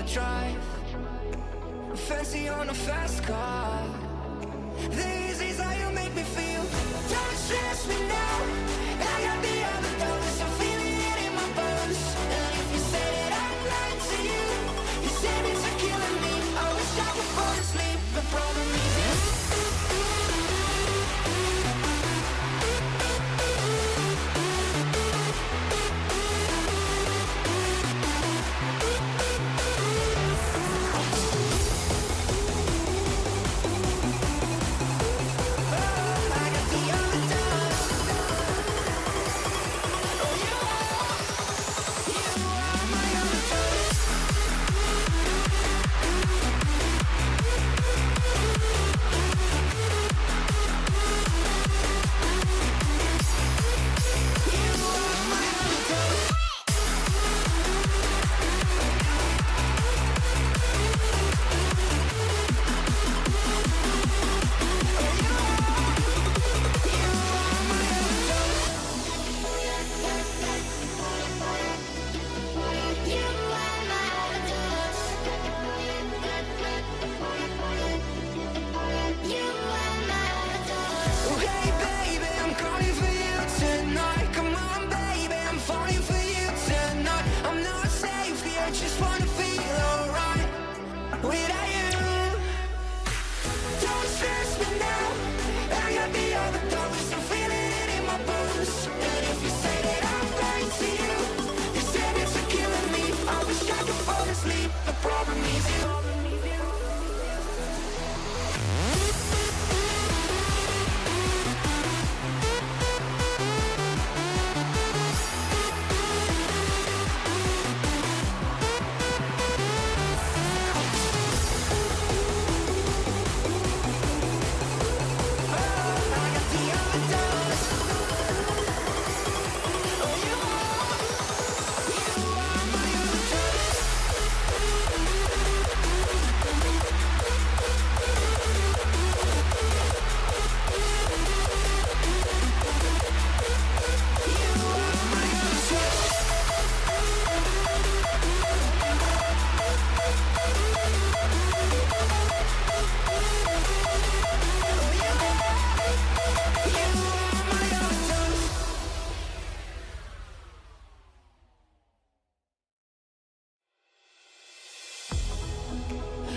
overdrive. Fancy on a fast car. This is how you make me feel. Don't stress me now. I got the overdose. I'm feeling it in my bones. And if you say that I'm lying to you, you say it's killing me. I wish I could fall asleep. The problem is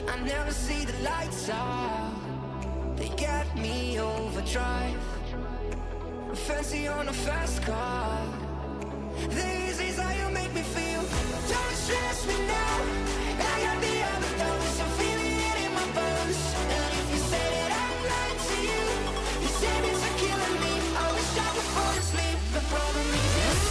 I never see the lights out. They got me overdrive. Fancy on a fast car. This is how you make me feel. Don't stress me now. I got the overdose. I'm feeling it in my bones. And if you say that I'm lying to you, you say it's killing me. I wish I could fall asleep. The problem is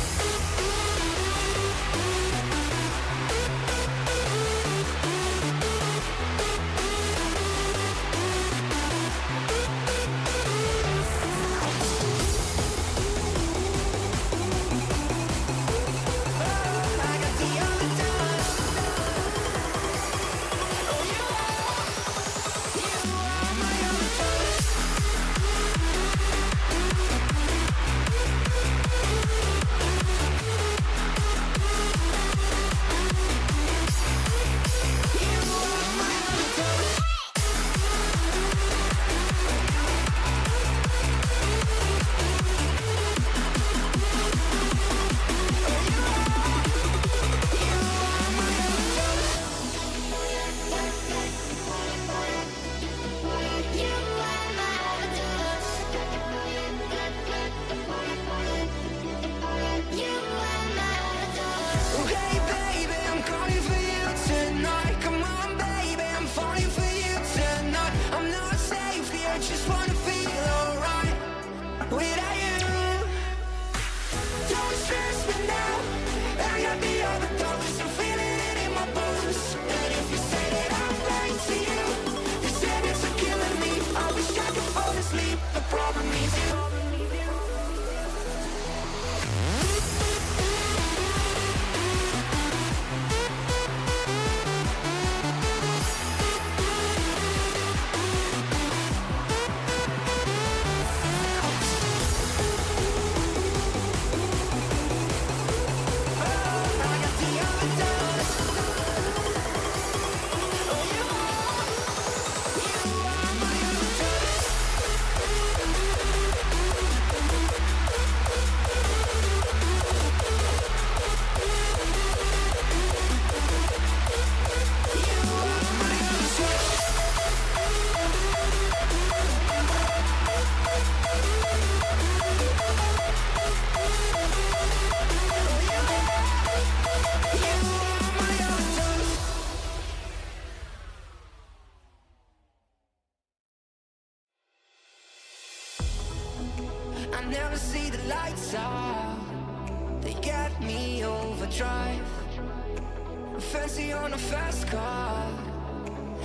fancy on a fast car.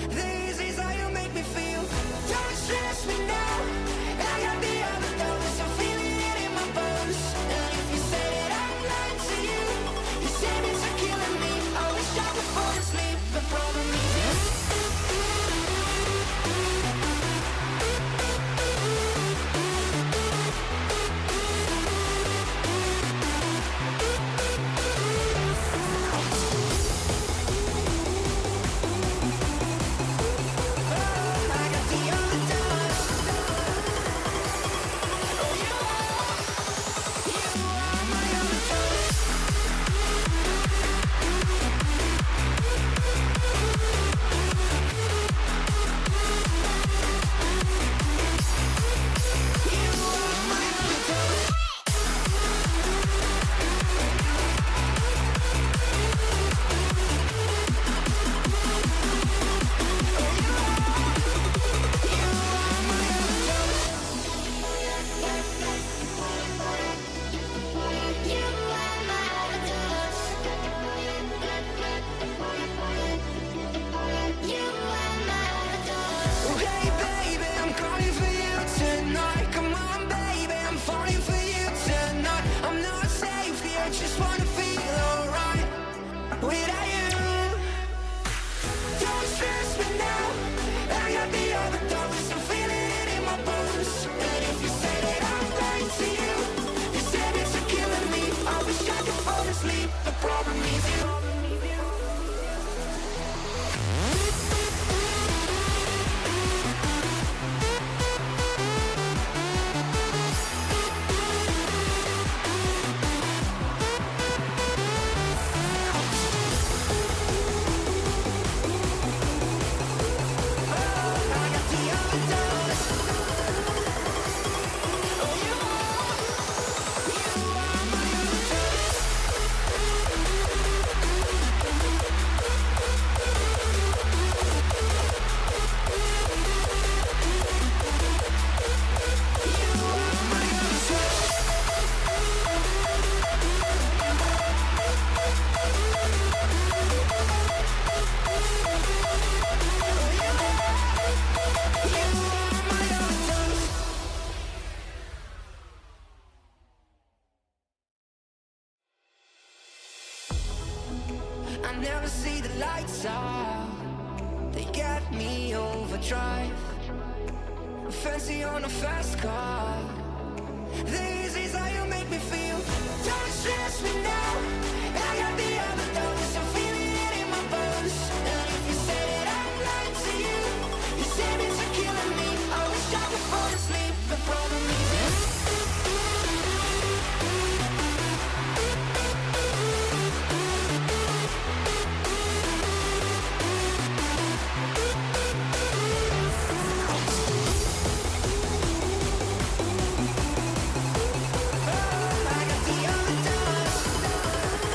This is how you make me feel. Don't stress me now. I got the other doors, I'm feeling it in my bones. And if you say that I'm lying to you, you say it's killing me. I wish I could fall asleep. The problem is you. The problem is you. I never see the lights out. They got me overdrive. Fancy on a fast car. This is how you make me feel. Don't stress me now. I got the other doors, I'm feeling it in my bones. And if you say that I'm lying to you, you say it's killing me. I wish I could fall asleep. The problem is you. I got the other doors.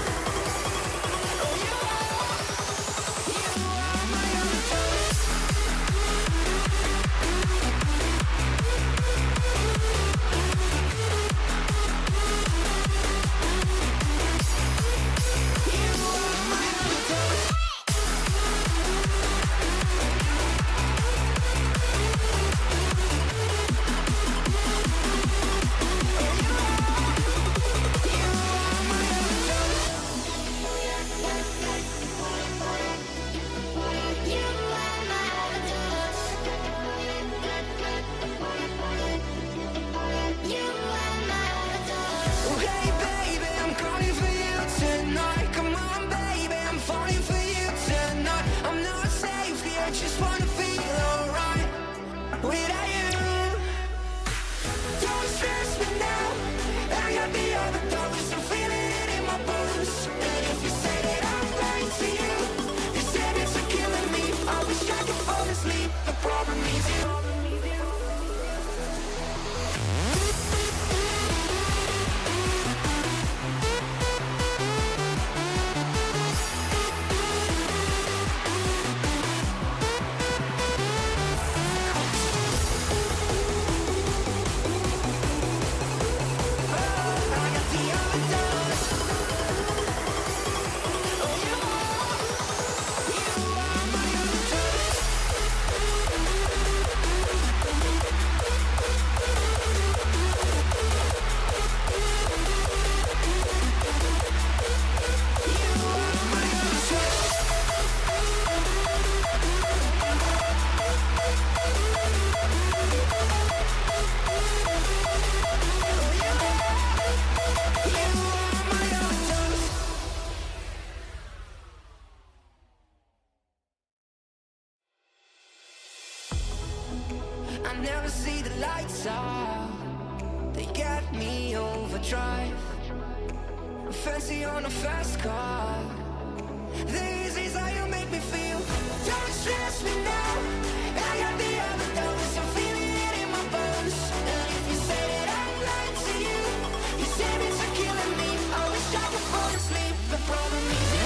never see the lights out. They get me overdrive. Fancy on a fast car. This is how you make me feel. Don't stress me now. I got the other dose. I'm feeling it in my bones. And if you say that I'm lying to you, you say it's a killing me. I wish I could fall asleep. The problem is you.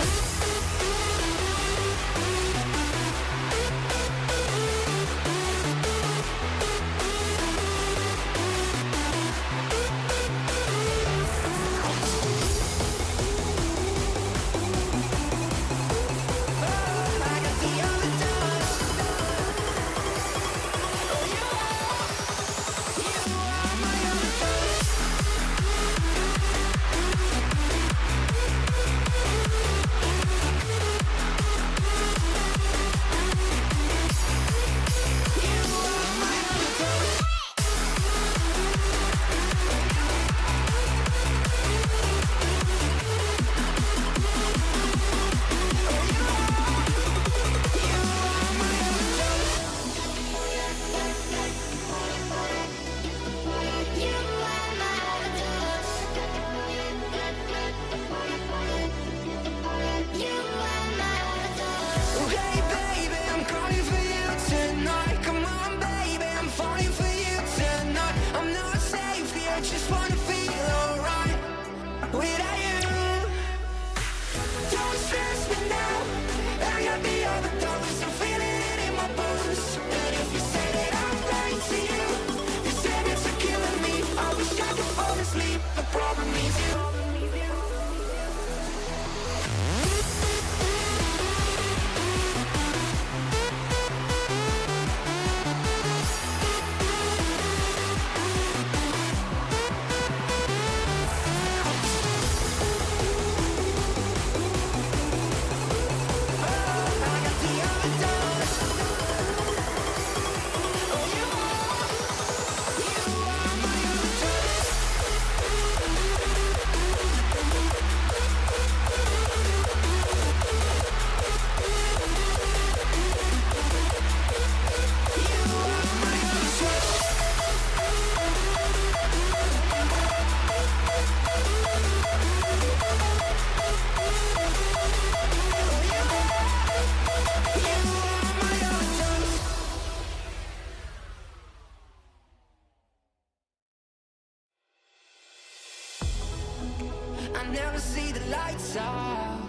I never see the lights out.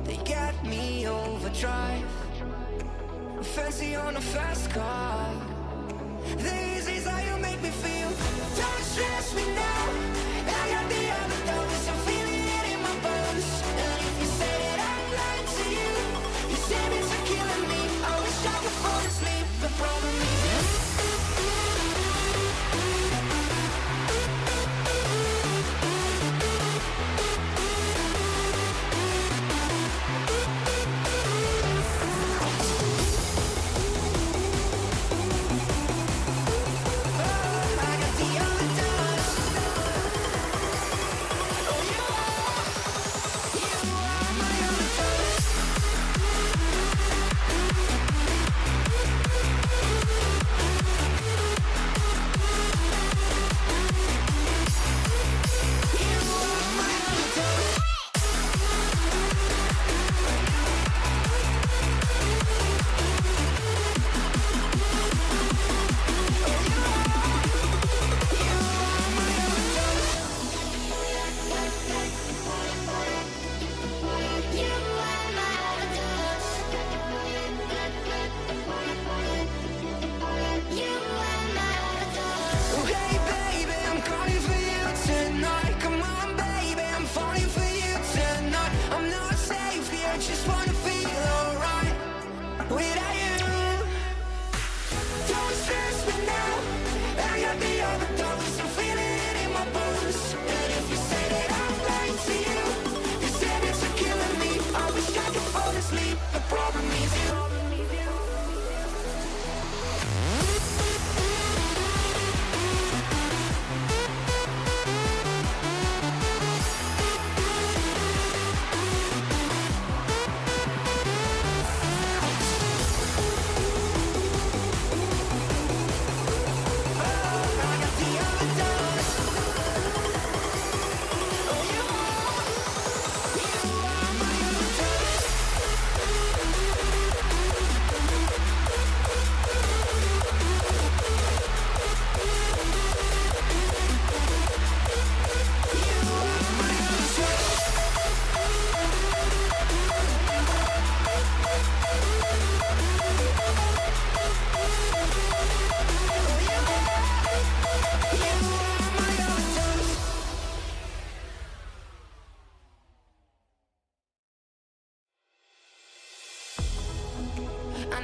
They got me overdrive. Fancy on a fast car. This is how you make me feel. Don't stress me now. I got the other dose. I'm feeling it in my bones. And if you say that I'm lying to you, you say it's a killing me. I wish I could fall asleep. The problem is you. I got the other dose.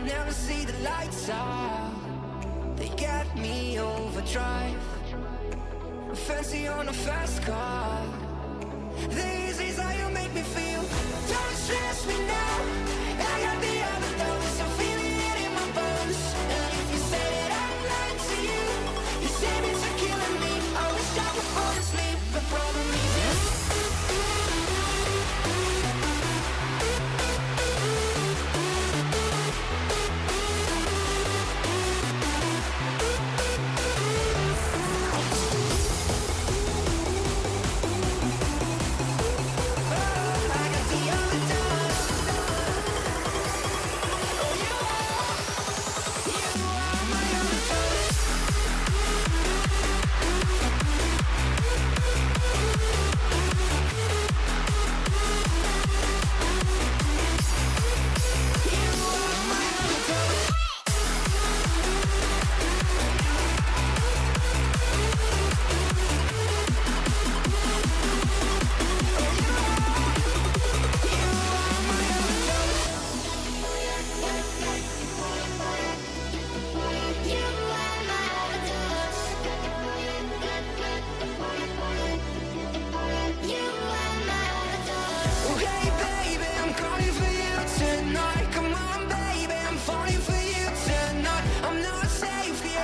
never see the lights out. They get me overdrive. Fancy on a fast car. This is how you make me feel. Don't stress me now. I got the other dose. I'm feeling it in my bones. And if you say that I'm lying to you, you say it's are killing me. I wish I could fall asleep. The problem is you.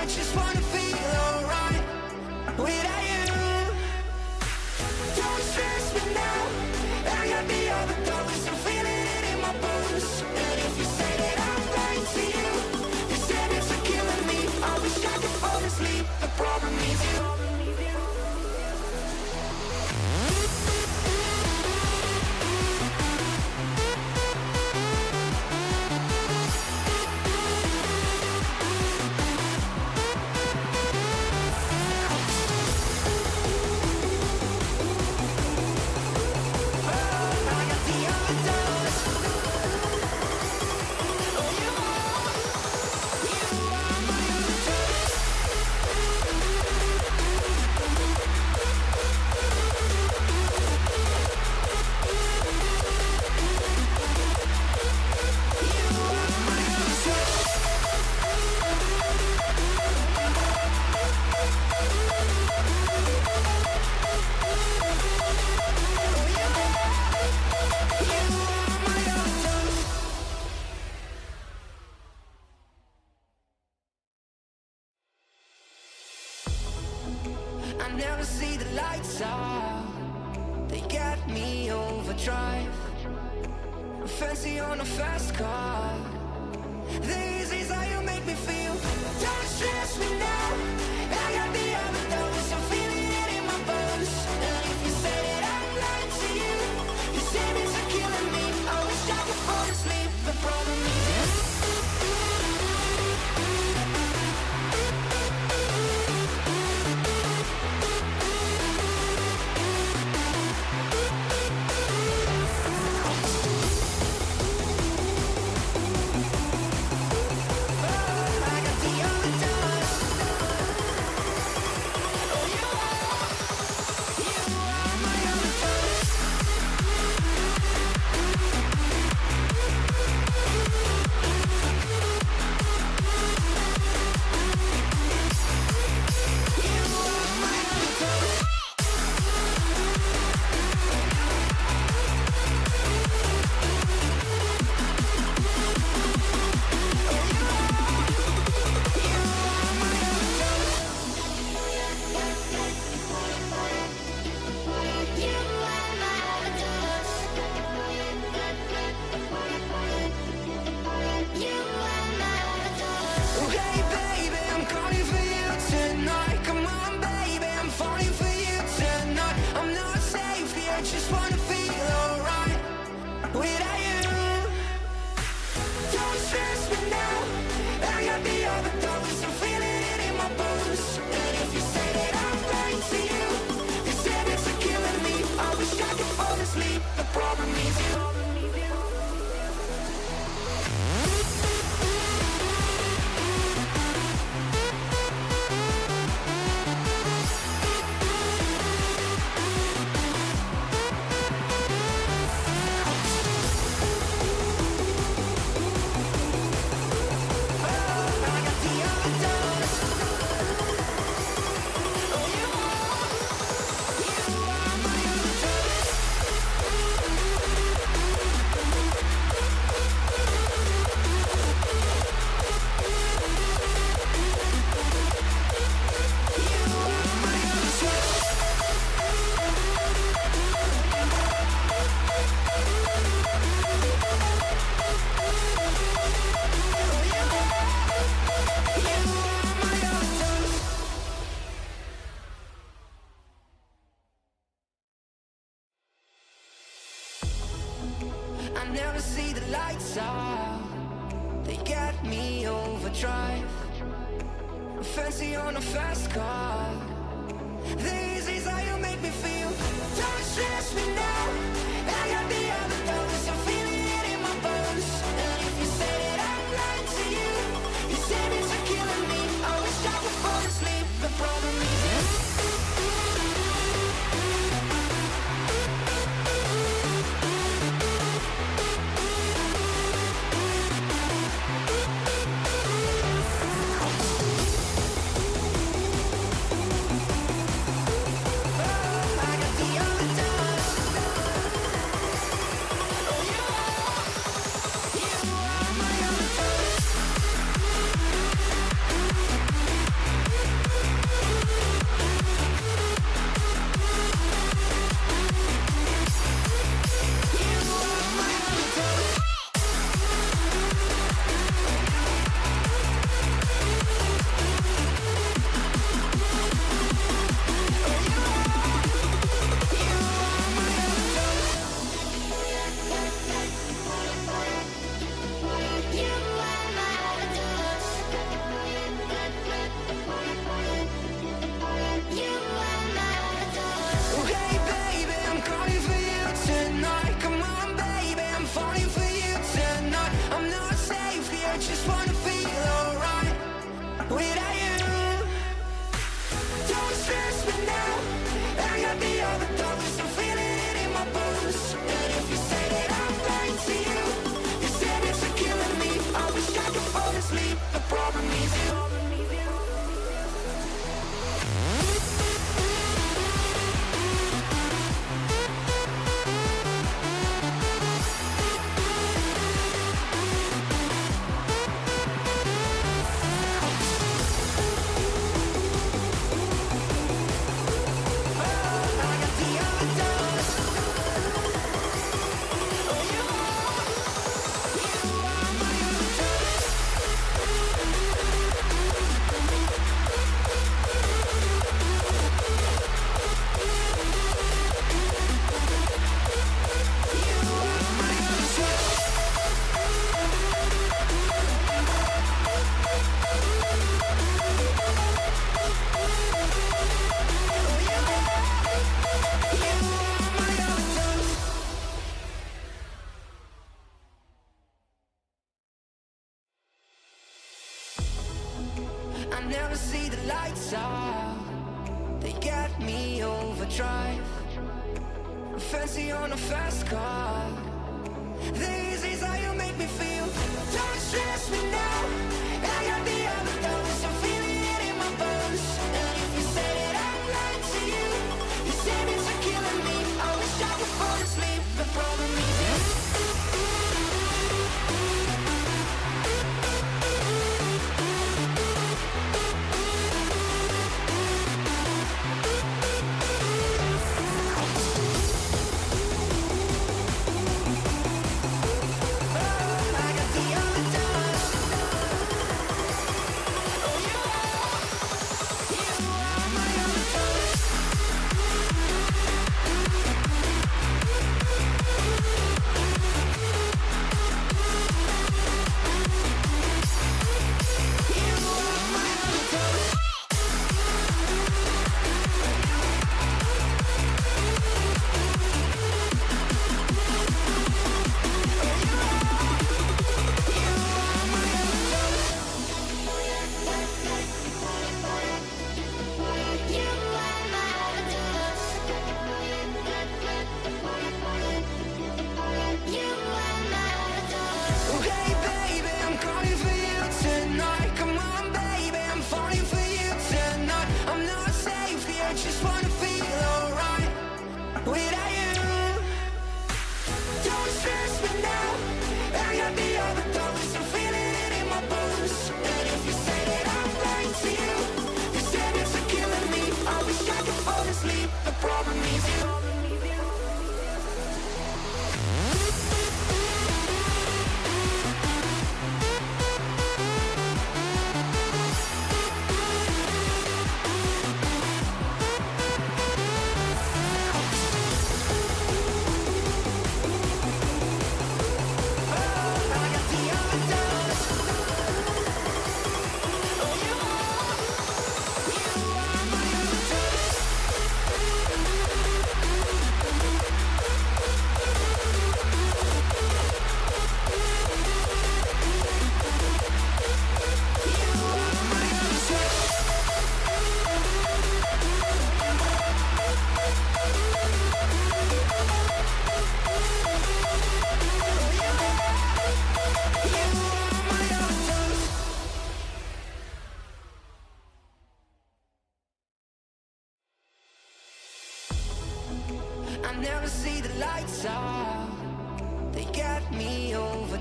Just wanna feel alright without you. Don't stress me now. I got the overdose. I'm feeling it in my bones. And if you say that I'm lying to you, you said it's a killing me. I wish I could fall asleep. The problem is you. I never see the lights out. They got me overdrive. Fancy on a fast car. This is how you make me feel. Don't stress me now. I got the other dose. I'm feeling it in my bones. And if you say that I'm lying to you, you say it's are killing me. I wish I could fall asleep. The problem is you. I got the overdose. see the lights out. They get me overdrive. Fancy on a fast car. These is how you make me feel. Don't stress me now. I got the other thoughts. I'm feeling it in my bones. And if you say that I'm lying to you, you say that you're killing me. I wish I could fall asleep. The problem is I never see the lights out. They get me overdrive. Fancy on a fast car. This is how you make me feel. Don't stress me now. I got the other thoughts. I'm feeling it in my bones. And if you say that I'm lying to you, you say that you're killing me. I wish I could fall asleep. The problem is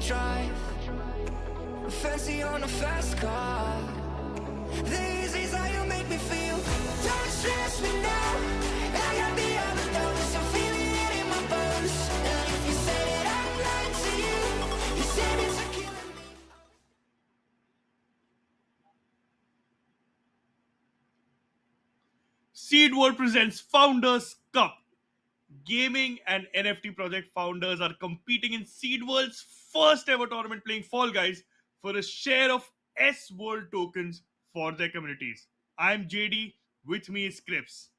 overdrive. Fancy on a fast car. This is how you make me feel. Don't stress me now. I got the overdose. I'm feeling it in my bones. And if you say that I'm lying to you, you say it's a killing me. Seedworld presents Founders Cup. Gaming and NFT project founders are competing in Seedworld's first ever tournament playing Fall Guys for a share of SWORLD tokens for their communities. I'm JD, with me is Crips.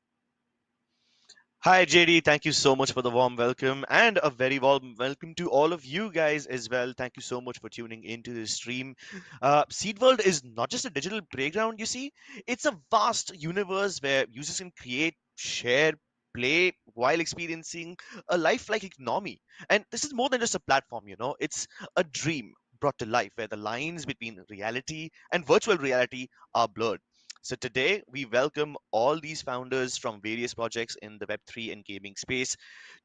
Hi, JD. Thank you so much for the warm welcome and a very warm welcome to all of you guys as well. Thank you so much for tuning into this stream. Seed World is not just a digital playground, you see, it's a vast universe where users can create, share, play while experiencing a lifelike economy. And this is more than just a platform, it's a dream brought to life where the lines between reality and virtual reality are blurred. So today we welcome all these founders from various projects in the Web3 and gaming space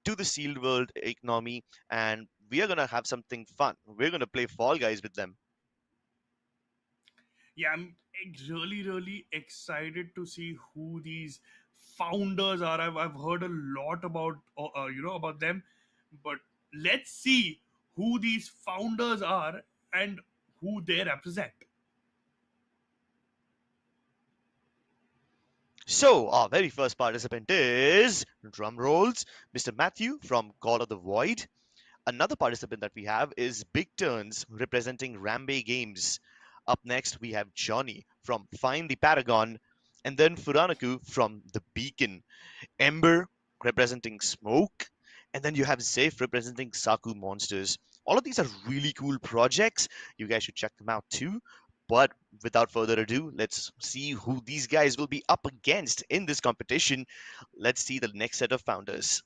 to the sealed world economy, and we are gonna have something fun. We're gonna play Fall Guys with them. Yeah, I'm really excited to see who these founders are. I've heard a lot about about them, but let's see who these founders are and who they represent. So our very first participant is drum rolls, Mr. Matthew from God of the Void. Another participant that we have is Big Turns representing Rambe Games. Up next we have Johnny from Find the Paragon, and then Furanaku from The Beacon. Ember representing Smoke, and then you have Safe representing Saku Monsters. All of these are really cool projects. You guys should check them out too. But without further ado, let's see who these guys will be up against in this competition. Let's see the next set of founders.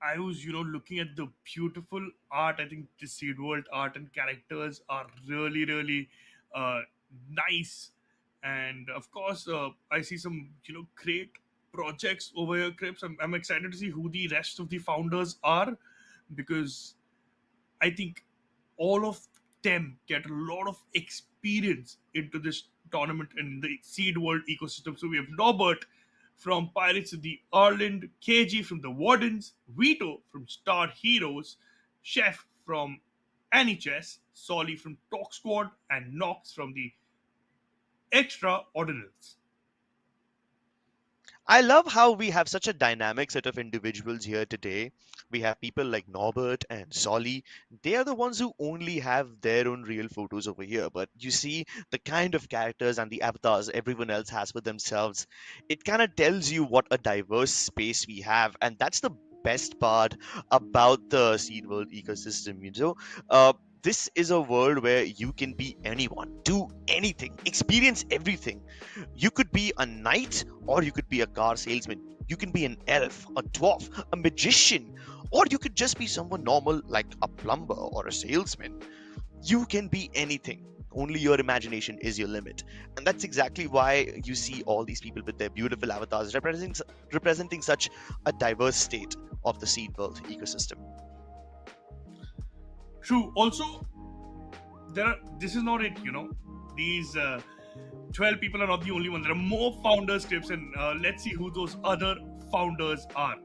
I was, looking at the beautiful art. I think the Seed World art and characters are really uh, nice. And of course, I see some, great projects over here, Crips. I'm excited to see who the rest of the founders are because I think all of them get a lot of experience into this tournament and the Seed World ecosystem. So we have Norbert from Pirates of the Ireland, KG from the Wardens, Vito from Star Heroes, Chef from NHS, Solly from Talk Squad, and Nox from the Extraordinals. I love how we have such a dynamic set of individuals here today. We have people like Norbert and Solly. They are the ones who only have their own real photos over here. But you see, the kind of characters and the avatars everyone else has for themselves, it kind of tells you what a diverse space we have. And that's the best part about the Seed World ecosystem. This is a world where you can be anyone, do anything, experience everything. You could be a knight, or you could be a car salesman. You can be an elf, a dwarf, a magician, or you could just be someone normal like a plumber or a salesman. You can be anything. Only your imagination is your limit. And that's exactly why you see all these people with their beautiful avatars representing such a diverse state of the seed world ecosystem. True. Also, this is not it. These 12 people are not the only ones. There are more founder scripts, and let's see who those other founders are.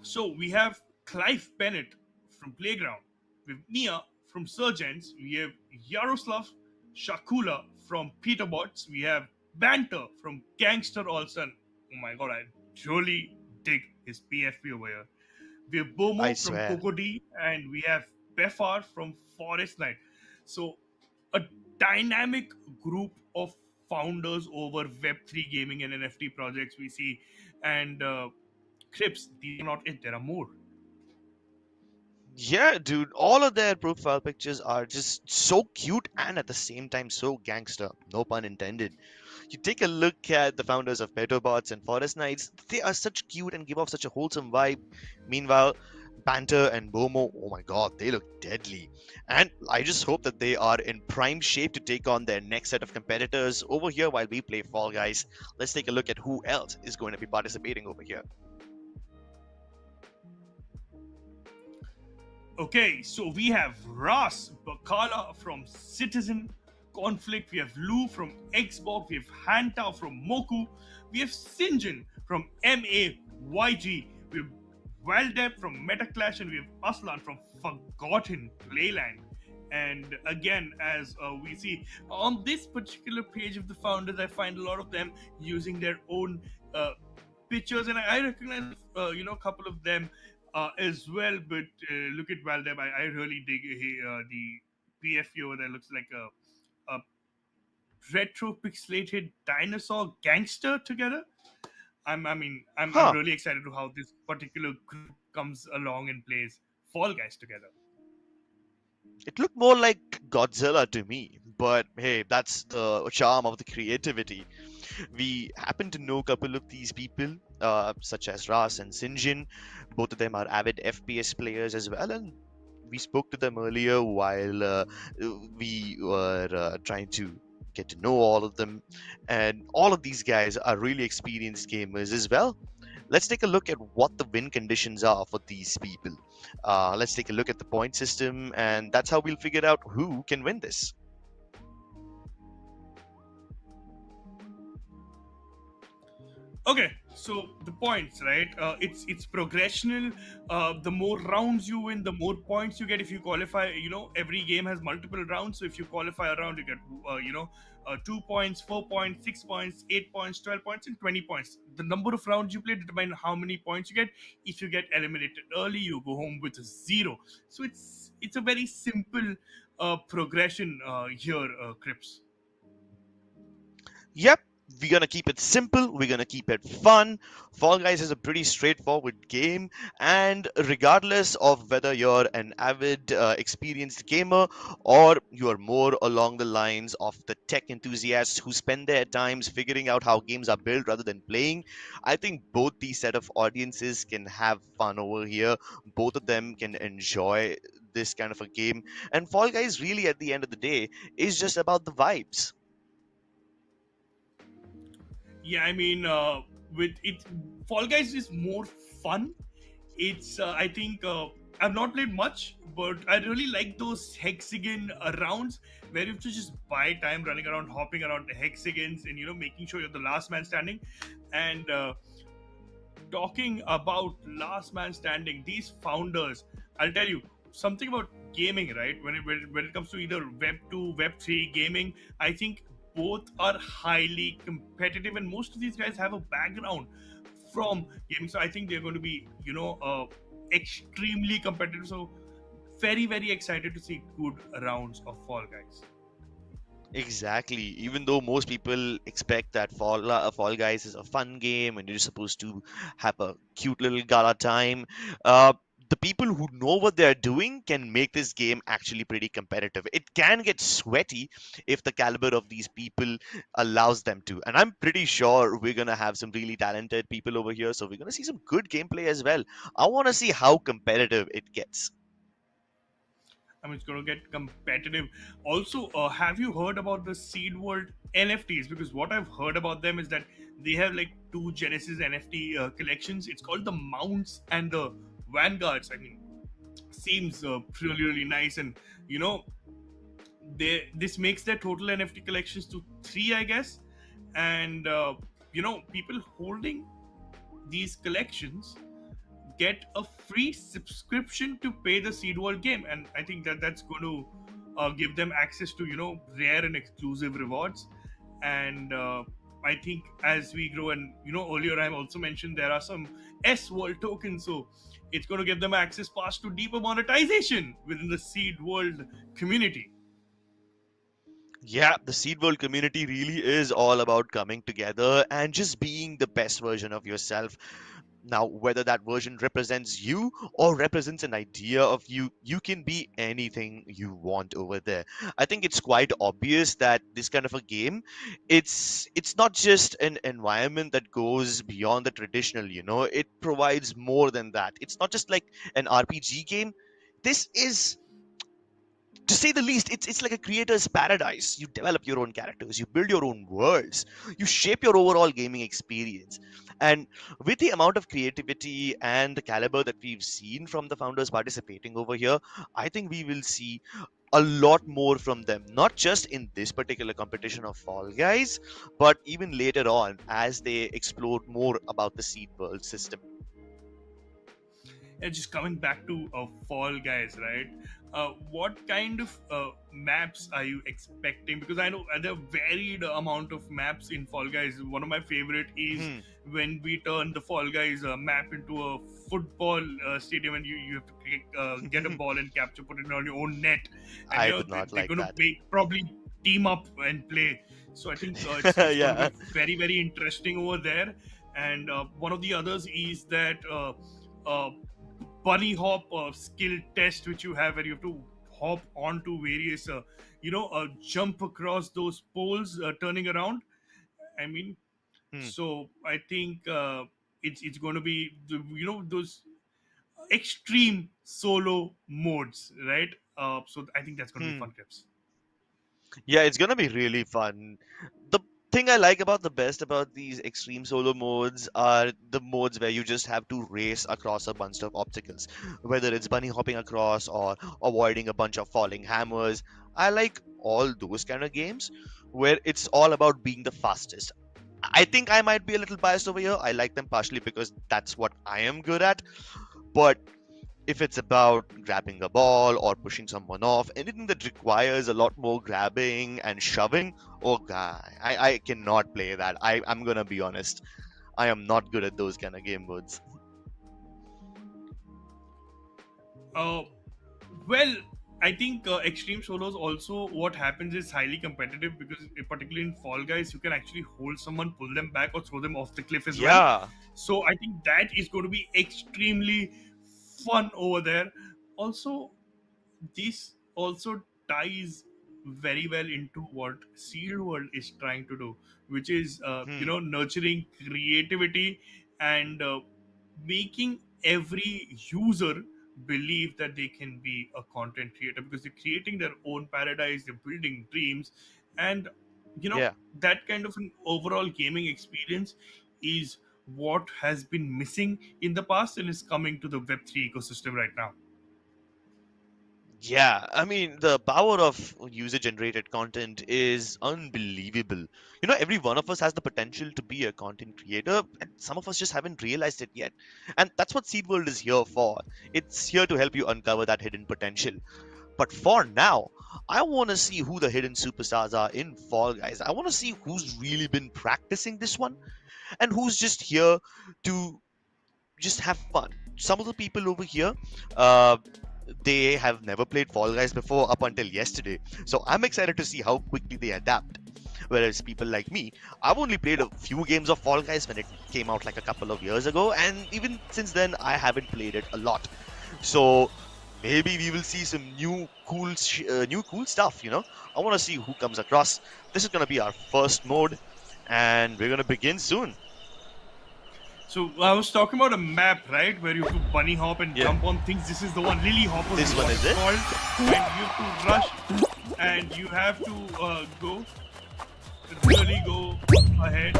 So we have Clive Bennett from Playground, we have Mia from Surgeons, we have Yaroslav Shakula from Peterbots, we have Banter from Gangster Olsen. Oh my god, I truly dig his PFP over here. We have I Bomo from swear. Cocody, and we have Befar from Forest Knight. So, a dynamic group of founders over Web3 gaming and NFT projects we see. And Crips, these are not it, there are more. Yeah, dude, all of their profile pictures are just so cute and at the same time so gangster. No pun intended. You take a look at the founders of Petobots and Forest Knights, they are such cute and give off such a wholesome vibe. Meanwhile, Panther and Momo, oh my god, they look deadly. And I just hope that they are in prime shape to take on their next set of competitors over here while we play Fall Guys. Let's take a look at who else is going to be participating over here. Okay, so we have Ras Bakala from Citizen Conflict, we have Lou from Xbox, we have Hanta from Moku, we have Sinjin from MAYG, we have Valdeb from Metaclash, and we have Aslan from Forgotten Playland. And again, as we see on this particular page of the founders, I find a lot of them using their own uh, pictures, and I recognize a couple of them as well. But look at Valdeb, I really dig the PFU over there. Looks like a retro pixelated dinosaur gangster together. I'm Huh, really excited to how this particular group comes along and plays Fall Guys together. it looked more like Godzilla to me, but hey, that's the charm of the creativity. We happen to know a couple of these people, such as Ras and Sinjin. Both of them are avid FPS players as well, and we spoke to them earlier while we were trying to get to know all of them. And all of these guys are really experienced gamers as well. Let's take a look at what the win conditions are for these people. Let's take a look at the point system, and that's how we'll figure out who can win this. Okay, so the points, right? It's progressional. The more rounds you win, the more points you get. If you qualify, every game has multiple rounds. So if you qualify a round, you get 2 points, 4 points, 6 points, 8 points, 12 points, and 20 points. The number of rounds you play determine how many points you get. If you get eliminated early, you go home with a zero. So it's a very simple progression here, Crips. Yep, we're gonna keep it simple, we're gonna keep it fun. Fall Guys is a pretty straightforward game, and regardless of whether you're an avid, experienced gamer or you're more along the lines of the tech enthusiasts who spend their times figuring out how games are built rather than playing, I think both these set of audiences can have fun over here. Both of them can enjoy this kind of a game, and Fall Guys really, at the end of the day, is just about the vibes. Yeah, with it, Fall Guys is more fun. It's I think I've not played much, but I really like those hexagon rounds where you have to just buy time running around, hopping around the hexagons, and making sure you're the last man standing. And talking about last man standing, these founders, I'll tell you something about gaming, right? When it comes to either Web 2, Web 3 gaming, I think both are highly competitive, and most of these guys have a background from gaming. So I think they're going to be, extremely competitive. So very, very excited to see good rounds of Fall Guys. Exactly. Even though most people expect that Fall Guys is a fun game and you're supposed to have a cute little gala time, uh, the people who know what they're doing can make this game actually pretty competitive. It can get sweaty if the caliber of these people allows them to. And I'm pretty sure we're gonna have some really talented people over here, so we're gonna see some good gameplay as well. I want to see how competitive it gets. It's going to get competitive. Also, have you heard about the Seedworld NFTs? Because what I've heard about them is that they have like two Genesis NFT collections. It's called the Mounts and the Vanguards. Seems really, really nice. And you know, this makes their total NFT collections to three, I guess. And people holding these collections get a free subscription to pay the Seed World game, and I think that's going to give them access to rare and exclusive rewards. And I think as we grow, and earlier I also mentioned there are some SWORLD tokens, so it's going to give them access pass to deeper monetization within the Seed World community. Yeah, the Seed World community really is all about coming together and just being the best version of yourself. Now, whether that version represents you or represents an idea of you, you can be anything you want over there. I think it's quite obvious that this kind of a game, it's not just an environment that goes beyond the traditional, it provides more than that. It's not just like an RPG game. This is, to say the least, it's like a creator's paradise. You develop your own characters, you build your own worlds, you shape your overall gaming experience. And with the amount of creativity and the caliber that we've seen from the founders participating over here, I think we will see a lot more from them, not just in this particular competition of Fall Guys, but even later on as they explore more about the Seed World system. And just coming back to Fall Guys, right? What kind of maps are you expecting? Because I know there are varied amount of maps in Fall Guys. One of my favorite is Hmm, when we turn the Fall Guys map into a football stadium, and you have to get a ball and capture, put it on your own net, and I did not they're like gonna that. probably team up and play. So I think it's going to Yeah. be very very interesting over there. And one of the others is that. Uh, Bunny hop skill test which you have, where you have to hop onto various jump across those poles turning around. I mean, Hmm, so I think it's going to be those extreme solo modes, right? So I think that's going to be hmm. fun tips. Yeah, it's gonna be really fun. The thing I like about the best about these extreme solo modes are the modes where you just have to race across a bunch of obstacles, whether it's bunny hopping across or avoiding a bunch of falling hammers. I like all those kind of games where it's all about being the fastest. I think I might be a little biased over here. I like them partially because that's what I am good at, but if it's about grabbing a ball or pushing someone off, anything that requires a lot more grabbing and shoving, oh god, I cannot play that. I'm gonna be honest. I am not good at those kind of game modes. Uh, Well, I think extreme solos also, what happens is highly competitive, because particularly in Fall Guys you can actually hold someone, pull them back, or throw them off the cliff as well. Yeah. So I think that is going to be extremely fun over there. Also, this also ties very well into what Seed World is trying to do, which is Hmm. nurturing creativity and making every user believe that they can be a content creator, because they're creating their own paradise, they're building dreams, and you know Yeah. that kind of an overall gaming experience is what has been missing in the past and is coming to the Web3 ecosystem right now. Yeah, I mean, the power of user generated content is unbelievable. Every one of us has the potential to be a content creator, and some of us just haven't realized it yet. And that's what Seed World is here for. It's here to help you uncover that hidden potential. But for now, I want to see who the hidden superstars are in Fall Guys. I want to see who's really been practicing this one and who's just here to just have fun. Some of the people over here, uh, they have never played Fall Guys before up until yesterday. So I'm excited to see how quickly they adapt. Whereas people like me, I've only played a few games of Fall Guys when it came out like a couple of years ago, and even since then, I haven't played it a lot. So maybe we will see some new cool stuff. I want to see who comes across. This is gonna be our first mode, and we're gonna begin soon. So I was talking about a map, right, where you have to bunny hop and Yeah, jump on things. This is the one, Lily Hoppers this is one what is it's it. called, and you have to rush, and you have to go really go ahead,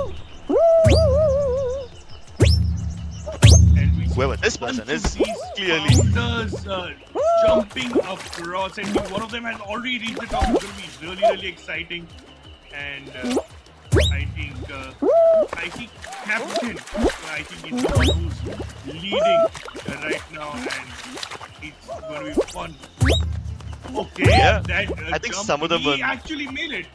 and we see Whoever this a person bunch of is, these clearly. founders jumping across, and one of them has already reached the top. It's going to be really really exciting, and I think I think Captain, I think is the one who's leading right now, and it's going to be fun. Okay, Yeah, that I think jump, some of them are. he actually made it.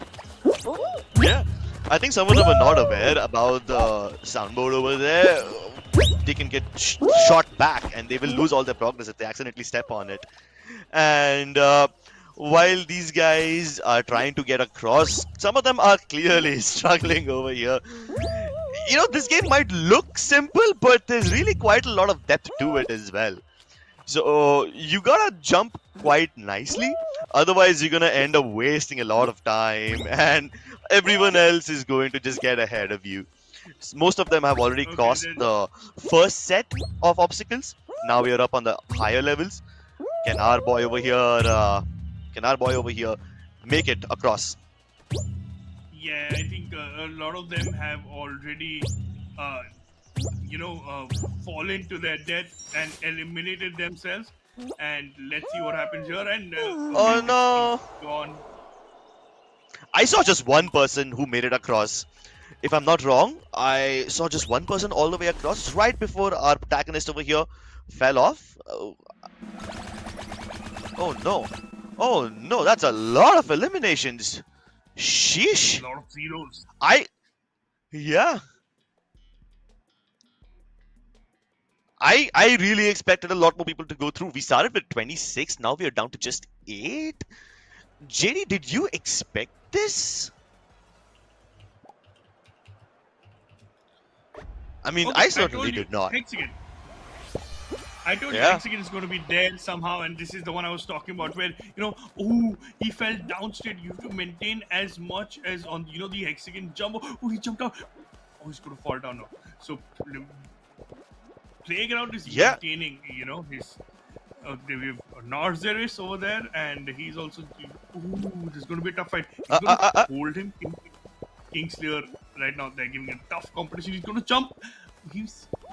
Yeah, I think some of them are not aware about the soundboard over there. They can get shot back and they will lose all their progress if they accidentally step on it. And while these guys are trying to get across, some of them are clearly struggling over here. This game might look simple, but there's really quite a lot of depth to it as well. So you gotta jump quite nicely, otherwise you're gonna end up wasting a lot of time, and everyone else is going to just get ahead of you. Most of them have already Okay, crossed the first set of obstacles. Now we are up on the higher levels. Can our boy over here? Can our boy over here make it across? yeah, I think a lot of them have already, uh, fallen to their death and eliminated themselves. And let's see what happens here. And okay, Oh no! he's gone. I saw just one person who made it across. If I'm not wrong, I saw just one person all the way across right before our protagonist over here fell off. Oh no. Oh no, that's a lot of eliminations. Sheesh. A lot of zeros. I. Yeah. I really expected a lot more people to go through. We started with 26, now we are down to just 8. JD, did you expect this? I mean, Okay, I I certainly told you, did not. Hexagon. I told you Yeah. Hexagon is going to be there somehow, and this is the one I was talking about where, oh, he fell down straight. You have to maintain as much as on, the Hexagon jump. Oh, he jumped out. Oh, he's going to fall down now. So, Playground is Yeah. maintaining, his. We have Narzeris over there, and he's also. Ooh, this is going to be a tough fight. He's going to hold him. Kingslayer right now, they're giving a tough competition. He's going to jump. He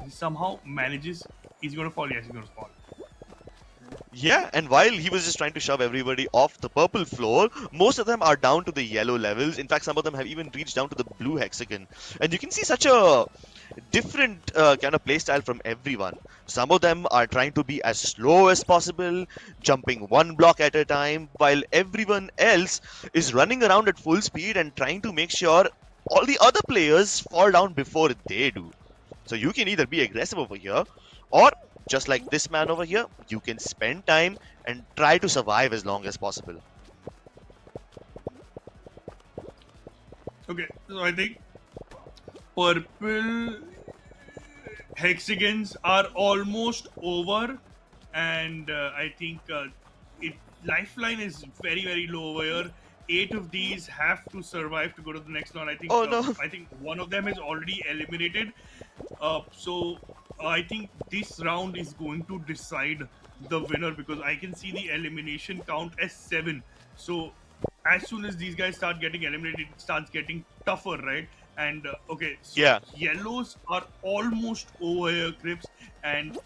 somehow manages. He's going to fall. Yes, he's going to fall. Yeah, and while he was just trying to shove everybody off the purple floor, most of them are down to the yellow levels. In fact, some of them have even reached down to the blue hexagon. And you can see such a different kind of playstyle from everyone. Some of them are trying to be as slow as possible, jumping one block at a time, while everyone else is running around at full speed and trying to make sure all the other players fall down before they do. So you can either be aggressive over here, or just like this man over here, you can spend time and try to survive as long as possible. Okay, so I think purple hexagons are almost over, and I think lifeline is very very low over here. 8 of these have to survive to go to the next round. I think. Oh no! I think one of them is already eliminated. So I think this round is going to decide the winner because I can see the elimination count as 7. So as soon as these guys start getting eliminated, it starts getting tougher, right? And okay, so Yeah. yellows are almost over here, Crips, and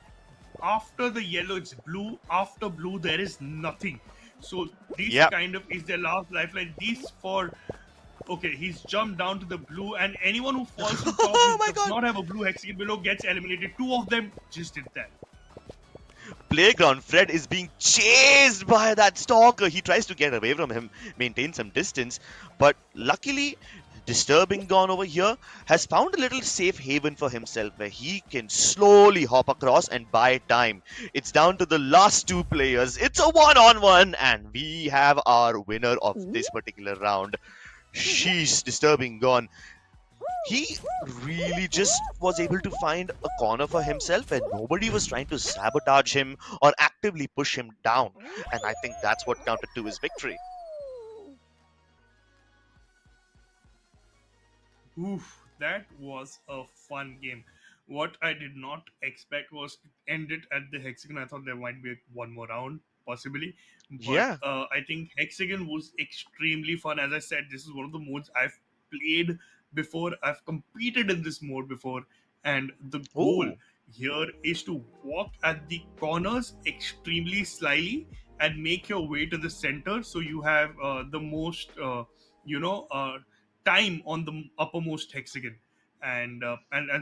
after the yellow, it's blue. After blue, there is nothing. So this Yep. kind of is their last lifeline. These for okay, he's jumped down to the blue, and anyone who falls on top Oh who my does God. not have a blue hexagon below gets eliminated. 2 of them just did that. Playground Fred is being chased by that stalker. He tries to get away from him, maintain some distance, but luckily, Disturbing Gone over here has found a little safe haven for himself where he can slowly hop across and buy time. It's down to the last 2 players. It's a one-on-one, and we have our winner of this particular round. Sheesh, Disturbing Gone. He really just was able to find a corner for himself and nobody was trying to sabotage him or actively push him down. And I think that's what counted to his victory. Oof, that was a fun game. What I did not expect was to end it at the hexagon. I thought there might be one more round, possibly. But Yeah. I think hexagon was extremely fun. As I said, this is one of the modes I've played before. I've competed in this mode before. And the goal Ooh. here is to walk at the corners extremely slyly and make your way to the center so you have the most, time on the uppermost hexagon and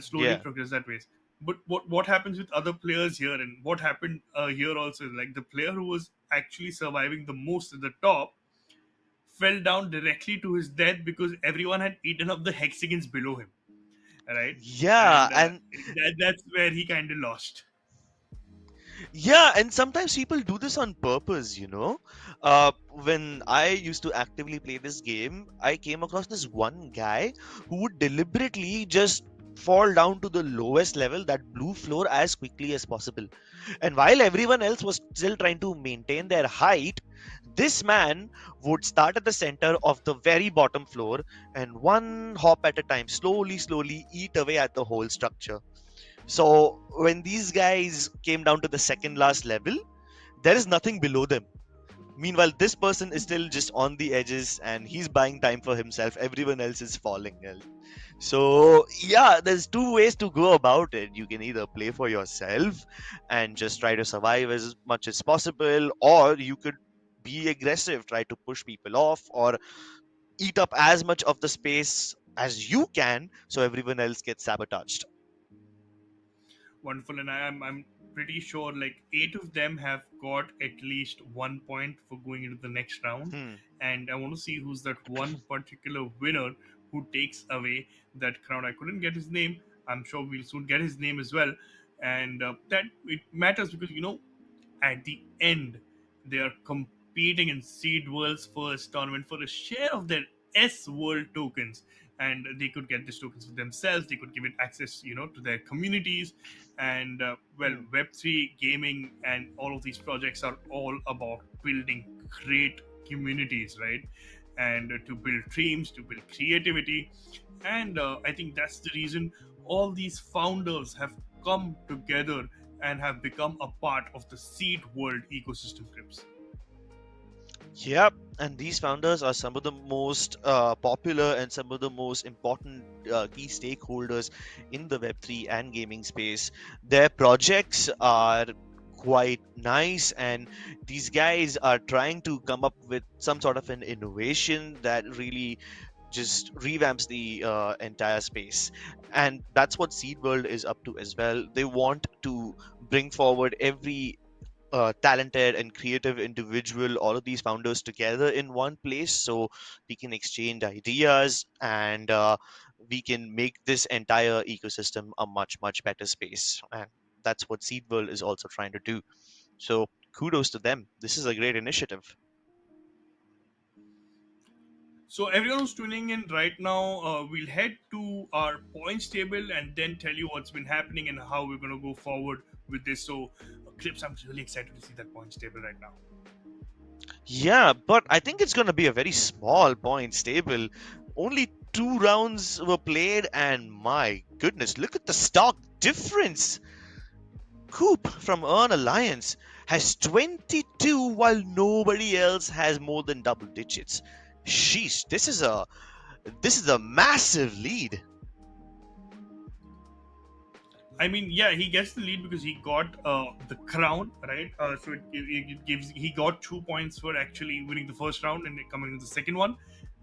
slowly Yeah. progress that way. But what happens with other players here and what happened here also is like the player who was actually surviving the most at the top fell down directly to his death because everyone had eaten up the hexagons below him, right? Yeah, And and that's where he kind of lost. yeah, and sometimes people do this on purpose. When I used to actively play this game, I came across this one guy who would deliberately just fall down to the lowest level, that blue floor, as quickly as possible. And while everyone else was still trying to maintain their height, this man would start at the center of the very bottom floor and one hop at a time, slowly eat away at the whole structure. So when these guys came down to the second last level, there is nothing below them. Meanwhile, this person is still just on the edges and he's buying time for himself. Everyone else is falling. So, yeah, there's two ways to go about it. You can either play for yourself and just try to survive as much as possible, or you could be aggressive, try to push people off, or eat up as much of the space as you can so everyone else gets sabotaged. Wonderful, and I'm pretty sure like eight of them have got at least 1 point for going into the next round, Hmm. and I want to see who's that one particular winner who takes away that crown. I couldn't get his name. I'm sure we'll soon get his name as well, and that it matters because at the end, they are competing in Seed World's first tournament for a share of their SWORLD tokens. And they could get these tokens for themselves. They could give it access, to their communities. And well, Hmm. Web3 gaming and all of these projects are all about building great communities, right? And to build dreams, to build creativity. And I think that's the reason all these founders have come together and have become a part of the Seed World ecosystem, Crips. Yep, and these founders are some of the most popular and some of the most important key stakeholders in the Web3 and gaming space. Their projects are quite nice, and these guys are trying to come up with some sort of an innovation that really just revamps the entire space. And that's what Seed World is up to as well. They want to bring forward every talented and creative individual, all of these founders together in one place so we can exchange ideas and we can make this entire ecosystem a much better space. And that's what Seed World is also trying to do. So kudos to them. This is a great initiative. So, everyone who's tuning in right now, we'll head to our points table and then tell you what's been happening and how we're going to go forward with this. So, Crips, I'm really excited to see that points table right now. Yeah, but I think it's going to be a very small points table. Only 2 rounds were played, and my goodness, look at the stock difference. Coop from Earn Alliance has 22 while nobody else has more than double digits. Sheesh, this is a massive lead. I mean, yeah, he gets the lead because he got the crown, right? So it gives he got 2 points for actually winning the first round and then coming in the second one,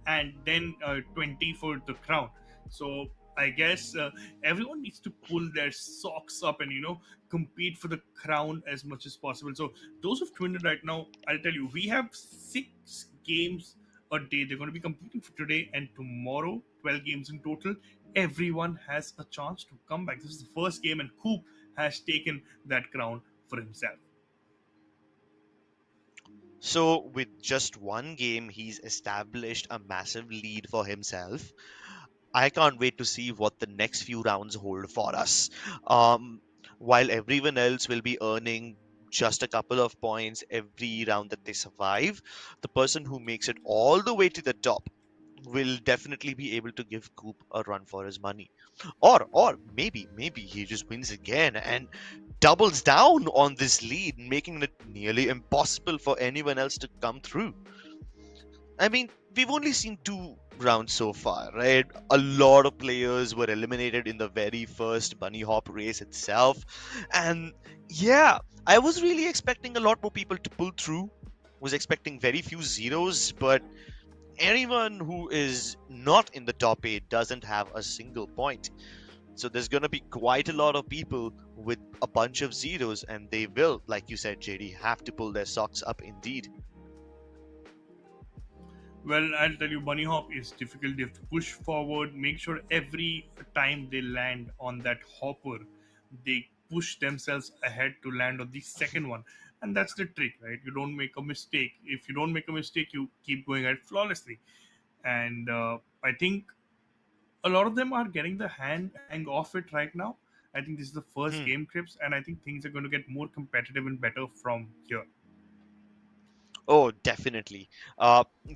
and then 20 for the crown. So I guess everyone needs to pull their socks up and compete for the crown as much as possible. So those who've tuned in right now, I'll tell you, we have 6 games a day. They're going to be competing for today and tomorrow. 12 games in total. Everyone has a chance to come back. This is the first game, and Coop has taken that crown for himself. So, with just one game, he's established a massive lead for himself. I can't wait to see what the next few rounds hold for us. Um, while everyone else will be earning just a couple of points every round that they survive, the person who makes it all the way to the top will definitely be able to give Coop a run for his money. Or maybe he just wins again and doubles down on this lead, making it nearly impossible for anyone else to come through. I mean, we've only seen 2 rounds so far, right? A lot of players were eliminated in the very first bunny hop race itself. And yeah, I was really expecting a lot more people to pull through. Was expecting very few zeros, but anyone who is not in the top 8 doesn't have a single point. So there's going to be quite a lot of people with a bunch of zeros, and they will, like you said, JD, have to pull their socks up indeed. Well, I'll tell you, bunny hop is difficult. They have to push forward, make sure every time they land on that hopper, they push themselves ahead to land on the second one. And that's the trick, right? You don't make a mistake. If you don't make a mistake, you keep going ahead flawlessly. And I think a lot of them are getting the hang of it right now. I think this is the first Hmm. game trips, and I think things are going to get more competitive and better from here. Oh, definitely.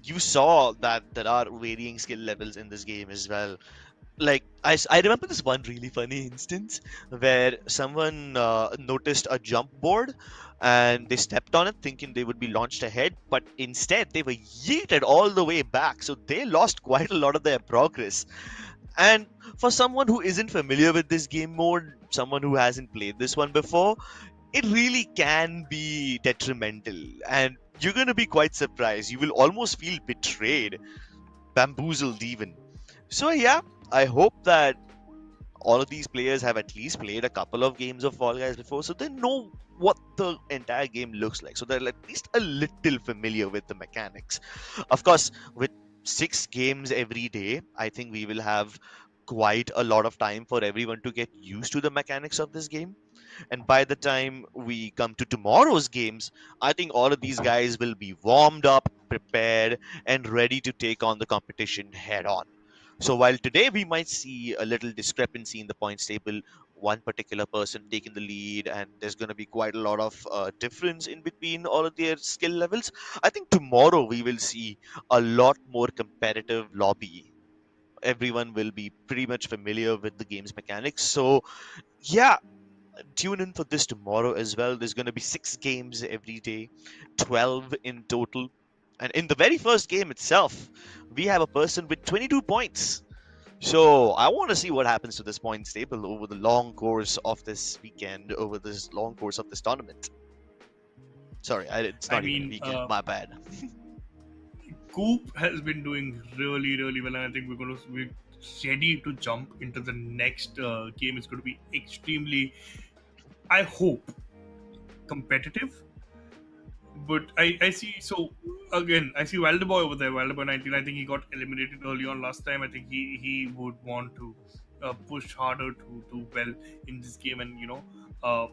You saw that there are varying skill levels in this game as well. Like I remember this one really funny instance where someone noticed a jump board and they stepped on it thinking they would be launched ahead, but instead they were yeeted all the way back, so they lost quite a lot of their progress. And for someone who isn't familiar with this game mode, someone who hasn't played this one before, it really can be detrimental, and you're going to be quite surprised. You will almost feel betrayed, bamboozled even. So yeah, I hope that all of these players have at least played a couple of games of Fall Guys before, so they know what the entire game looks like. So they're at least a little familiar with the mechanics. Of course, with 6 games every day, I think we will have quite a lot of time for everyone to get used to the mechanics of this game. And by the time we come to tomorrow's games, I think all of these guys will be warmed up, prepared, and ready to take on the competition head on. So while today we might see a little discrepancy in the points table, one particular person taking the lead, and there's going to be quite a lot of difference in between all of their skill levels, I think tomorrow we will see a lot more competitive lobby. Everyone will be pretty much familiar with the game's mechanics. So, yeah, tune in for this tomorrow as well. There's going to be 6 games every day, 12 in total. And in the very first game itself, we have a person with 22 points. So I want to see what happens to this points table over the long course of this weekend, over this long course of this tournament. Sorry, it's I not even a mean, weekend. My bad. Coop has been doing really, really well, and I think we're ready to jump into the next game. It's going to be extremely, I hope, competitive. But I see. So again, I see Waldeboy over there. Waldeboy 19. I think he got eliminated early on last time. I think he would want to push harder to do well in this game, and uh,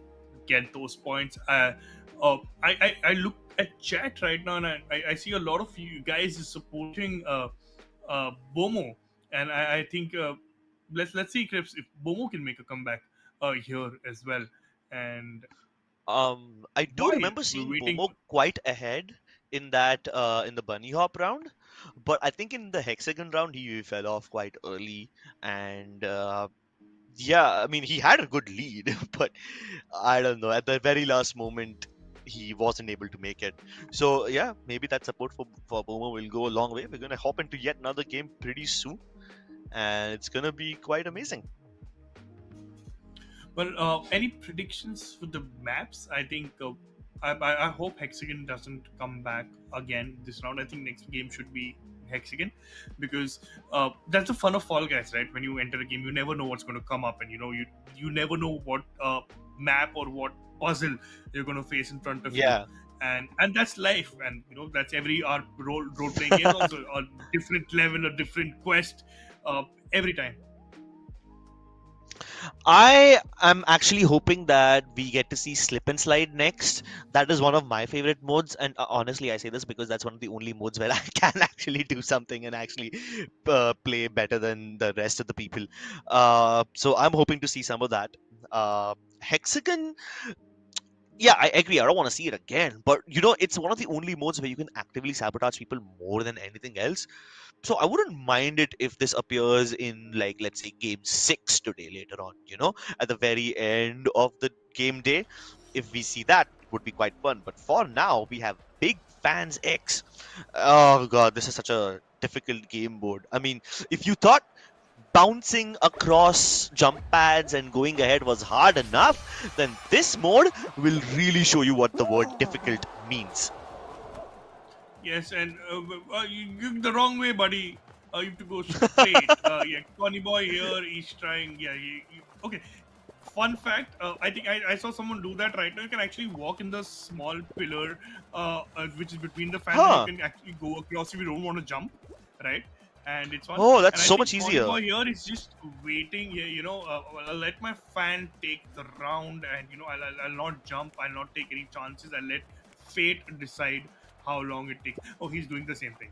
get those points. I look at chat right now, and I see a lot of you guys is supporting Bomo, and I think let's see, Crips, if Bomo can make a comeback here as well. And I do while remember we're seeing waiting Bomo for quite ahead in that in the bunny hop round, but I think in the hexagon round he fell off quite early, and yeah, I mean he had a good lead, but I don't know, at the very last moment he wasn't able to make it. So yeah, maybe that support for Bomo will go a long way. We're gonna hop into yet another game pretty soon, and it's gonna be quite amazing. Well, any predictions for the maps? I think I hope Hexagon doesn't come back again this round. I think next game should be Hexagon, because that's the fun of Fall Guys, right? When you enter a game, you never know what's going to come up, and you never know what map or what puzzle you're going to face in front of you. Yeah. And that's life, and that's every role playing game also a different level, a different quest, every time. I am actually hoping that we get to see slip and slide next. That is one of my favorite modes, and honestly, I say this because that's one of the only modes where I can actually do something and actually play better than the rest of the people. So I'm hoping to see some of that. Hexagon, yeah, I agree. I don't want to see it again, but it's one of the only modes where you can actively sabotage people more than anything else. So I wouldn't mind it if this appears in, like, let's say game 6 today later on, at the very end of the game day. If we see that, it would be quite fun. But for now, we have Big Fans X. Oh god, this is such a difficult game board. I mean, if you thought bouncing across jump pads and going ahead was hard enough, then this mode will really show you what the word difficult means. Yes, and you're the wrong way, buddy. You have to go straight. Yeah, Connie boy here, he's trying. Yeah, okay. Fun fact, I think I saw someone do that right now. You can actually walk in the small pillar, which is between the fans, and you Huh. can actually go across if you don't want to jump, right? And it's fun. Oh, And that's I so think much Connie easier. boy here is just waiting. Yeah, I'll let my fan take the round, and I'll not jump. I'll not take any chances. I'll let fate decide how long it takes. Oh, he's doing the same thing.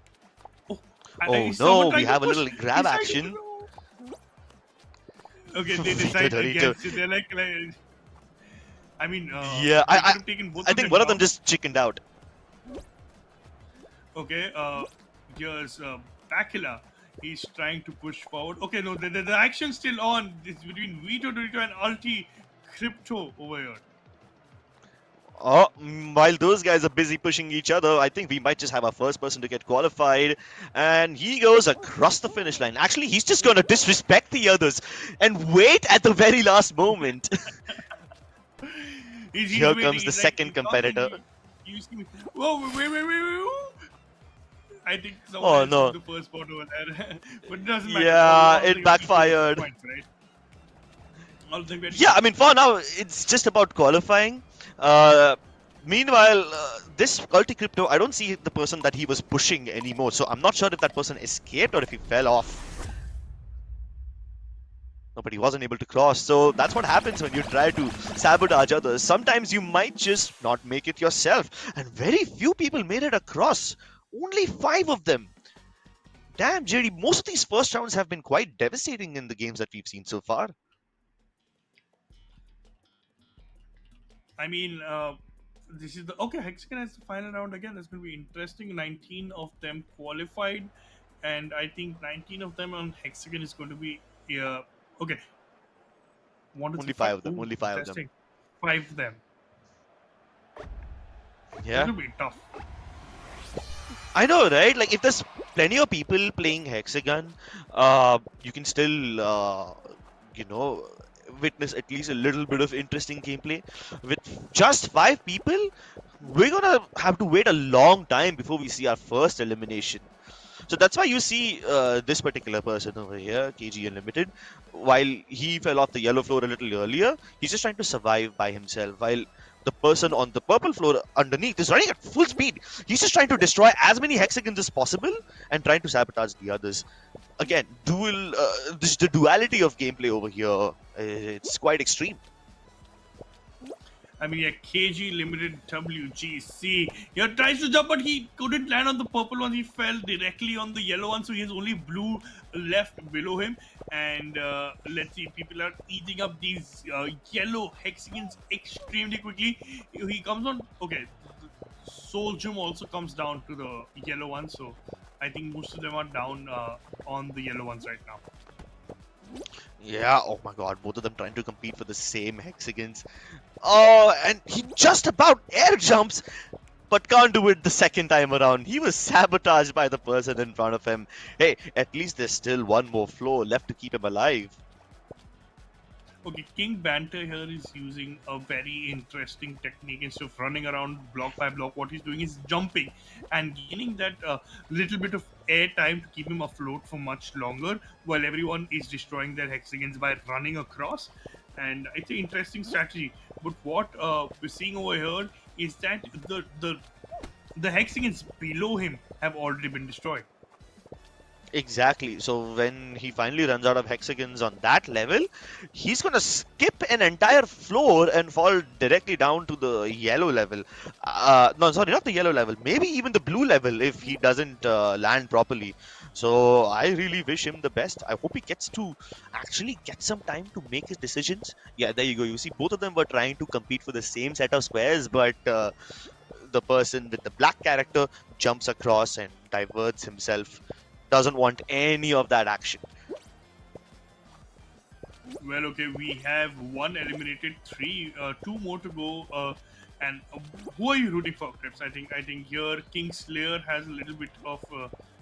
Oh, Oh is someone no, we trying to have a push? little grab He's trying to action. no. Okay, they Vito decide Dorito. against it. They're like I mean, Yeah, they could have taken both I of think them one of them down. just chickened out. Okay, here's Bakula. He's trying to push forward. Okay, no, the action's still on. It's between Vito Dorito and Ulti Crypto over here. Oh, while those guys are busy pushing each other, I think we might just have our first person to get qualified. And he goes across the finish line. Actually, he's just going to disrespect the others and wait at the very last moment. He's Here waiting. comes the He's like, second he comes and competitor. you see me. Whoa, wait. I think someone Oh else took no. the first spot over there. But it doesn't matter. Yeah, All it things equal backfired. points, right? All things very Yeah, I mean, for now, it's just about qualifying. Uh, Meanwhile, this Culti Crypto, I don't see the person that he was pushing anymore. So I'm not sure if that person escaped or if he fell off. No, but he wasn't able to cross. So that's what happens when you try to sabotage others. Sometimes you might just not make it yourself. And very few people made it across. Only 5 of them. Damn, JD, most of these first rounds have been quite devastating in the games that we've seen so far. I mean, this is the okay. Hexagon has the final round again. That's going to be interesting. 19 of them qualified, and I think 19 of them on Hexagon is going to be okay. One, two, Only three, 5 five. of them. Ooh, Only 5 of them. interesting. 5 of them. This Yeah. will be tough. I know, right? Like, if there's plenty of people playing Hexagon, you can still, you know, witness at least a little bit of interesting gameplay. With just 5 people, we're gonna have to wait a long time before we see our first elimination. So that's why you see this particular person over here, KG Unlimited, while he fell off the yellow floor a little earlier, he's just trying to survive by himself. While the person on the purple floor underneath is running at full speed. He's just trying to destroy as many hexagons as possible and trying to sabotage the others. Again, the duality of gameplay over here, it's quite extreme. I mean, yeah, KG Limited WGC. He tries to jump, but he couldn't land on the purple one. He fell directly on the yellow one, so he has only blue left below him. And let's see, people are eating up these yellow hexagons extremely quickly. He comes on. Okay, Soul Gem also comes down to the yellow one, so I think most of them are down on the yellow ones right now. Yeah, oh my god, both of them trying to compete for the same hexagons. Oh, and he just about air jumps, but can't do it the second time around. He was sabotaged by the person in front of him. Hey, at least there's still one more floor left to keep him alive. Okay, King Banter here is using a very interesting technique. Instead of running around block by block, what he's doing is jumping and gaining that little bit of air time to keep him afloat for much longer while everyone is destroying their hexagons by running across. And it's an interesting strategy. But what we're seeing over here is that the hexagons below him have already been destroyed. Exactly. So when he finally runs out of hexagons on that level, he's gonna skip an entire floor and fall directly down to the yellow level. No, sorry, not the yellow level. Maybe even the blue level if he doesn't land properly. So I really wish him the best. I hope he gets to actually get some time to make his decisions. Yeah, there you go. You see, both of them were trying to compete for the same set of squares, but the person with the black character jumps across and diverts himself. Doesn't want any of that action. Well, okay, we have one eliminated, two more to go. And who are you rooting for, Crips? I think here King Slayer has a little bit of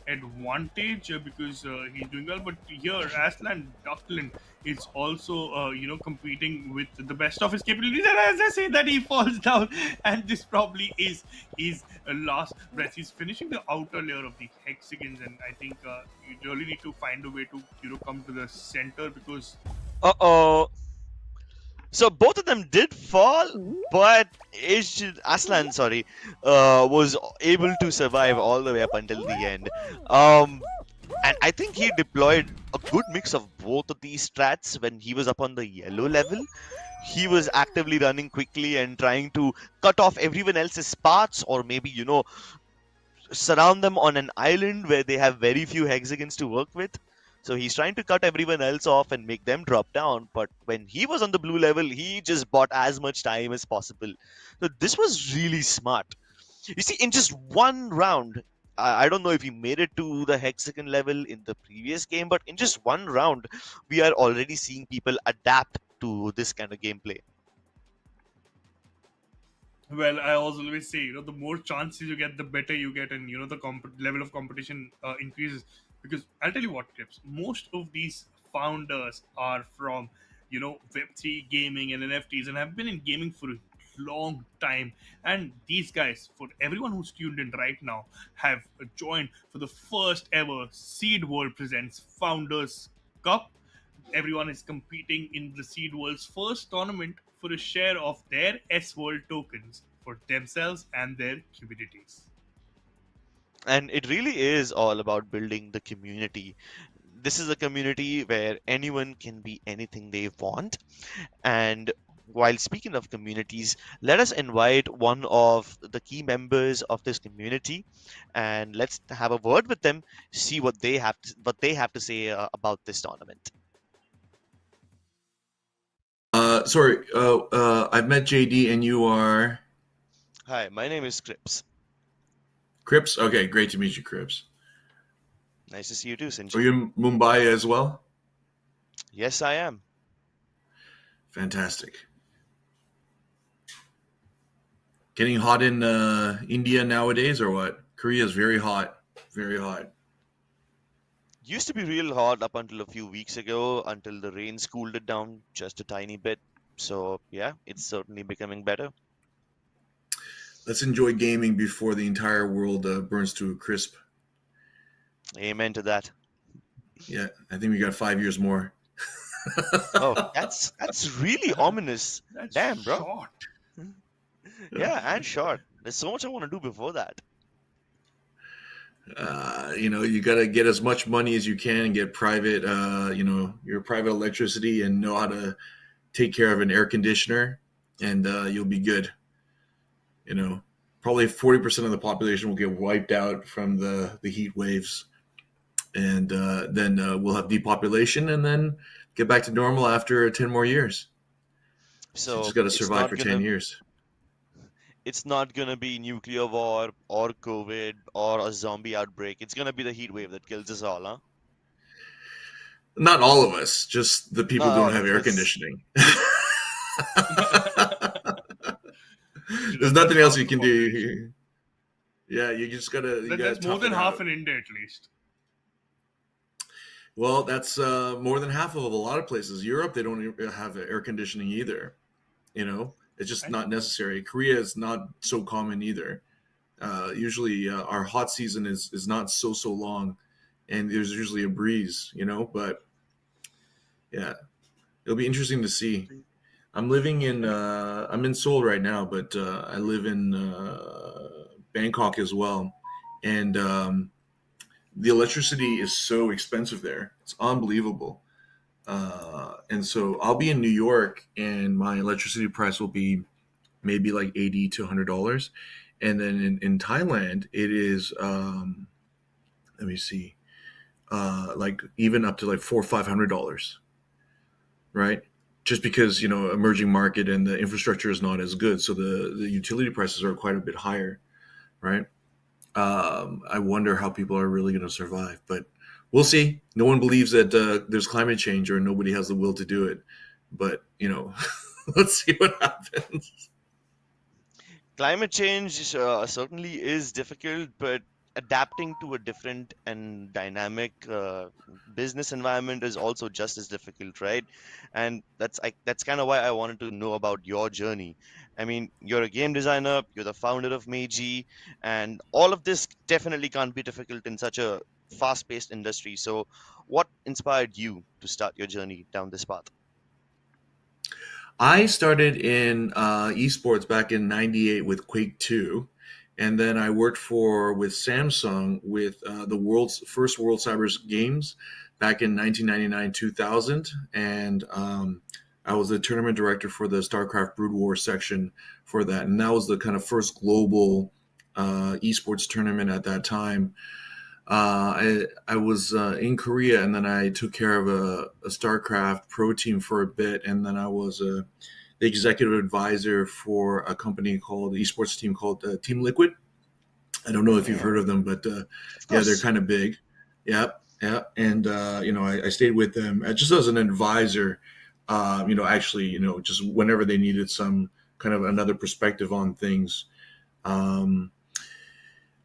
advantage because he's doing well. But here Aslan Duckland is also competing with the best of his capabilities. And as I say that, he falls down, and this probably is his last breath. He's finishing the outer layer of the hexagons, and I think you really need to find a way to come to the center because Uh-oh. So both of them did fall, but Aslan, sorry, was able to survive all the way up until the end. And I think he deployed a good mix of both of these strats when he was up on the yellow level. He was actively running quickly and trying to cut off everyone else's paths, or maybe, surround them on an island where they have very few hexagons to work with. So he's trying to cut everyone else off and make them drop down. But when he was on the blue level, he just bought as much time as possible. So this was really smart. You see, in just one round, I don't know if he made it to the hexagon level in the previous game, but in just one round, we are already seeing people adapt to this kind of gameplay. Well, I always say, the more chances you get, the better you get, and the level of competition increases. Because I'll tell you what, Tips. Most of these founders are from, Web3 gaming and NFTs, and have been in gaming for a long time. And these guys, for everyone who's tuned in right now, have joined for the first ever Seed World presents Founders Cup. Everyone is competing in the Seed World's first tournament for a share of their SWORLD tokens for themselves and their communities. And it really is all about building the community. This is a community where anyone can be anything they want. And while speaking of communities, let us invite one of the key members of this community, and let's have a word with them, see what they have to say about this tournament. Sorry, I've met JD and you are Hi, my name is Crips. Crips? Okay, great to meet you, Crips. Nice to see you too, Are Sinji. you in Mumbai as well? Yes, I am. Fantastic. Getting hot in India nowadays or what? Korea is very hot. Very hot. Used to be real hot up until a few weeks ago, until the rains cooled it down just a tiny bit. So, yeah, it's certainly becoming better. Let's enjoy gaming before the entire world burns to a crisp. Amen to that. Yeah, I think we got 5 years more. Oh, that's really ominous. That's Damn, bro. short. Yeah, and short. There's so much I want to do before that. You got to get as much money as you can and get private, your private electricity and know how to take care of an air conditioner, and you'll be good. Probably 40% of the population will get wiped out from the heat waves, and then we'll have depopulation and then get back to normal after 10 more years. So you So just got to it's survive not for gonna 10 years. it's not gonna be nuclear war or COVID or a zombie outbreak. It's gonna be the heat wave that kills us all, huh? Not all of us, just the people Not who don't all have of air us. conditioning. There's That's nothing else half you the can population. do. Yeah, you gotta That's more tough than it half out. in India, at least. Well, that's more than half of a lot of places. Europe, they don't have air conditioning either. It's just I not necessary. Korea is not so common either. Usually, our hot season is not so long, and there's usually a breeze. But yeah, it'll be interesting to see. I'm in Seoul right now, but I live in Bangkok as well, and the electricity is so expensive there. It's unbelievable. And so I'll be in New York, and my electricity price will be maybe like $80 to $100, and then in Thailand it is let me see, like even up to like $400 or $500, right? Just because emerging market and the infrastructure is not as good, so the utility prices are quite a bit higher, right? I wonder how people are really going to survive, but we'll see. No one believes that there's climate change, or nobody has the will to do it, but let's see what happens. Climate change certainly is difficult, but adapting to a different and dynamic business environment is also just as difficult, right? And that's kind of why I wanted to know about your journey. I mean, you're a game designer, you're the founder of Meiji, and all of this definitely can't be difficult in such a fast-paced industry. So, what inspired you to start your journey down this path? I started in esports back in '98 with Quake 2, and then I worked with Samsung with the world's first World Cybers Games back in 1999 2000, and I was the tournament director for the StarCraft Brood War section for that, and that was the kind of first global esports tournament at that time. I was in Korea, and then I took care of a StarCraft pro team for a bit, and then I was the executive advisor for a company called esports team called Team Liquid. I don't know if you've heard of them, but Of yeah, they're course. kind of big. Yeah, yeah, and I stayed with them just as an advisor. Actually, just whenever they needed some kind of another perspective on things. Um,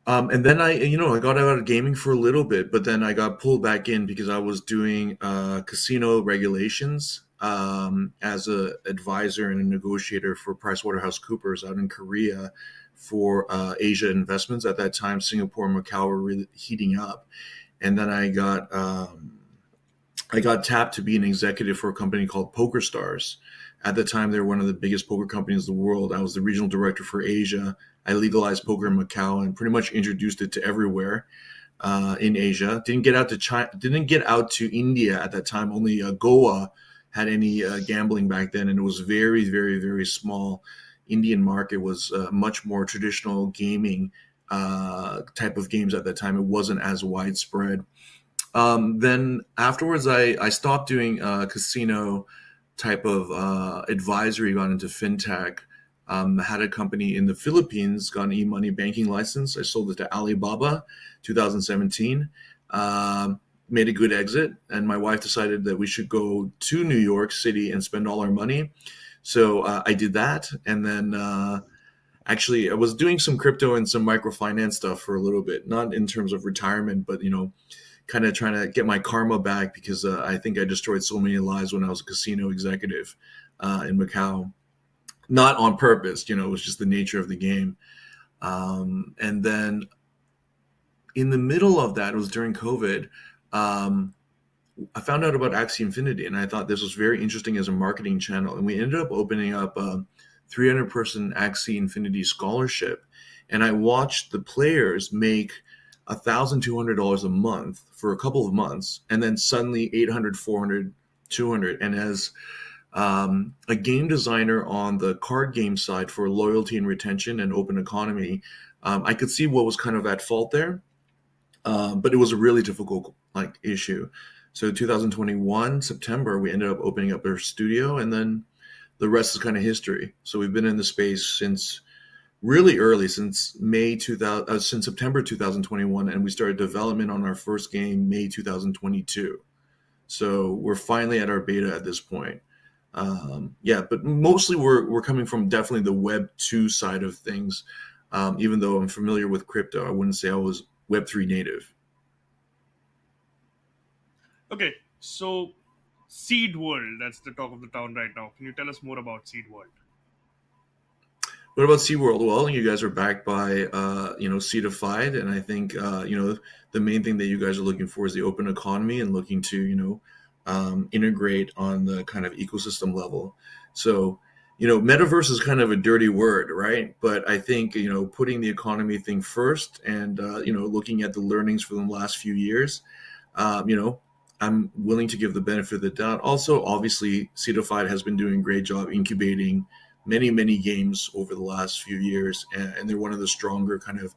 and then I got out of gaming for a little bit, but then I got pulled back in because I was doing casino regulations as a advisor and a negotiator for PricewaterhouseCoopers out in Korea for Asia investments. At that time, Singapore and Macau were really heating up, and then I got tapped to be an executive for a company called PokerStars. At the time, they were one of the biggest poker companies in the world. I was the regional director for Asia. I legalized poker in Macau and pretty much introduced it to everywhere in Asia. Didn't get out to China. Didn't get out to India at that time. Only Goa had any gambling back then, and it was very, very, very small. Indian market was much more traditional gaming type of games at that time. It wasn't as widespread. Then afterwards, I stopped doing casino type of advisory, got into fintech. Had a company in the Philippines, got an e-money banking license. I sold it to Alibaba, 2017. Made a good exit, and my wife decided that we should go to New York City and spend all our money. So I did that, and then actually I was doing some crypto and some microfinance stuff for a little bit, not in terms of retirement, but kind of trying to get my karma back because I think I destroyed so many lives when I was a casino executive in Macau. Not on purpose, it was just the nature of the game. And then in the middle of that, it was during COVID, I found out about Axie Infinity, and I thought this was very interesting as a marketing channel. And we ended up opening up a 300-person Axie Infinity scholarship. And I watched the players make $1,200 a month for a couple of months, and then suddenly 800, 400, 200. And as a game designer on the card game side for loyalty and retention and open economy, I could see what was kind of at fault there, but it was a really difficult issue. So 2021 September, we ended up opening up our studio, and then the rest is kind of history. So we've been in the space since really early, since since September 2021, and we started development on our first game May 2022. So we're finally at our beta at this point. But mostly we're coming from definitely the Web 2 side of things. Even though I'm familiar with crypto, I wouldn't say I was Web 3 native. Okay, so Seed World, that's the talk of the town right now. Can you tell us more about Seed World? What about SeaWorld? Well, you guys are backed by, Seedified, and I think, the main thing that you guys are looking for is the open economy and looking to, integrate on the kind of ecosystem level. So, metaverse is kind of a dirty word, right? But I think, putting the economy thing first and, looking at the learnings for the last few years, I'm willing to give the benefit of the doubt. Also, obviously, Seedified has been doing a great job incubating many, many games over the last few years, and they're one of the stronger kind of,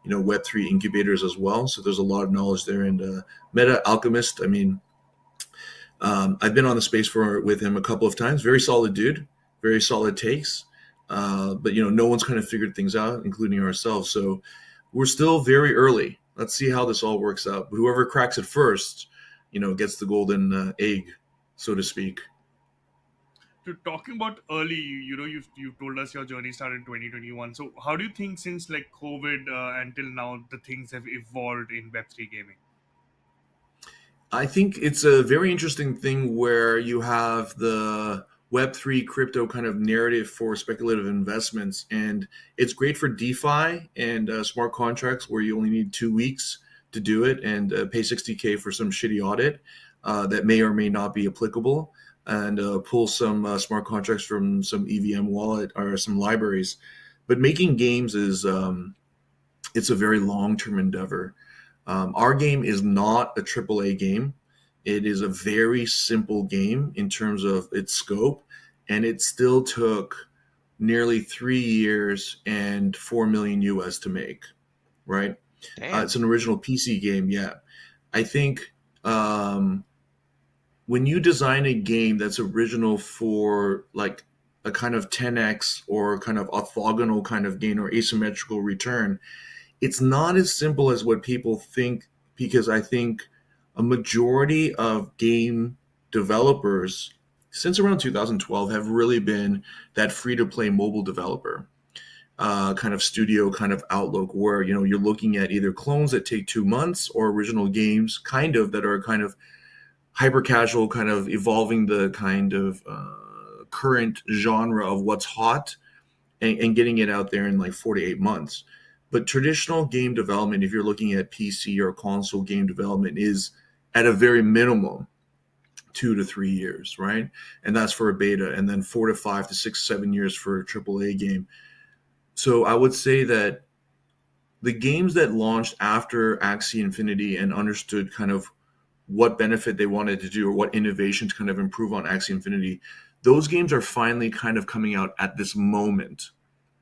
Web3 incubators as well. So there's a lot of knowledge there. And Meta Alchemist, I mean, I've been on the space with him a couple of times. Very solid dude, very solid takes. But no one's kind of figured things out, including ourselves. So we're still very early. Let's see how this all works out. But whoever cracks it first, gets the golden egg, so to speak. To talking about early, you've told us your journey started in 2021. So how do you think since COVID until now the things have evolved in Web3 gaming? I think it's a very interesting thing where you have the Web3 crypto kind of narrative for speculative investments. And it's great for DeFi and smart contracts where you only need 2 weeks to do it and pay $60K for some shitty audit that may or may not be applicable, and pull some smart contracts from some EVM wallet or some libraries. But making games is it's a very long-term endeavor. Our game is not a AAA game. It is a very simple game in terms of its scope, and it still took nearly 3 years and $4 million US to make, right? Damn. It's an original PC game. Yeah, I think when you design a game that's original for like a kind of 10x or kind of orthogonal kind of gain or asymmetrical return, it's not as simple as what people think, because I think a majority of game developers since around 2012 have really been that free to play mobile developer kind of studio kind of outlook, where you're looking at either clones that take 2 months or original games kind of that are kind of hyper casual, kind of evolving the kind of current genre of what's hot, and getting it out there in like 48 months. But traditional game development, if you're looking at PC or console game development, is at a very minimum 2 to 3 years, right? And that's for a beta, and then 4 to 5 to 6, 7 years for a AAA game. So I would say that the games that launched after Axie Infinity and understood kind of what benefit they wanted to do or what innovation to kind of improve on Axie Infinity, those games are finally kind of coming out at this moment,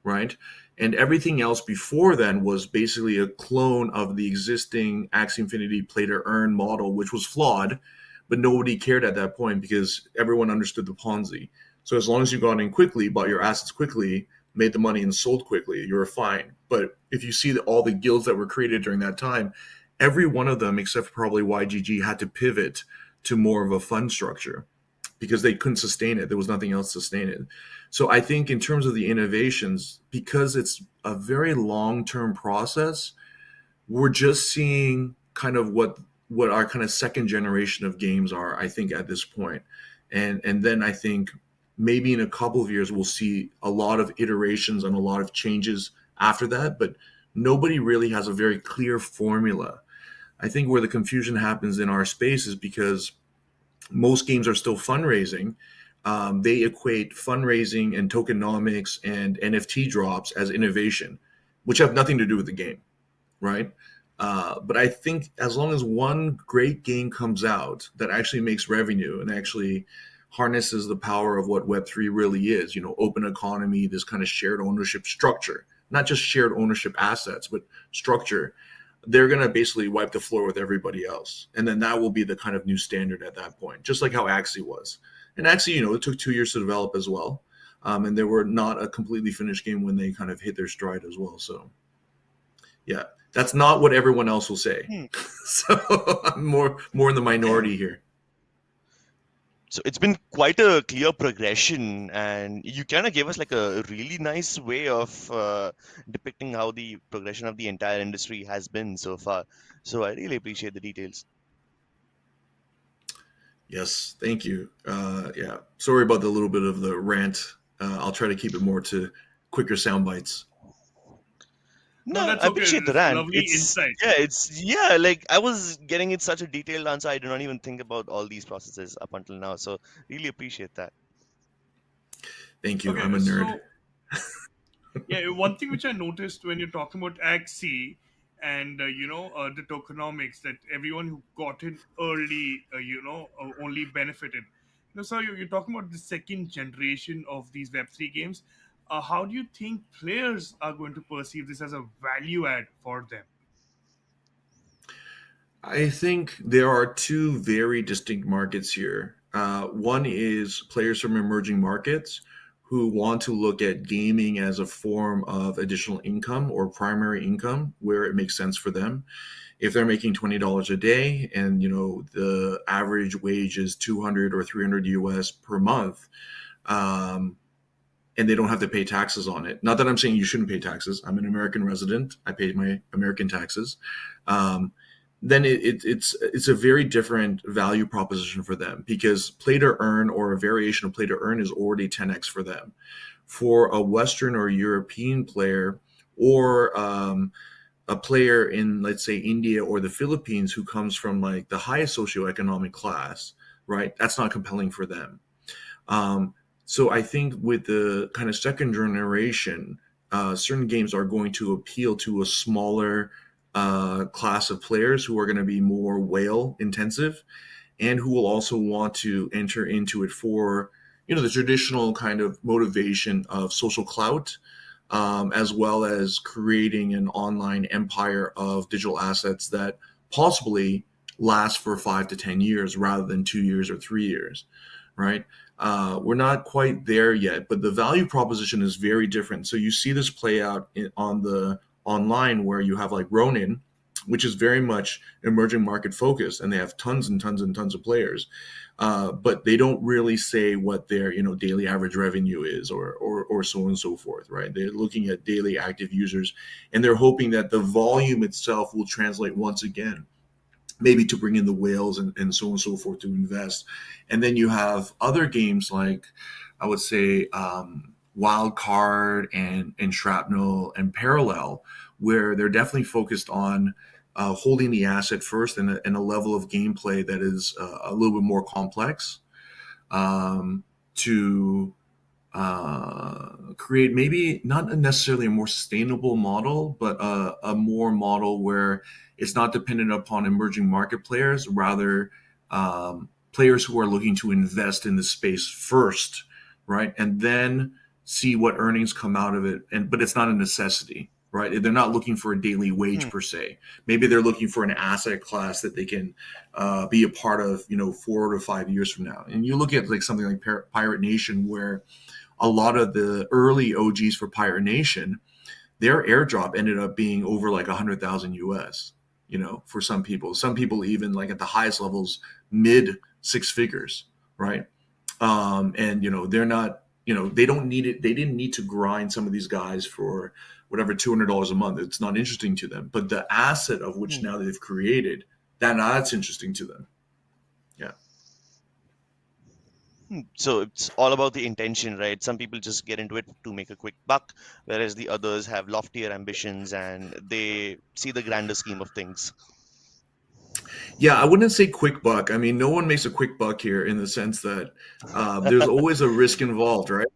right? And everything else before then was basically a clone of the existing Axie Infinity play to earn model, which was flawed, but nobody cared at that point because everyone understood the Ponzi. So as long as you got in quickly, bought your assets quickly, made the money and sold quickly, you were fine. But if you see all the guilds that were created during that time, every one of them, except for probably YGG, had to pivot to more of a fund structure because they couldn't sustain it. There was nothing else to sustain it. So I think in terms of the innovations, because it's a very long-term process, we're just seeing kind of what our kind of second generation of games are, I think, at this point. And then I think maybe in a couple of years, we'll see a lot of iterations and a lot of changes after that, but nobody really has a very clear formula. I think where the confusion happens in our space is because most games are still fundraising. They equate fundraising and tokenomics and NFT drops as innovation, which have nothing to do with the game, right? But I think as long as one great game comes out that actually makes revenue and actually harnesses the power of what Web3 really is, open economy, this kind of shared ownership structure, not just shared ownership assets, but structure, they're going to basically wipe the floor with everybody else. And then that will be the kind of new standard at that point, just like how Axie was. And Axie, it took 2 years to develop as well. And they were not a completely finished game when they kind of hit their stride as well. So, yeah, that's not what everyone else will say. So I'm more in the minority here. So it's been quite a clear progression, and you kind of gave us like a really nice way of depicting how the progression of the entire industry has been so far. So I really appreciate the details. Yes, thank you. Yeah, sorry about the little bit of the rant. I'll try to keep it more to quicker sound bites. No, that's I okay. appreciate the It's rant. lovely insight. Like I was getting it such a detailed answer. I did not even think about all these processes up until now. So really appreciate that. Thank you. Okay, I'm a nerd. Yeah, one thing which I noticed when you're talking about Axie and the tokenomics, that everyone who got in early, only benefited. So you're talking about the second generation of these Web3 games. How do you think players are going to perceive this as a value add for them? I think there are two very distinct markets here. One is players from emerging markets who want to look at gaming as a form of additional income or primary income where it makes sense for them. If they're making $20 a day and the average wage is 200 or 300 US per month, and they don't have to pay taxes on it. Not that I'm saying you shouldn't pay taxes. I'm an American resident. I pay my American taxes. Then it's a very different value proposition for them, because play to earn or a variation of play to earn is already 10x for them. For a Western or European player, or a player in, let's say, India or the Philippines who comes from like the highest socioeconomic class, right? That's not compelling for them. So I think with the kind of second generation, certain games are going to appeal to a smaller class of players who are going to be more whale intensive, and who will also want to enter into it for the traditional kind of motivation of social clout, as well as creating an online empire of digital assets that possibly last for 5 to 10 years rather than 2 years or 3 years, right? We're not quite there yet, but the value proposition is very different. So you see this play out on the online where you have like Ronin, which is very much emerging market focused, and they have tons and tons and tons of players, but they don't really say what their daily average revenue is, or so on and so forth, right? They're looking at daily active users, and they're hoping that the volume itself will translate once again, maybe to bring in the whales and so on and so forth to invest. And then you have other games like, I would say, Wild Card and Shrapnel and Parallel, where they're definitely focused on holding the asset first, and a level of gameplay that is a little bit more complex, to create maybe not necessarily a more sustainable model, but a more model where it's not dependent upon emerging market players, rather players who are looking to invest in the space first, right? And then see what earnings come out of it. But it's not a necessity, right? They're not looking for a daily wage per se. Maybe they're looking for an asset class that they can be a part of, 4 to 5 years from now. And you look at like something like Pirate Nation, where a lot of the early OGs for Pirate Nation, their airdrop ended up being over like 100,000 US, for some people. Some people even like at the highest levels, mid 6 figures, right? And they're not, they don't need it. They didn't need to grind some of these guys for whatever $200 a month. It's not interesting to them. But the asset of which now they've created, that's interesting to them. Yeah. So it's all about the intention, right? Some people just get into it to make a quick buck, whereas the others have loftier ambitions and they see the grander scheme of things. Yeah, I wouldn't say quick buck. I mean, no one makes a quick buck here, in the sense that there's always a risk involved, right?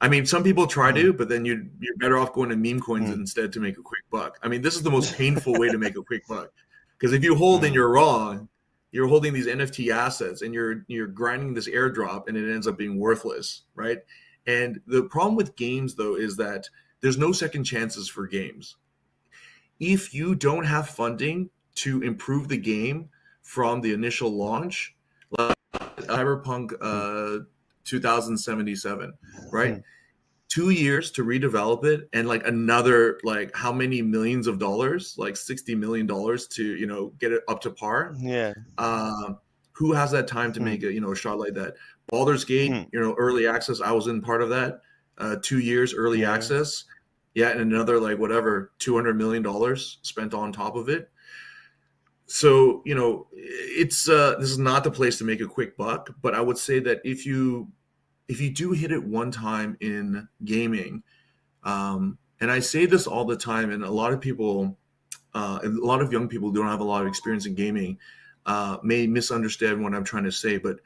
I mean, some people try to, but then you're better off going to meme coins instead to make a quick buck. I mean, this is the most painful way to make a quick buck, because if you hold and you're wrong, you're holding these NFT assets and you're grinding this airdrop, and it ends up being worthless, right? And the problem with games, though, is that there's no second chances for games. If you don't have funding to improve the game from the initial launch, like Cyberpunk 2077, right? 2 years to redevelop it, and like another, like how many millions of dollars, like $60 million to get it up to par. Yeah. Who has that time to make a shot like that? Baldur's Gate, early access, I was in part of that. 2 years early access, and another like whatever $200 million spent on top of it. So it's this is not the place to make a quick buck, but I would say that if you do hit it one time in gaming, and I say this all the time, and a lot of people, a lot of young people who don't have a lot of experience in gaming may misunderstand what I'm trying to say, but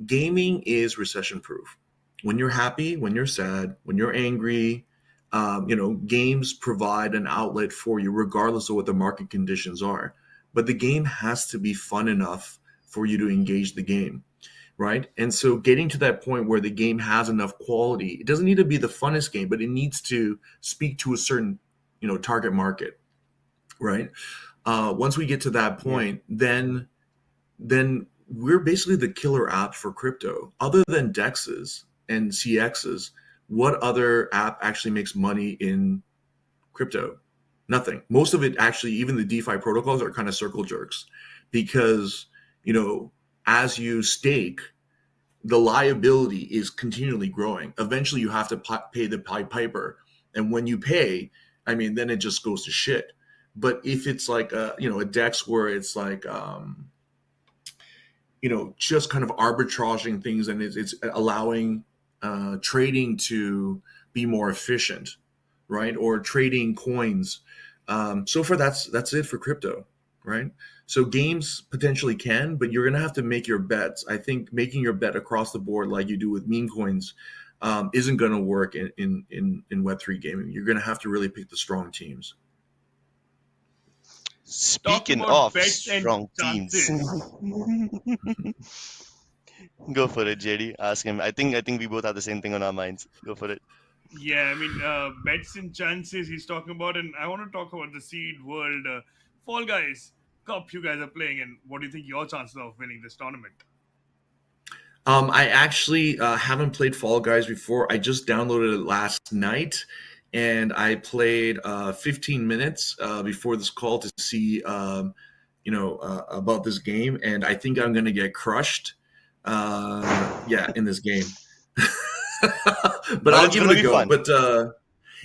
gaming is recession proof. When you're happy, when you're sad, when you're angry, games provide an outlet for you regardless of what the market conditions are. But the game has to be fun enough for you to engage the game, right? And so getting to that point where the game has enough quality, it doesn't need to be the funnest game, but it needs to speak to a certain, target market, right? Once we get to that point, then we're basically the killer app for crypto. Other than DEXs and CXs, what other app actually makes money in crypto? Nothing. Most of it actually, even the DeFi protocols, are kind of circle jerks, because, as you stake, the liability is continually growing. Eventually you have to pay the Piper. And when you pay, I mean, then it just goes to shit. But if it's like, a DEX where it's like, just kind of arbitraging things, and it's allowing trading to be more efficient, right? Or trading coins. So far, that's it for crypto, right? So games potentially can, but you're going to have to make your bets. I think making your bet across the board, like you do with meme coins, isn't going to work in Web3 gaming. You're going to have to really pick the strong teams. Speaking about of bets and strong teams, go for it, JD. Ask him. I think we both have the same thing on our minds. Go for it. Yeah, I mean, bets and chances he's talking about, and I want to talk about the Seed World Fall Guys Cup you guys are playing, and what do you think your chances of winning this tournament? I actually haven't played Fall Guys before. I just downloaded it last night, and I played 15 minutes before this call to see, about this game, and I think I'm going to get crushed. Yeah, in this game. But But I'll it's give it gonna a be go. fun. But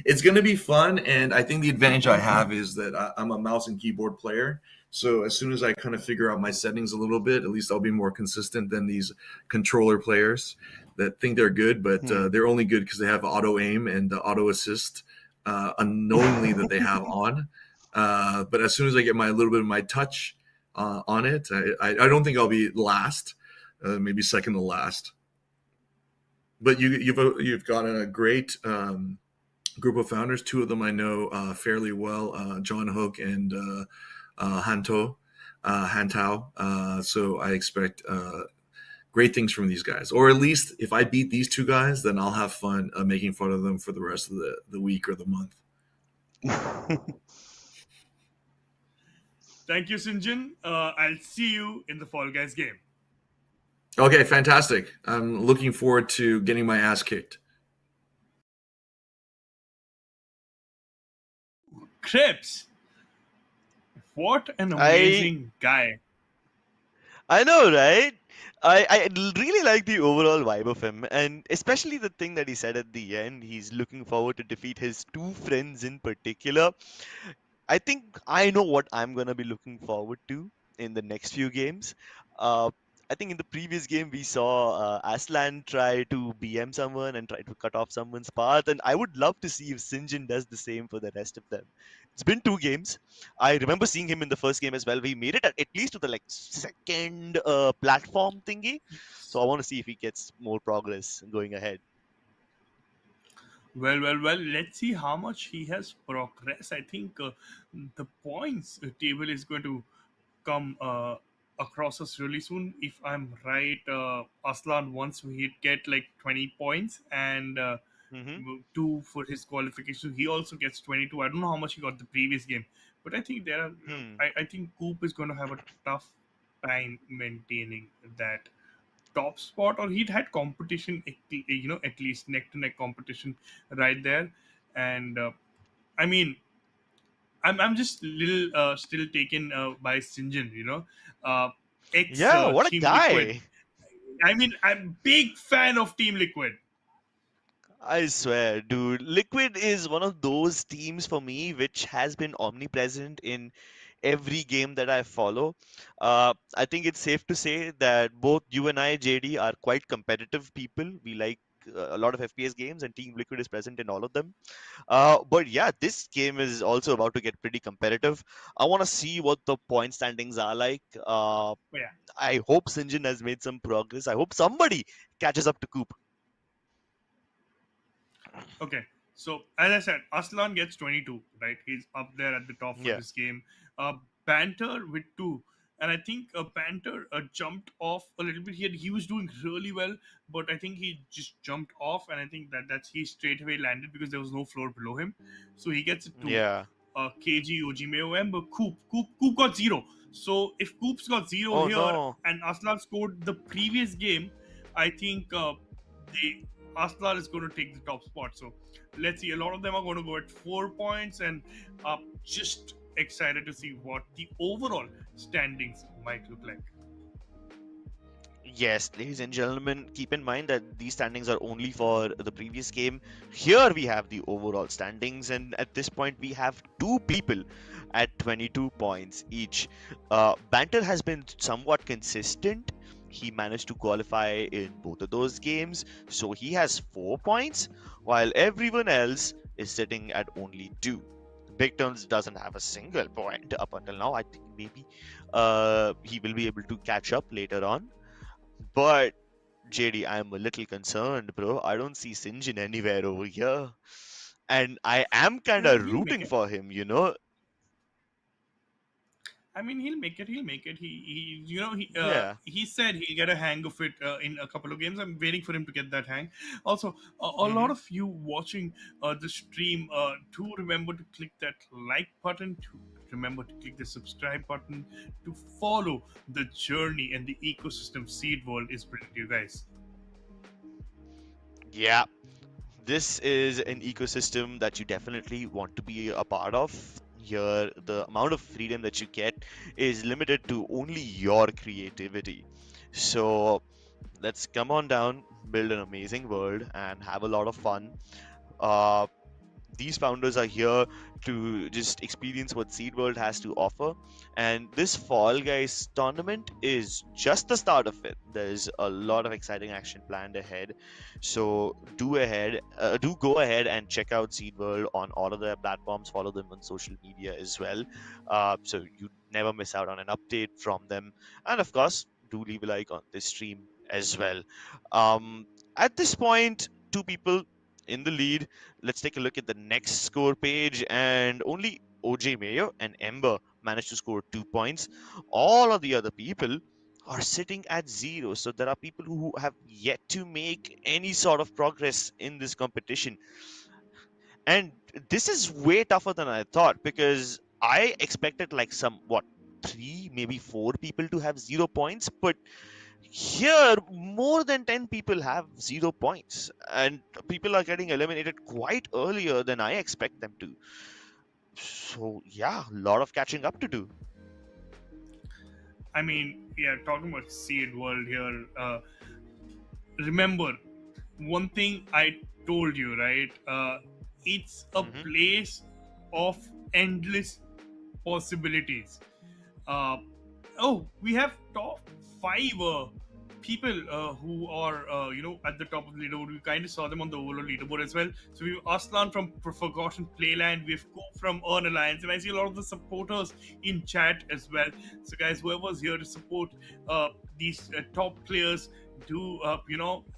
it's going to be fun, and I think the advantage I have is that I'm a mouse and keyboard player. So as soon as I kind of figure out my settings a little bit, at least I'll be more consistent than these controller players that think they're good, but Hmm. they're only good because they have auto aim and auto assist unknowingly that they have on. But as soon as I get my a little bit of my touch on it, I don't think I'll be last, maybe second to last. But you've got a great group of founders. Two of them I know fairly well, John Hook and Hantao. So I expect great things from these guys. Or at least if I beat these two guys, then I'll have fun making fun of them for the rest of the week or the month. Thank you, Sinjin. I'll see you in the Fall Guys game. Okay, fantastic. I'm looking forward to getting my ass kicked. Crips, what an I amazing guy. I know, right? I really like the overall vibe of him, and especially the thing that he said at the end. He's looking forward to defeat his two friends in particular. I think I know what I'm gonna be looking forward to in the next few games. Uh, I think in the previous game we saw Aslan try to BM someone and try to cut off someone's path, and I would love to see if Sinjin does the same for the rest of them. It's been two games. I remember seeing him in the first game as well. We made it at least to the like second platform thingy, so I want to see if he gets more progress going ahead. Well. Let's see how much he has progressed. I think the points table is going to come across us really soon. If I'm right, Aslan once he'd get like 20 points and Hmm. two for his qualification. He also gets 22. I don't know how much he got the previous game, but I think there are. Hmm. I think Coop is going to have a tough time maintaining that top spot, or he'd had competition, at least neck to neck competition right there. And I mean, I'm just little still taken by Sinjin, uh, ex Yeah, what a Team Liquid. guy! I mean, I'm big fan of Team Liquid. I swear, dude, Liquid is one of those teams for me which has been omnipresent in every game that I follow. I think it's safe to say that both you and I, JD, are quite competitive people. We like a lot of FPS games, and Team Liquid is present in all of them. But yeah, this game is also about to get pretty competitive. I want to see what the point standings are like. But yeah. I hope Sinjin has made some progress. I hope somebody catches up to Coop. Okay, so as I said, Aslan gets 22, right? He's up there at the top for Yeah. this game. Banter with two, and I think Banter jumped off a little bit. He was doing really well, but I think he just jumped off, and I think that's he straight away landed because there was no floor below him, so he gets a two. Yeah. KG, Ojime, but Coop got zero. So if Coop's got zero Oh here no. and Aslan scored the previous game, I think the Aslan is going to take the top spot. So let's see. A lot of them are going to go at 4 points, and just excited to see what the overall standings might look like. Yes, ladies and gentlemen, keep in mind that these standings are only for the previous game. Here we have the overall standings, and at this point, we have two people at 22 points each. Banter has been somewhat consistent. He managed to qualify in both of those games, so he has 4 points, while everyone else is sitting at only two. Big Turns doesn't have a single point up until now. I think maybe he will be able to catch up later on. But JD, I'm a little concerned, bro. I don't see Sinjin anywhere over here. And I am kind of He'll make rooting it. for him, you know? I mean, he'll make it. He'll make it. Yeah. He said he'll get a hang of it in a couple of games. I'm waiting for him to get that hang. Also, a lot Hmm. of you watching the stream, do remember to click that like button. To remember to click the subscribe button to follow the journey and the ecosystem Seed World is bringing to you guys. Yeah. This is an ecosystem that you definitely want to be a part of. Here, the amount of freedom that you get is limited to only your creativity. So let's come on down, build an amazing world, and have a lot of fun. Uh, these founders are here to just experience what Seed World has to offer. And this Fall Guys tournament is just the start of it. There's a lot of exciting action planned ahead. So do go ahead and check out Seed World on all of their platforms. Follow them on social media as well, so you never miss out on an update from them. And of course, do leave a like on this stream as well. Um, at this point, two people in the lead. Let's take a look at the next score page, and only OJ Mayo and Ember managed to score 2 points. All of the other people are sitting at zero. So there are people who have yet to make any sort of progress in this competition. And this is way tougher than I thought, because I expected like some, what, three, maybe four people to have 0 points. But here, more than 10 people have 0 points, and people are getting eliminated quite earlier than I expect them to. So, yeah, a lot of catching up to do. I mean, yeah, talking about Seed World here. Remember, one thing I told you, right? It's a Hmm. place of endless possibilities. Uh, oh, we have top five people who are at the top of the leaderboard. We kind of saw them on the overall leaderboard as well. So we have Aslan from Forgotten Playland. We have Ko from Earn Alliance, and I see a lot of the supporters in chat as well. So guys, whoever's here to support these top players, do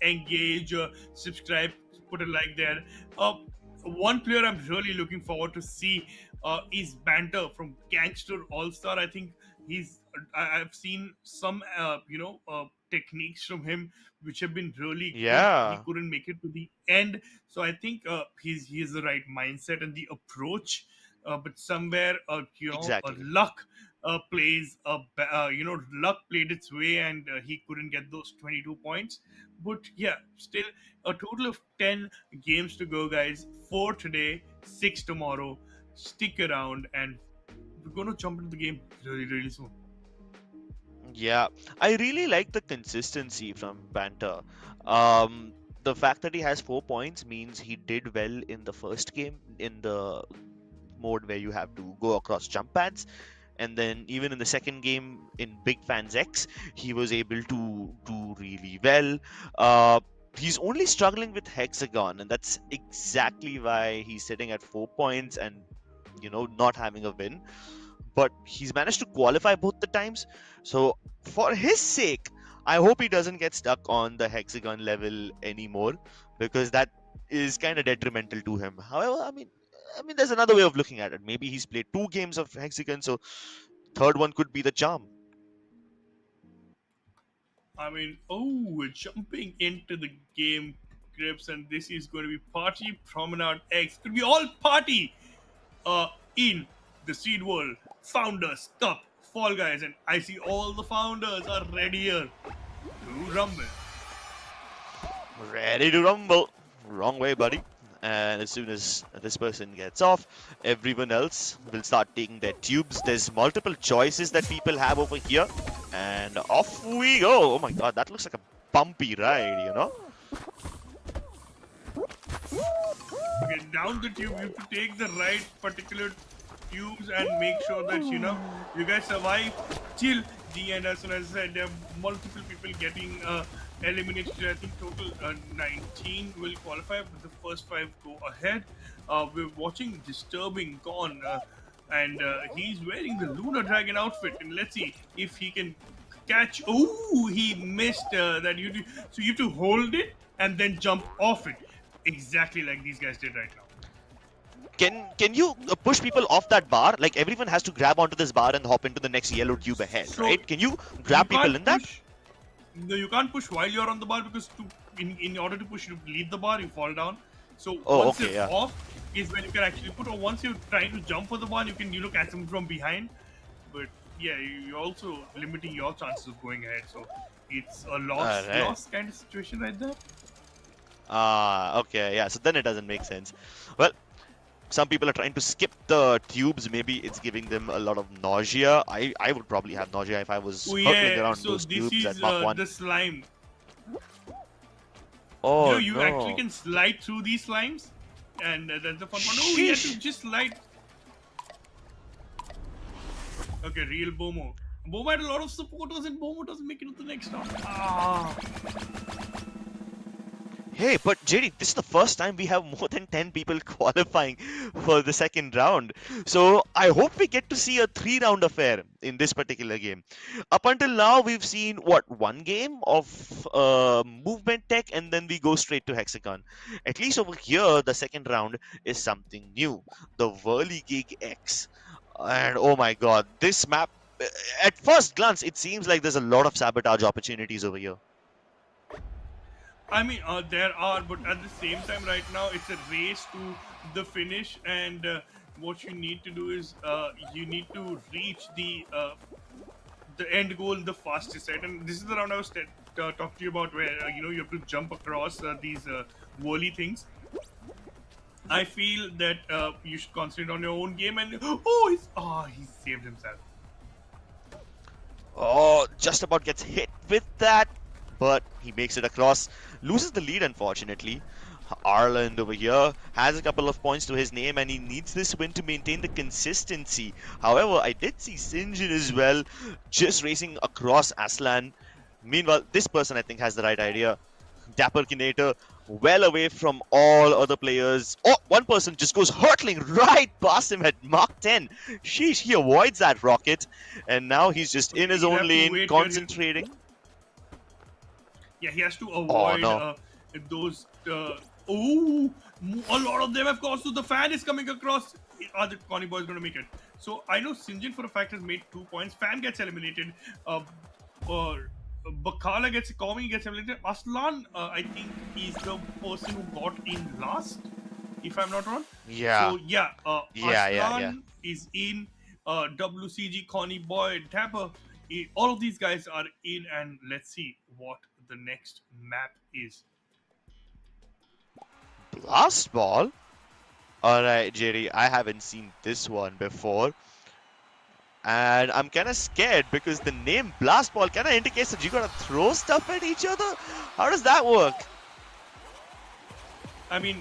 engage, subscribe, put a like there. Uh, One player I'm really looking forward to see is Banter from Gangster All Star. I think I've seen some techniques from him which have been really good. He Yeah, couldn't make it to the end, so I think he has the right mindset and the approach. But somewhere, exactly. luck luck played its way, and he couldn't get those 22 points. But yeah, still a total of 10 games to go, guys. 4 today, 6 tomorrow. Stick around, and we're going to jump into the game really, really soon. Yeah, I really like the consistency from Banter. Um, the fact that he has 4 points means he did well in the first game in the mode where you have to go across jump pads, and then even in the second game in Big Fans X, he was able to do really well. Uh, he's only struggling with Hexagon, and that's exactly why he's sitting at 4 points and not having a win. But he's managed to qualify both the times. So for his sake, I hope he doesn't get stuck on the Hexagon level anymore, because that is kind of detrimental to him. However, I mean, there's another way of looking at it. Maybe he's played 2 games of Hexagon, so third one could be the charm. I mean, oh, we're jumping into the game grips, and this is going to be Party Promenade X. Could be all party uh, in the Seed World Founders Cup Fall Guys, and I see all the founders are ready here to rumble. Ready to rumble. Wrong way, buddy. And as soon as this person gets off, everyone else will start taking their tubes. There's multiple choices that people have over here. And off we go. Oh my god, that looks like a bumpy ride. Okay, down the tube, you have to take the right particular tubes and make sure that you guys survive till the end. As soon as I said, there are multiple people getting eliminated. I think total 19 will qualify, but the first 5 go ahead. We're watching Disturbing Gone, and he's wearing the Lunar Dragon outfit, and let's see if he can catch. Oh, he missed that. So you have to hold it and then jump off it, exactly like these guys did right now. Can you push people off that bar? Like everyone has to grab onto this bar and hop into the next yellow tube ahead, So right? Can you you grab people can't in that? push. No, you can't push while you're on the bar because in order to push you leave the bar, you fall down. So Oh, once okay, it's yeah. off is when you can actually put. Or once you're trying to jump for the bar, you can catch them from behind. But yeah, you're also limiting your chances of going ahead. So it's a Alright. loss kind of situation right there. Ah, okay, yeah. So then it doesn't make sense. Well, some people are trying to skip the tubes. Maybe it's giving them a lot of nausea. I would probably have nausea if I was Oh hurtling yeah, around so those this tubes at is Mach 1. the slime. Oh You actually no. can slide through these slimes, and that's the fun part. Oh, he had to Sheesh. just slide. Okay, real Bomo. Bomo had a lot of supporters, and Bomo doesn't make it to the next round. Ah, Hey, but JD, this is the first time we have more than 10 people qualifying for the second round. So I hope we get to see a 3 round affair in this particular game. Up until now, we've seen what, one game of movement tech, and then we go straight to hexagon. At least over here, the second round is something new, the Whirligig X. And oh my god, this map, uh, at first glance, it seems like there's a lot of sabotage opportunities over here. I mean, there are, but at the same time, right now, it's a race to the finish, and what you need to do is you need to reach the end goal the fastest, right? And this is the round I was talking to you about, where you have to jump across these whirly things. I feel that you should concentrate on your own game, and he saved himself. Oh, just about gets hit with that, but he makes it across. Loses the lead, unfortunately. Ireland over here has a couple of points to his name, and he needs this win to maintain the consistency. However, I did see Sinjin as well, just racing across Aslan. Meanwhile, this person I think has the right idea. Dapper Kinator, well away from all other players. Oh, one person just goes hurtling right past him at Mach 10. Sheesh, he avoids that rocket, and now he's just in Okay, his he'll own have to lane, wait here. concentrating. Yeah, he has to Oh avoid no. those. Oh, a lot of them have crossed. So the fan is coming across. Are the Connie boys going to make it? So I know Sinjin for a fact has made 2 points. Fan gets eliminated. Bakala gets Komi gets eliminated. Aslan, I think, is the person who got in last, if I'm not wrong. Yeah. So yeah, Yeah. Aslan is in. WCG, Connie Boy, Dapper, all of these guys are in, and let's see what the next map is. Blast ball? Alright, Jerry, I haven't seen this one before. And I'm kind of scared because the name Blast Ball kind of indicates that you gotta throw stuff at each other. How does that work? I mean,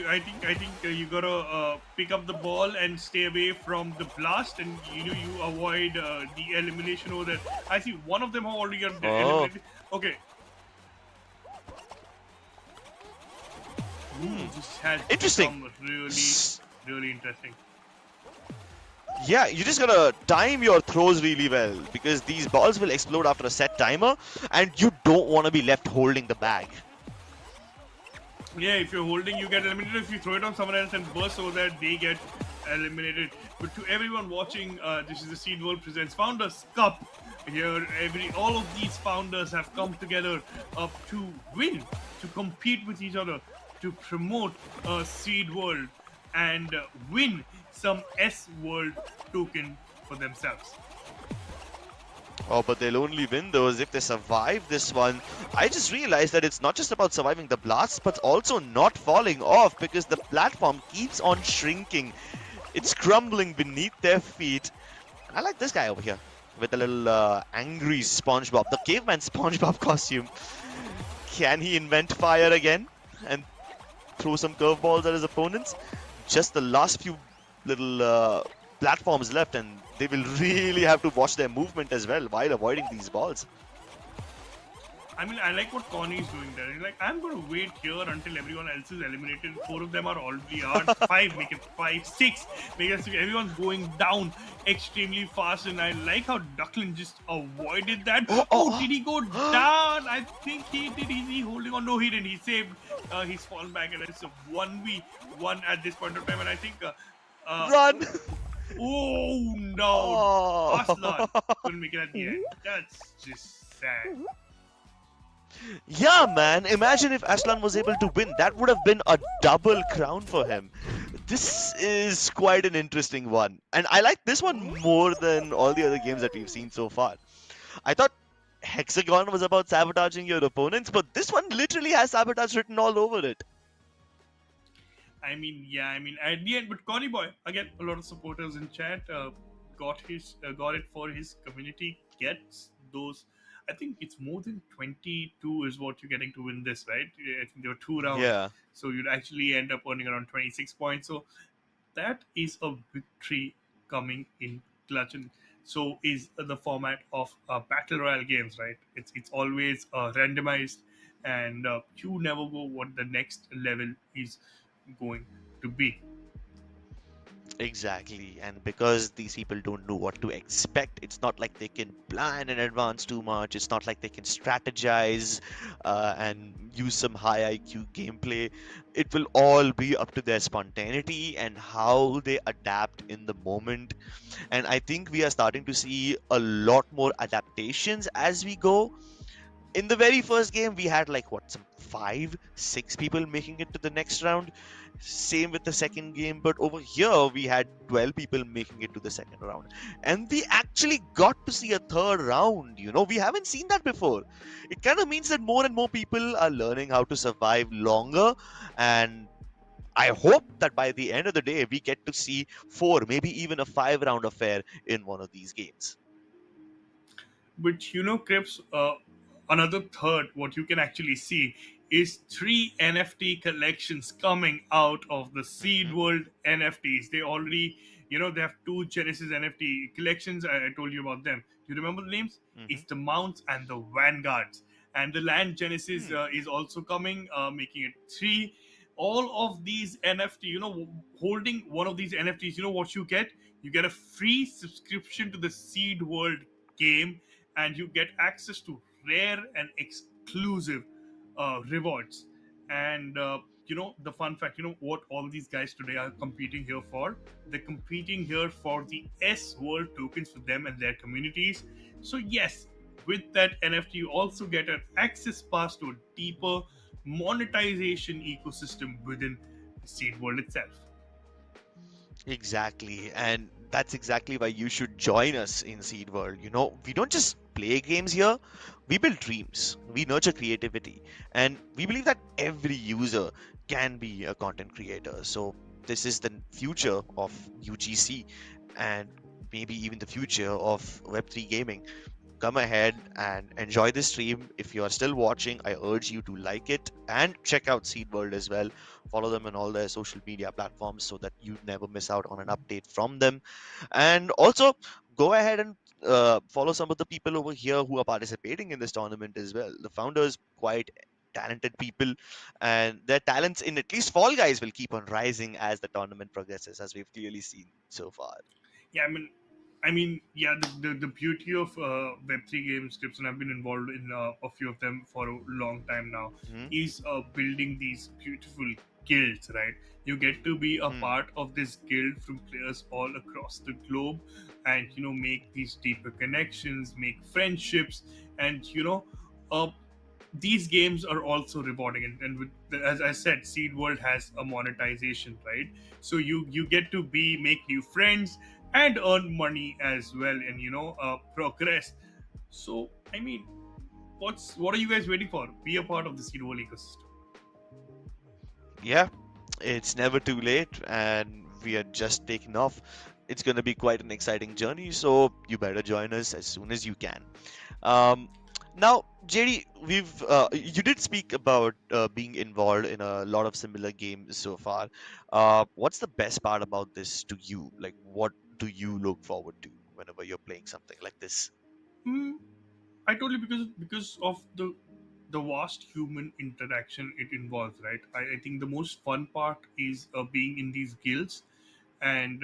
I think you gotta pick up the ball and stay away from the blast, and you avoid the elimination over there. I see one of them have already got eliminated. Okay. This has Interesting. become really interesting. Yeah, you just gotta time your throws really well because these balls will explode after a set timer, and you don't want to be left holding the bag. Yeah, if you're holding, you get eliminated. If you throw it on someone else and burst over there, they get eliminated. But to everyone watching, this is the Seedworld Presents Founders Cup. Here, all of these founders have come together to win, to compete with each other, to promote Seedworld and win some SWORLD token for themselves. Oh, but they'll only win those if they survive this one. I just realized that it's not just about surviving the blasts, but also not falling off because the platform keeps on shrinking. It's crumbling beneath their feet. I like this guy over here with a little angry SpongeBob, the caveman SpongeBob costume. Can he invent fire again and throw some curveballs at his opponents? Just the last few little platforms left, and they will really have to watch their movement as well while avoiding these balls. I mean, I like what Connie is doing there. He's like, I'm going to wait here until everyone else is eliminated. Four of them are already out. Five, make it five, six. Make it six. Everyone's going down extremely fast. And I like how Duckland just avoided that. Oh, Oh, did he go oh. down? I think he did. Is he holding on? No, he didn't. He saved. He's fallen back. And it's a 1v1 at this point of time. And I think. Run! Oh, no. Oh. Aslan couldn't make it at the end. That's just sad. Yeah, man. Imagine if Aslan was able to win. That would have been a double crown for him. This is quite an interesting one. And I like this one more than all the other games that we've seen so far. I thought Hexagon was about sabotaging your opponents, but this one literally has sabotage written all over it. I mean, yeah, I mean, at the end, but Connie Boy, again, a lot of supporters in chat got it for his community. Gets those, I think it's more than 22 is what you're getting to win this, right? I think there were 2 rounds, Yeah. so you'd actually end up earning around 26 points. So that is a victory coming in clutch. And so is the format of battle royale games, right? It's always randomized, and you never go what the next level is going to be. Exactly, and because these people don't know what to expect, it's not like they can plan in advance too much. It's not like they can strategize and use some high IQ gameplay. It will all be up to their spontaneity and how they adapt in the moment. And I think we are starting to see a lot more adaptations as we go. In the very first game, we had like what, some 5, 6 people making it to the next round. Same with the second game, but over here we had 12 people making it to the second round, and we actually got to see a third round. We haven't seen that before. It kind of means that more and more people are learning how to survive longer, and I hope that by the end of the day we get to see 4, maybe even a 5 round affair in one of these games. But Crips, another third, what you can actually see is 3 NFT collections coming out of the Seed Hmm. World NFTs. They already, they have 2 Genesis NFT collections. I told you about them. Do you remember the names? Hmm. It's the Mounts and the Vanguards. And the Land Genesis Hmm. is also coming, making it 3. All of these NFT, holding one of these NFTs, you know what you get? You get a free subscription to the Seed World game, and you get access to rare and exclusive rewards. And the fun fact, what all these guys today are competing here for? They're competing here for the SWORLD tokens for them and their communities. So yes, with that NFT, you also get an access pass to a deeper monetization ecosystem within the Seed World itself. Exactly, and that's exactly why you should join us in Seed World. We don't just play games here, we build dreams, we nurture creativity, and we believe that every user can be a content creator. So, this is the future of UGC and maybe even the future of Web3 gaming. Come ahead and enjoy this stream. If you are still watching, I urge you to like it and check out Seed World as well. Follow them on all their social media platforms so that you never miss out on an update from them. And also, go ahead and follow some of the people over here who are participating in this tournament as well. The founders, quite talented people, and their talents in at least Fall Guys will keep on rising as the tournament progresses, as we've clearly seen so far. Yeah, I mean, yeah, the beauty of Web3 games, Tips, and I've been involved in a few of them for a long time now, Hmm. is building these beautiful guilds, right? You get to be a Hmm. part of this guild from players all across the globe, and make these deeper connections, make friendships, and uh, these games are also rewarding, and as I said, Seed World has a monetization, right? So you get to be make new friends and earn money as well, and progress. So I mean, what are you guys waiting for? Be a part of the Seed World ecosystem. Yeah, it's never too late, and we are just taking off. It's going to be quite an exciting journey, so you better join us as soon as you can. Um, Now, JD, you did speak about being involved in a lot of similar games so far. What's the best part about this to you? Like, what do you look forward to whenever you're playing something like this? Hmm, I told you, because of the the vast human interaction it involves, right? I think the most fun part is being in these guilds and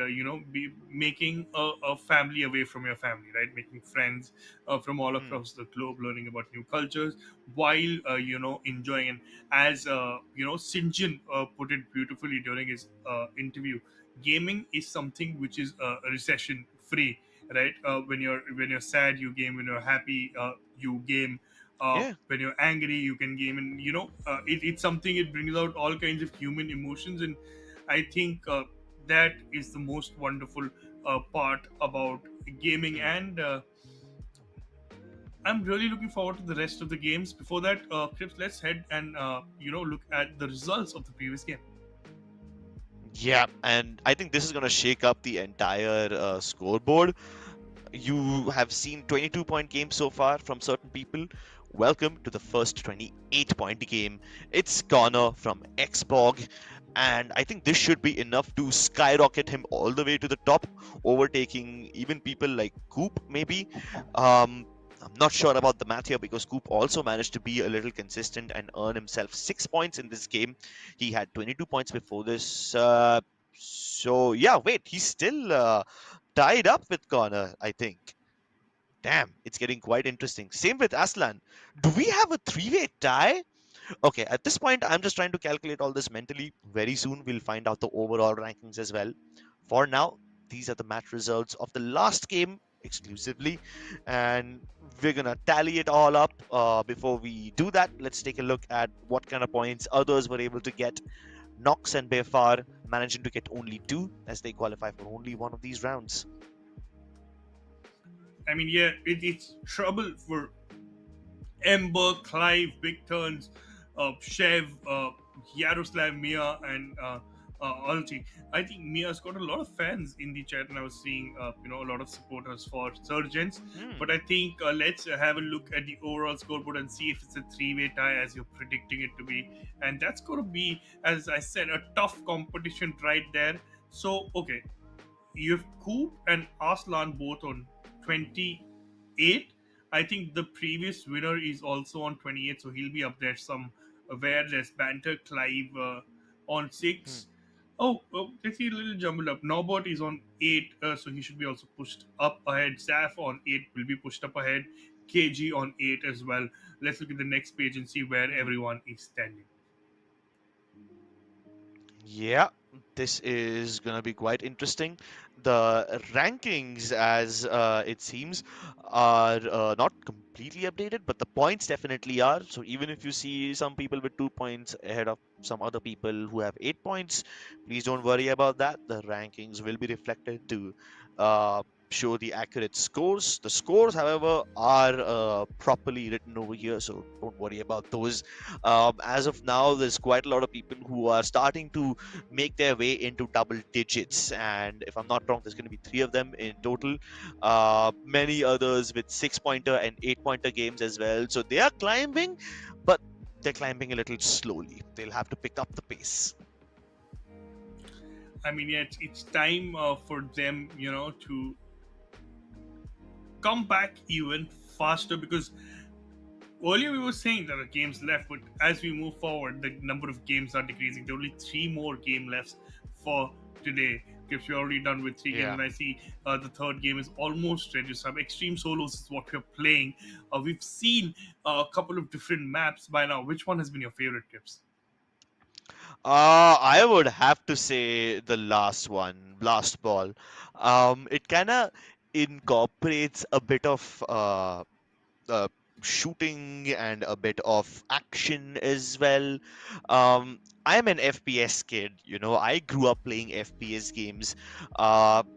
be making a family away from your family, right? Making friends from all Hmm. across the globe, learning about new cultures while enjoying. And as Sinjin put it beautifully during his interview, gaming is something which is recession free, right? When you're sad, you game. When you're happy, you game. Yeah. When you're angry, you can game. And it's something, it brings out all kinds of human emotions. And I think that is the most wonderful part about gaming. Hmm. And I'm really looking forward to the rest of the games. Before that, Crips, let's head and look at the results of the previous game. Yeah, and I think this is going to shake up the entire scoreboard. You have seen 22-point games so far from certain people. Welcome to the first 28-point game. It's Connor from Xbog, and I think this should be enough to skyrocket him all the way to the top, overtaking even people like Coop, maybe. I'm not sure about the math here because Coop also managed to be a little consistent and earn himself 6 points in this game. He had 22 points before this. So, yeah, wait, he's still tied up with Connor, I think. Damn, it's getting quite interesting. Same with Aslan. Do we have a three-way tie? Okay, at this point, I'm just trying to calculate all this mentally. Very soon, we'll find out the overall rankings as well. For now, these are the match results of the last game exclusively, and we're gonna tally it all up. Before we do that, let's take a look at what kind of points others were able to get. Nox and Befar managing to get only 2 as they qualify for only one of these rounds. I mean, yeah, it's trouble for Ember, Clive, Big Turns, Shev, Yaroslav, Mia, and Alti. I think Mia's got a lot of fans in the chat, and I was seeing a lot of supporters for Surgeons. Hmm. But I think let's have a look at the overall scoreboard and see if it's a three-way tie as you're predicting it to be. And that's going to be, as I said, a tough competition right there. So okay, you have Coop and Aslan both on 28. I think the previous winner is also on 28, so he'll be up there some where there's Banter Clive on Hmm. 6. Oh, let's see a little jumbled up. Norbert is on 8, so he should be also pushed up ahead. Zaf on 8 will be pushed up ahead. KG on 8 as well. Let's look at the next page and see where Hmm. everyone is standing. Yeah, this is going to be quite interesting. The rankings, as it seems, are not completely updated, but the points definitely are. So even if you see some people with 2 points ahead of some other people who have 8 points, please don't worry about that. The rankings will be reflected to show the accurate scores. The scores, however, are properly written over here, so don't worry about those. As of now, there's quite a lot of people who are starting to make their way into double digits. And if I'm not wrong, there's going to be 3 of them in total. Many others with 6 pointer and 8 pointer games as well. So they are climbing, but they're climbing a little slowly. They'll have to pick up the pace. I mean, yeah, it's time for them, to come back even faster, because earlier we were saying there are games left, but as we move forward, the number of games are decreasing. There are only 3 more game left for today. Because we're already done with 3 games, Yeah. and I see the third game is almost ready. So Extreme Solos is what we're playing. We've seen a couple of different maps by now. Which one has been your favorite, Tips? I would have to say the last one, Blast Ball. It kind of incorporates a bit of uh, shooting and a bit of action as well. I'm an FPS kid, I grew up playing FPS games.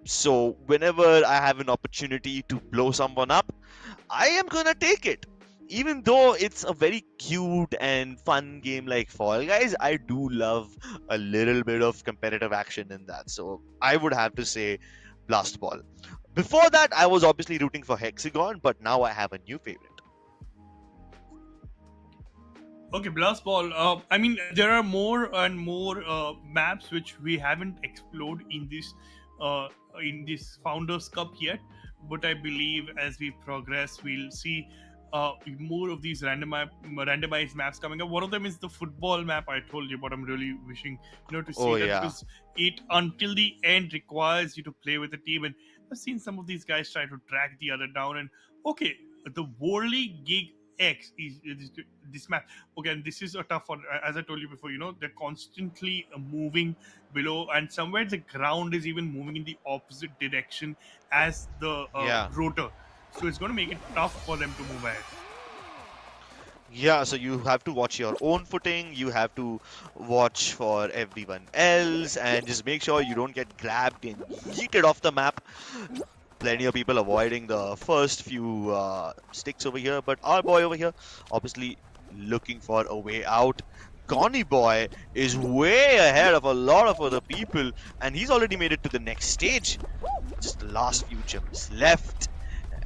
So whenever I have an opportunity to blow someone up, I am gonna take it. Even though it's a very cute and fun game like Fall Guys, I do love a little bit of competitive action in that. So I would have to say Blast Ball. Before that, I was obviously rooting for Hexagon, but now I have a new favorite. Okay, Blast Ball. I mean, there are more and more maps which we haven't explored uh, in this Founders Cup yet. But I believe as we progress, we'll see more of these randomized maps coming up. One of them is the football map I told you, but I'm really wishing to see Oh that, yeah. because it until the end requires you to play with a team. And I've seen some of these guys try to drag the other down. And okay, the Worley Gig X is this map. Okay, and this is a tough one. As I told you before, they're constantly moving below, and somewhere the ground is even moving in the opposite direction as the Yeah. rotor. So it's going to make it tough for them to move ahead. Yeah, so you have to watch your own footing, you have to watch for everyone else, and just make sure you don't get grabbed and yeeted off the map. Plenty of people avoiding the first few sticks over here, but our boy over here, obviously looking for a way out. Connie boy is way ahead of a lot of other people, and he's already made it to the next stage. Just the last few jumps left.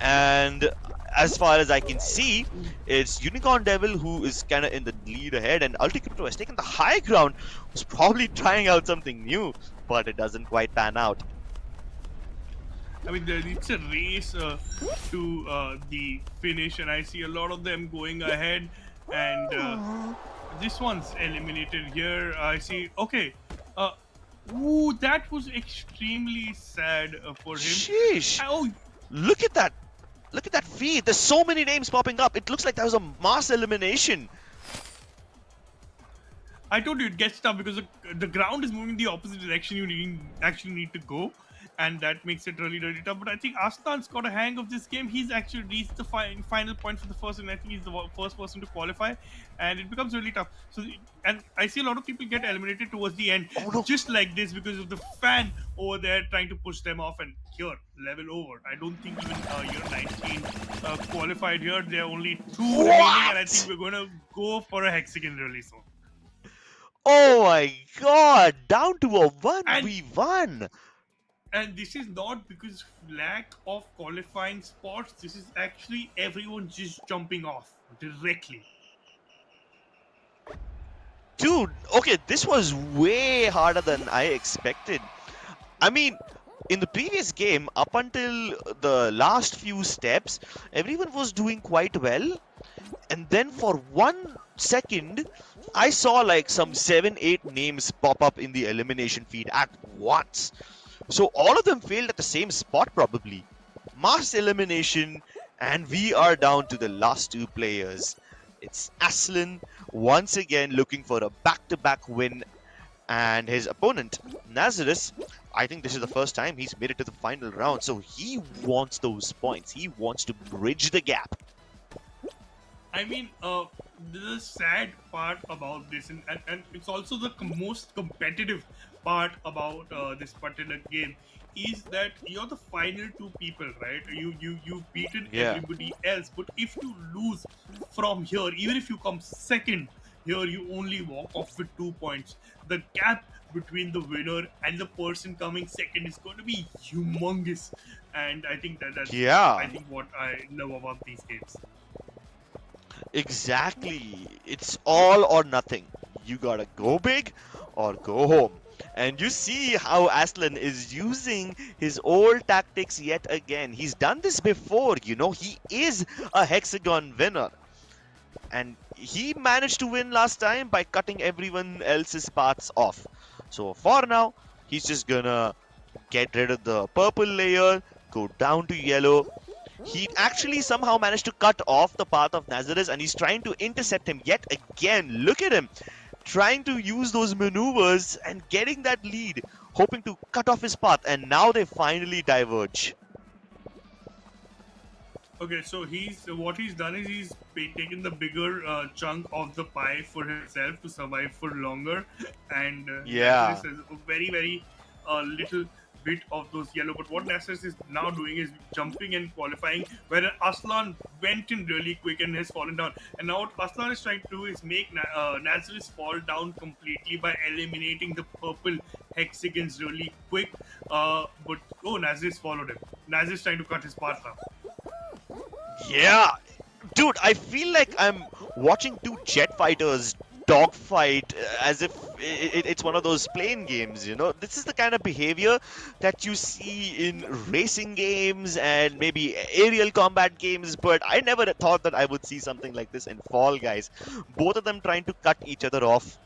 And as far as I can see, it's Unicorn Devil who is kind of in the lead ahead, and Ulticrypto has taken the high ground, was probably trying out something new, but it doesn't quite pan out. I mean, it's a race to the finish, and I see a lot of them going ahead. And this one's eliminated here. I see. Okay. Ooh, that was extremely sad for him. Sheesh! Oh, Look at that! Look at that feed! There's so many names popping up. It looks like there was a mass elimination. I told you it gets tough because the ground is moving the opposite direction you actually need to go, and that makes it really, really tough. But I think Aslan's got a hang of this game. He's actually reached the final point for the first, and I think he's the first person to qualify, and it becomes really tough. So, and I see a lot of people get eliminated towards the end, just like this, because of the fan over there trying to push them off. And here, level over. I don't think even year 19 qualified here. There are only 2 remaining, and I think we're going to go for a hexagon really soon. Oh my god! Down to a 1v1! And this is not because lack of qualifying spots. This is actually everyone just jumping off directly. Dude, okay, this was way harder than I expected. I mean, in the previous game, up until the last few steps, everyone was doing quite well. And then for 1 second, I saw like some 7-8 names pop up in the elimination feed at once. So all of them failed at the same spot probably. Mass elimination, and we are down to the last 2 players. It's Aslan once again looking for a back-to-back win, and his opponent, Nazareth, I think this is the first time he's made it to the final round, so he wants those points. He wants to bridge the gap. I mean, the sad part about this, and it's also the most competitive part about this particular game, is that you're the final 2 people, right? You've beaten everybody else, but if you lose from here, even if you come second here, you only walk off with 2 points. The gap between the winner and the person coming second is going to be humongous, and I think that's I think what I love about these games. Exactly. It's all or nothing. You gotta go big or go home. And you see how Aslan is using his old tactics yet again. He's done this before, he is a hexagon winner. And he managed to win last time by cutting everyone else's paths off. So for now, he's just gonna get rid of the purple layer, go down to yellow. He actually somehow managed to cut off the path of Nazareth, and he's trying to intercept him yet again. Look at him, trying to use those maneuvers and getting that lead, hoping to cut off his path, and now they finally diverge. Okay, so what he's done is he's taken the bigger chunk of the pie for himself to survive for longer, and Nazareth is a very, very little bit of those yellow. But what Nazareth is now doing is jumping and qualifying, where Aslan went in really quick and has fallen down. And now what Aslan is trying to do is make Nazareth fall down completely by eliminating the purple hexagons really quick. But Nazareth followed him. Nazareth trying to cut his path now. Yeah, dude, I feel like I'm watching 2 jet fighters dogfight, as if it's one of those playing games, you know. This is the kind of behavior that you see in racing games and maybe aerial combat games, but I never thought that I would see something like this in Fall Guys. Both of them trying to cut each other off.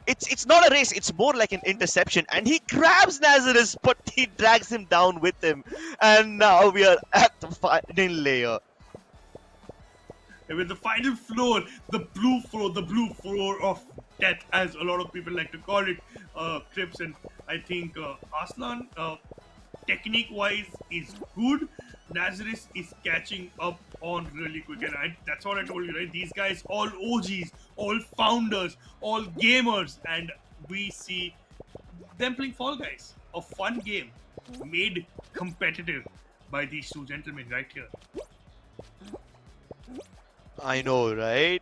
It's not a race, it's more like an interception, and he grabs Nazareth, but he drags him down with him. And now we are at the final layer. And with the final floor, the blue floor of death, as a lot of people like to call it, Crips. And I think Aslan, technique-wise, is good. Nazareth is catching up on really quick, and that's what I told you, right? These guys, all OGs, all founders, all gamers, and we see them playing Fall Guys, a fun game made competitive by these two gentlemen right here. I know, right?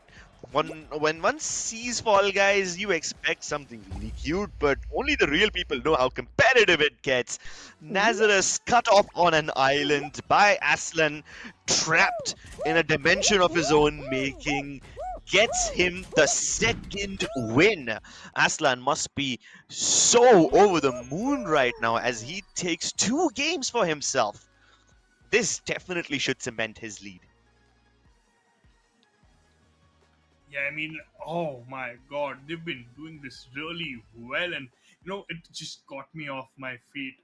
When one sees Fall Guys, you expect something really cute, but only the real people know how competitive it gets. Nazareth cut off on an island by Aslan, trapped in a dimension of his own making, gets him the second win. Aslan must be so over the moon right now as he takes 2 games for himself. This definitely should cement his lead. Yeah, I mean, oh my god, they've been doing this really well, and it just got me off my feet,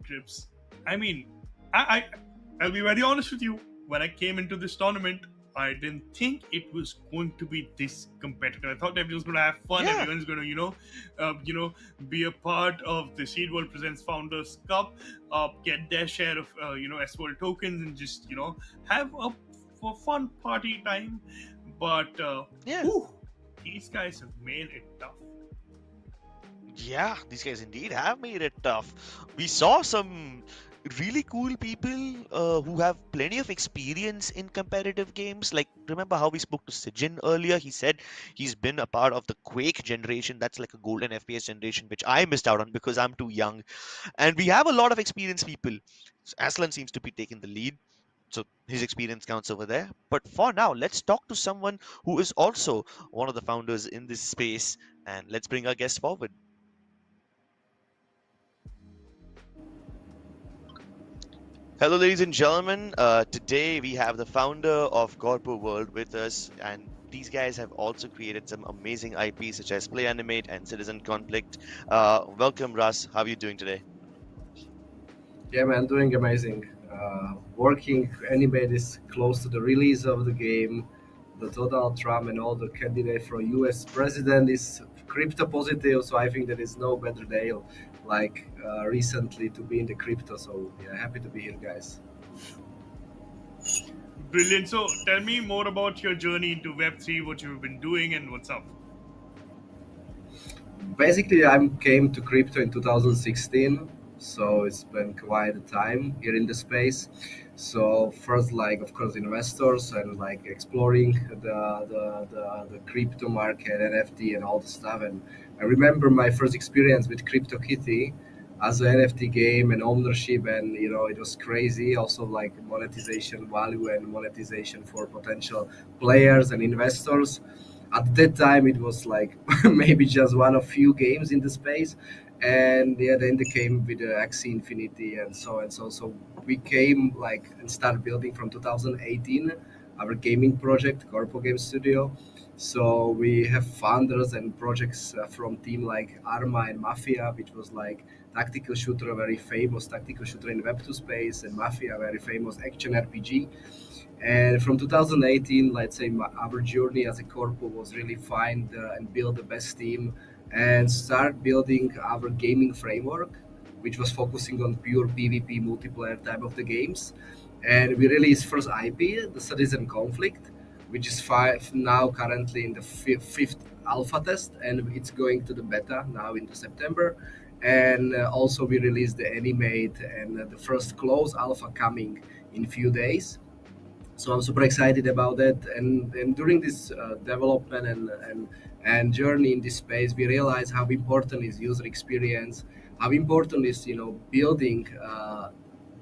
Trips. I mean, I'll be very honest with you. When I came into this tournament, I didn't think it was going to be this competitive. I thought everyone's going to have fun. Yeah. Everyone's going to, be a part of the Seedworld Presents Founders Cup, get their share of, SWORLD tokens, and just, have a fun party time. But Yeah. these guys have made it tough. Yeah, these guys indeed have made it tough. We saw some really cool people who have plenty of experience in competitive games. Like, remember how we spoke to Sijin earlier? He said he's been a part of the Quake generation. That's like a golden FPS generation, which I missed out on because I'm too young. And we have a lot of experienced people. Aslan seems to be taking the lead. So his experience counts over there. But for now, let's talk to someone who is also one of the founders in this space. And let's bring our guest forward. Hello, ladies and gentlemen. Today we have the founder of Corpo World with us, and these guys have also created some amazing IPs such as Play Animate and Citizen Conflict. Welcome, Russ. How are you doing today? Yeah, man, doing amazing. Working Animate is close to the release of the game. The Donald Trump and all the candidate for U.S. president is crypto positive, so I think there is no better day like recently to be in the crypto. So yeah, happy to be here, guys. Brilliant. So tell me more about your journey into Web3, what you've been doing, and what's up. Basically, I came to crypto in 2016, so it's been quite a time here in the space. So first, like of course, investors and like exploring the crypto market, NFT, and all the stuff. And I remember my first experience with CryptoKitty as an NFT game and ownership, and it was crazy. Also, like monetization value and monetization for potential players and investors. At that time, it was like maybe just one of few games in the space, and yeah, then they came with the Axie Infinity and so and so. So we came like and started building from 2018 our gaming project, Corpo Game Studio. So we have founders and projects from team like Arma and Mafia, which was like tactical shooter, a very famous tactical shooter in Web2 space, and Mafia, a very famous action RPG. And from 2018, let's say our journey as a corpo was really find and build the best team and start building our gaming framework, which was focusing on pure PvP multiplayer type of the games. And we released first IP, the Citizen Conflict, which is now currently in the fifth alpha test, and it's going to the beta now in the September. And also we released the Animate and the first close alpha coming in few days. So I'm super excited about that. And during this development and journey in this space, we realize how important is user experience, how important is building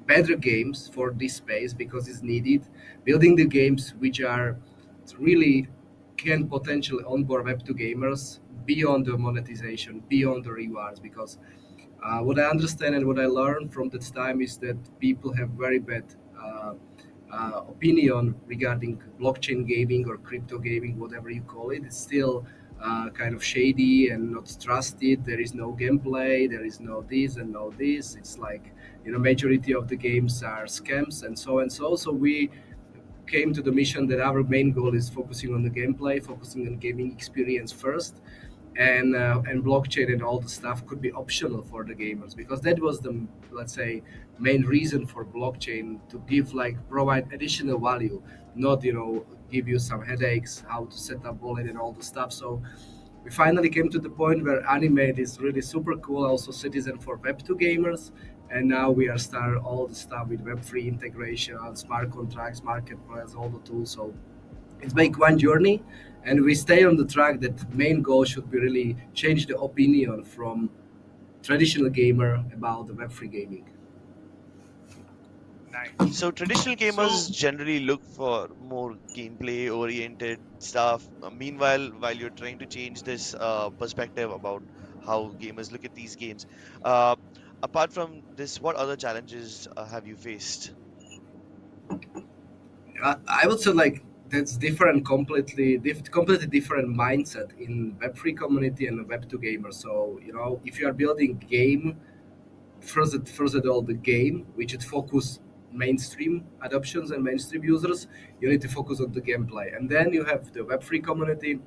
better games for this space because it's needed. Building the games which are really can potentially onboard Web2 gamers, beyond the monetization, beyond the rewards, because what I understand and what I learned from that time is that people have very bad opinion regarding blockchain gaming or crypto gaming, whatever you call it. It's still kind of shady and not trusted. There is no gameplay. There is no this and no this. It's like, majority of the games are scams and so and so. So we came to the mission that our main goal is focusing on the gameplay, focusing on gaming experience first, and blockchain and all the stuff could be optional for the gamers, because that was the, let's say, main reason for blockchain to give, like, provide additional value, not give you some headaches how to set up wallet and all the stuff. So we finally came to the point where Animate is really super cool, also citizen for Web2 gamers, and now we are start all the stuff with Web3 integration, smart contracts, marketplace, all the tools. So it's like one journey, and we stay on the track that main goal should be really change the opinion from traditional gamer about the Web3 gaming. Nice. So traditional So gamers generally look for more gameplay oriented stuff. Meanwhile, while you're trying to change this perspective about how gamers look at these games, uh, apart from this, what other challenges have you faced? I would say, like, that's different, completely different mindset in Web3 community and Web2 gamers. So if you are building game, first of all, the game, which should focus mainstream adoptions and mainstream users, you need to focus on the gameplay. And then you have the Web3 community,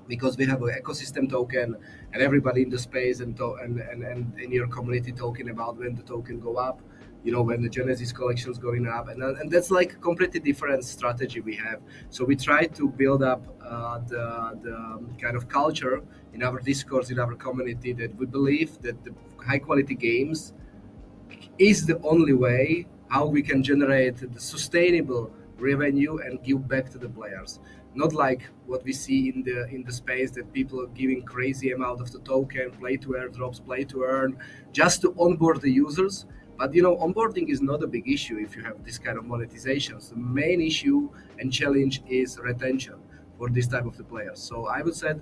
because we have an ecosystem token, and everybody in the space and in your community talking about when the token go up, when the Genesis collection is going up, and that's like a completely different strategy we have. So we try to build up the kind of culture in our discourse, in our community, that we believe that the high quality games is the only way how we can generate the sustainable revenue and give back to the players. Not like what we see in the space, that people are giving crazy amount of the token, play to airdrops, play to earn, just to onboard the users. But onboarding is not a big issue if you have this kind of monetizations. The main issue and challenge is retention for this type of the players. So I would say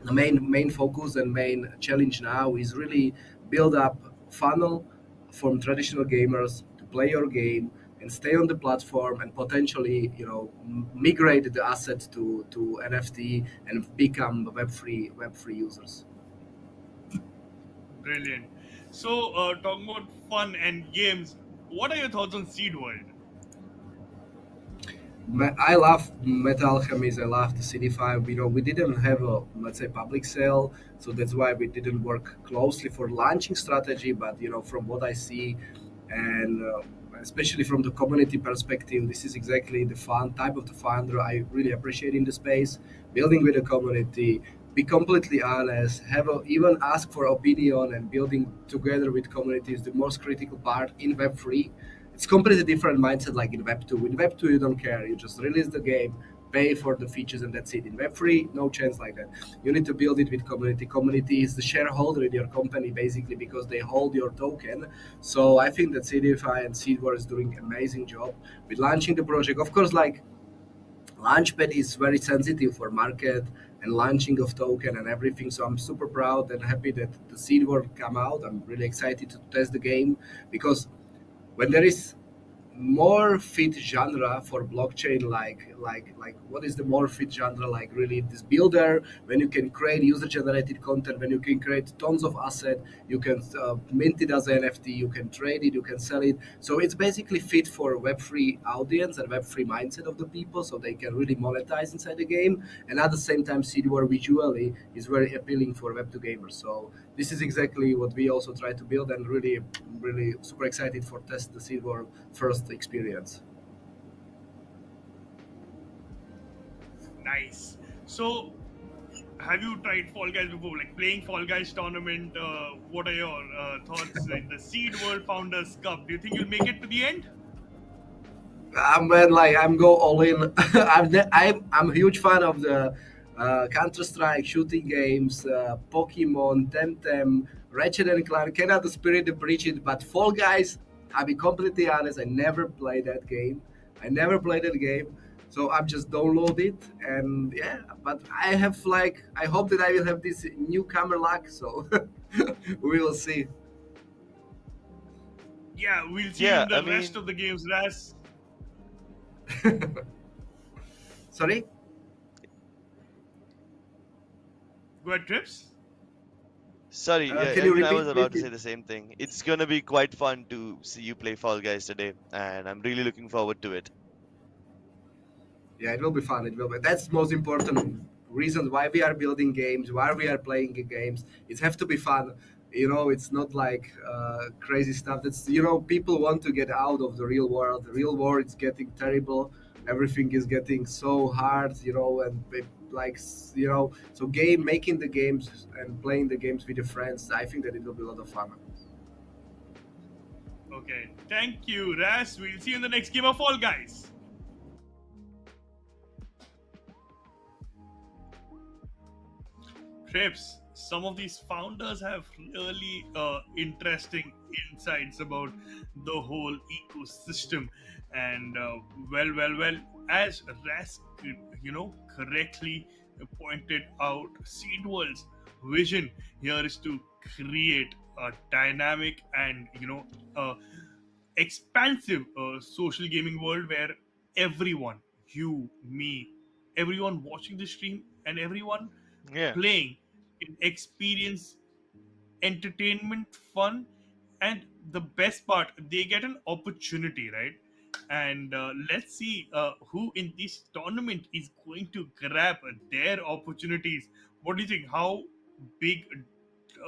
the main focus and main challenge now is really build up funnel from traditional gamers to play your game and stay on the platform, and potentially migrate the assets to NFT and become web free users. brilliant. So talking about fun and games, what are your thoughts on Seed World? I love Metal Alchemist. I love the CD5. We didn't have a, let's say, public sale, so that's why we didn't work closely for launching strategy. But from what I see, and especially from the community perspective, this is exactly the fun type of the founder I really appreciate in the space. Building with the community, be completely honest, even ask for opinion, and building together with community is the most critical part in Web3. It's completely different mindset like in Web2. In Web2, you don't care. You just release the game, pay for the features, and that's it. In Web3, no chance like that. You need to build it with community. Community is the shareholder in your company, basically, because they hold your token. So I think that CDFI and Seedworld is doing amazing job with launching the project. Of course, like, Launchpad is very sensitive for market and launching of token and everything. So I'm super proud and happy that the Seedworld come out. I'm really excited to test the game, because when there is more fit genre for blockchain, like what is the more fit genre, like really this builder, when you can create user generated content, when you can create tons of asset, you can mint it as an NFT, you can trade it, you can sell it. So it's basically fit for web3 audience and web3 mindset of the people, so they can really monetize inside the game. And at the same time, Seedware visually is very appealing for web2 gamers. So this is exactly what we also try to build, and really super excited for test the Seedware first experience. Nice. So have you tried Fall Guys before? Like playing Fall Guys tournament? What are your thoughts in the Seed World Founders Cup? Do you think you'll make it to the end? Man, like, I'm go all in. I'm a huge fan of the Counter Strike shooting games, Pokemon, Temtem, Ratchet and Clank, Cannot the Spirit the Breach it, but Fall Guys. I'll be completely honest. I never played that game. So I'm just download it, and yeah. But I have like, I hope that I will have this newcomer luck. So we will see. Yeah, we'll see you Yeah, in I the rest mean, of the games, Ras. Sorry. Go ahead, Trips. sorry, yeah, Can you even I was repeat, about please? to say the same thing. It's gonna be quite fun to see you play Fall Guys today, and I'm really looking forward to it. Yeah, it will be fun. It will be. That's most important reason why we are building games, why we are playing games. It have to be fun. It's not like crazy stuff. That's people want to get out of the real world. The real world is getting terrible. Everything is getting so hard. And so game making the games and playing the games with your friends. I think that it will be a lot of fun. Okay, thank you, Ras. We'll see you in the next game of Fall Guys. Trips. Some of these founders have really interesting insights about the whole ecosystem, and well, as Ras, correctly pointed out, Seedworld's vision here is to create a dynamic and uh, expansive social gaming world where everyone, you, me, everyone watching the stream, and everyone Yeah. playing can experience entertainment, fun, and the best part, they get an opportunity, right? And let's see who in this tournament is going to grab their opportunities. What do you think? How big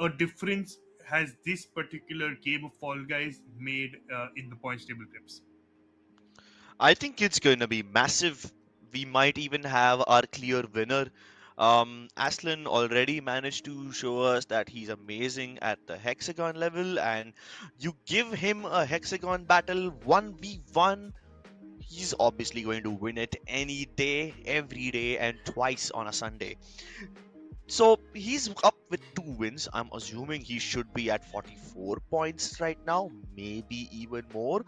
a difference has this particular game of Fall Guys made in the points table, Tips? I think it's going to be massive. We might even have our clear winner. Aslan already managed to show us that he's amazing at the hexagon level, and you give him a hexagon battle 1v1, he's obviously going to win it any day, every day, and twice on a Sunday. So he's up with 2 wins. I'm assuming he should be at 44 points right now, maybe even more.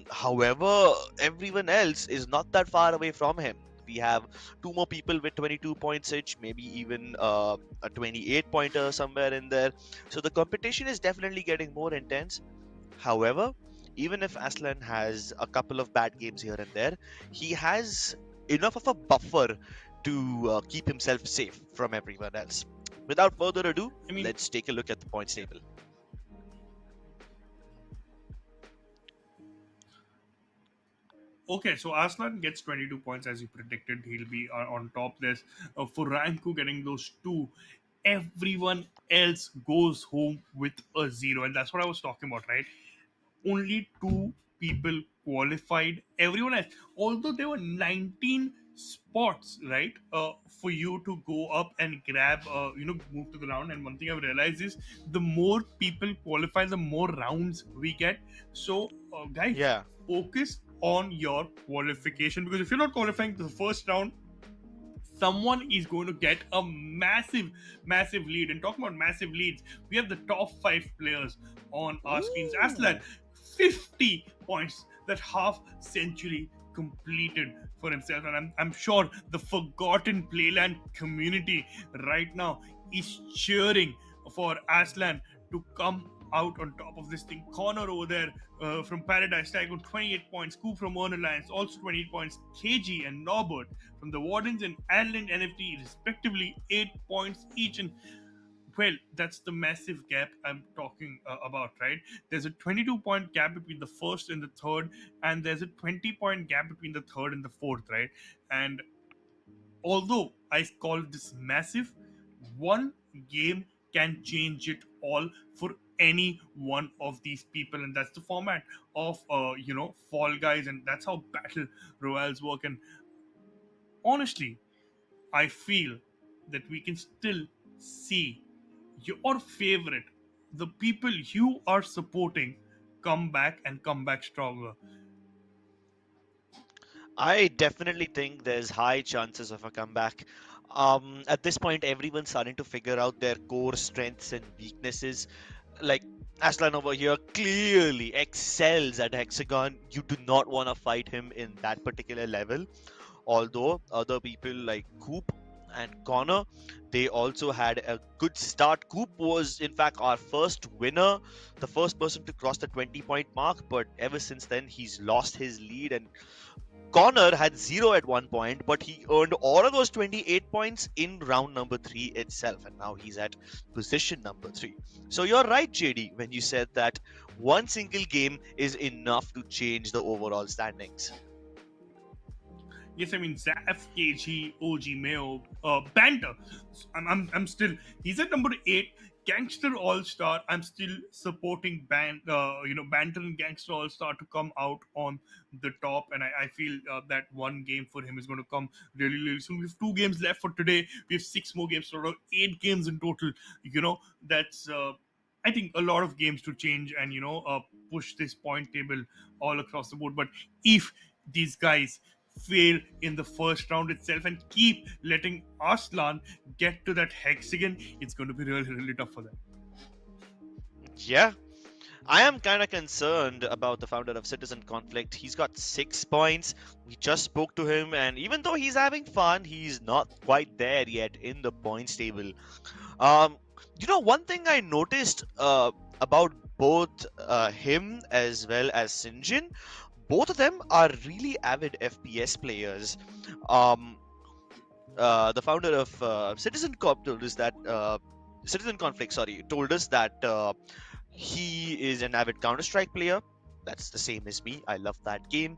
However, everyone else is not that far away from him. We have two more people with 22 points each, maybe even a 28 pointer somewhere in there. So the competition is definitely getting more intense. However, even if Aslan has a couple of bad games here and there, he has enough of a buffer to keep himself safe from everyone else. Without further ado, I mean, let's take a look at the points table. okay, so Aslan gets 22 points as you predicted. He'll be on top there. For Ranku getting those two, everyone else goes home with a zero. And that's what I was talking about, right? Only two people qualified. Everyone else, although there were 19 spots, right, for you to go up and grab, move to the round. And one thing I've realized is the more people qualify, the more rounds we get. So, guys, Yeah, focus on your qualification, because if you're not qualifying to the first round, someone is going to get a massive lead. And talking about massive leads, we have the top 5 players on our screens. Aslan, ooh, 50 points, that half century completed for himself. And I'm sure the forgotten playland community right now is cheering for Aslan to come out on top of this thing. Connor over there from Paradise Tag on 28 points. Coop from Earn Alliance also 28 points. KG and Norbert from the Wardens and Adland NFT respectively 8 points each. And well, that's the massive gap I'm talking about, right? There's a 22-point gap between the first and the third, and there's a 20-point gap between the third and the fourth, right? And although I call this massive, one game can change it all for any one of these people. And that's the format of Fall Guys, and that's how battle royales work. And honestly, I feel that we can still see your favorite, the people you are supporting, come back and come back stronger. I definitely think there's high chances of a comeback. At this point, everyone's starting to figure out their core strengths and weaknesses. Like Aslan over here clearly excels at Hexagon. You do not want to fight him in that particular level. Although other people like Coop and Connor, they also had a good start. Coop was in fact our first winner, the first person to cross the 20-point mark, but ever since then he's lost his lead. And Connor had 0 at one point, but he earned all of those 28 points in round number 3 itself, and now he's at position number 3. So you're right, JD, when you said that one single game is enough to change the overall standings. Yes, I mean Zaf, KG, OG, Mayo, Banter. I'm still. He's at number 8. Gangster All Star. I'm still supporting Banter and Gangster All Star to come out on the top, and I feel that one game for him is going to come really, really soon. We have 2 games left for today. We have 6 more games, so 8 games in total. That's I think a lot of games to change and push this point table all across the board. But if these guys fail in the first round itself and keep letting Arslan get to that hexagon, it's going to be really, really tough for them. Yeah, I am kind of concerned about the founder of Citizen Conflict. He's got 6 points. We just spoke to him, and even though he's having fun, he's not quite there yet in the points table. One thing I noticed about both him as well as Sinjin, both of them are really avid FPS players. Um, the founder of Citizen Cop told us that Citizen Conflict, sorry, told us that he is an avid Counter-Strike player. That's the same as me. I love that game.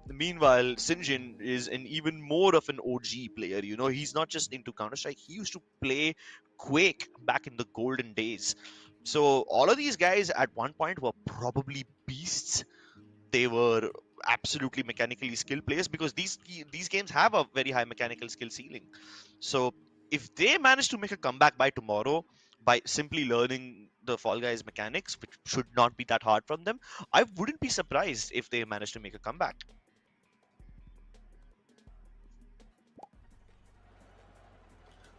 Meanwhile, Sinjin is an even more of an OG player. He's not just into Counter-Strike. He used to play Quake back in the golden days. So all of these guys at one point were probably beasts. They were absolutely mechanically skilled players because these games have a very high mechanical skill ceiling. So if they manage to make a comeback by tomorrow by simply learning the Fall Guys mechanics, which should not be that hard from them, I wouldn't be surprised if they manage to make a comeback.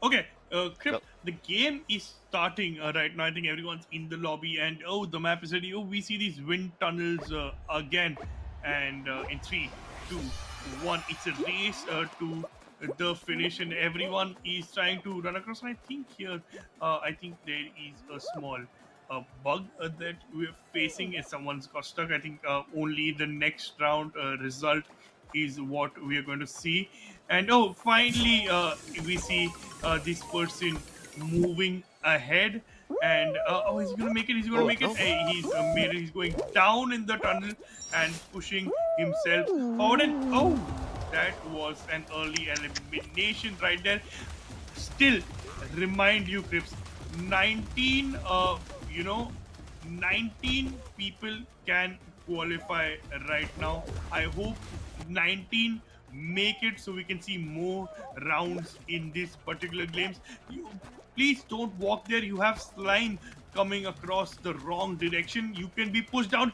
Okay, Crip, the game is starting right now. I think everyone's in the lobby, and the map is ready. We see these wind tunnels again, and in 3, 2, 1, it's a race to the finish, and everyone is trying to run across. And I think there is a small bug that we're facing. As someone's got stuck. I think only the next round result is what we are going to see. And finally, we see this person moving ahead. And he's gonna make it. He's gonna make it. No. Hey, he's made it. He's going down in the tunnel and pushing himself forward. And that was an early elimination right there. Still, remind you, Crips, 19 19 people can qualify right now. I hope 19 make it so we can see more rounds in this particular games. Please don't walk there. You have slime coming across the wrong direction. You can be pushed down.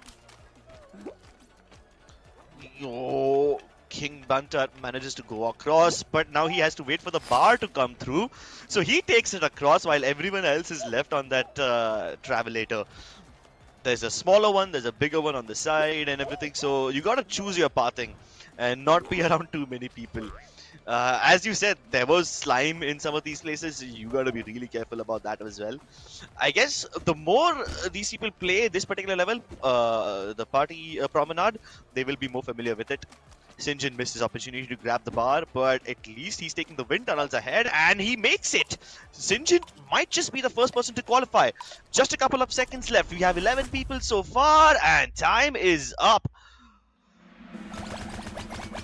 King Banter manages to go across, but now he has to wait for the bar to come through. So he takes it across while everyone else is left on that travelator. There's a smaller one, there's a bigger one on the side and everything. So you gotta choose your pathing and not be around too many people. As you said, there was slime in some of these places. You gotta be really careful about that as well. I guess the more these people play this particular level, the party promenade, they will be more familiar with it. Sinjin missed his opportunity to grab the bar, but at least he's taking the wind tunnels ahead, and he makes it. Sinjin might just be the first person to qualify. Just a couple of seconds left. We have 11 people so far, and time is up.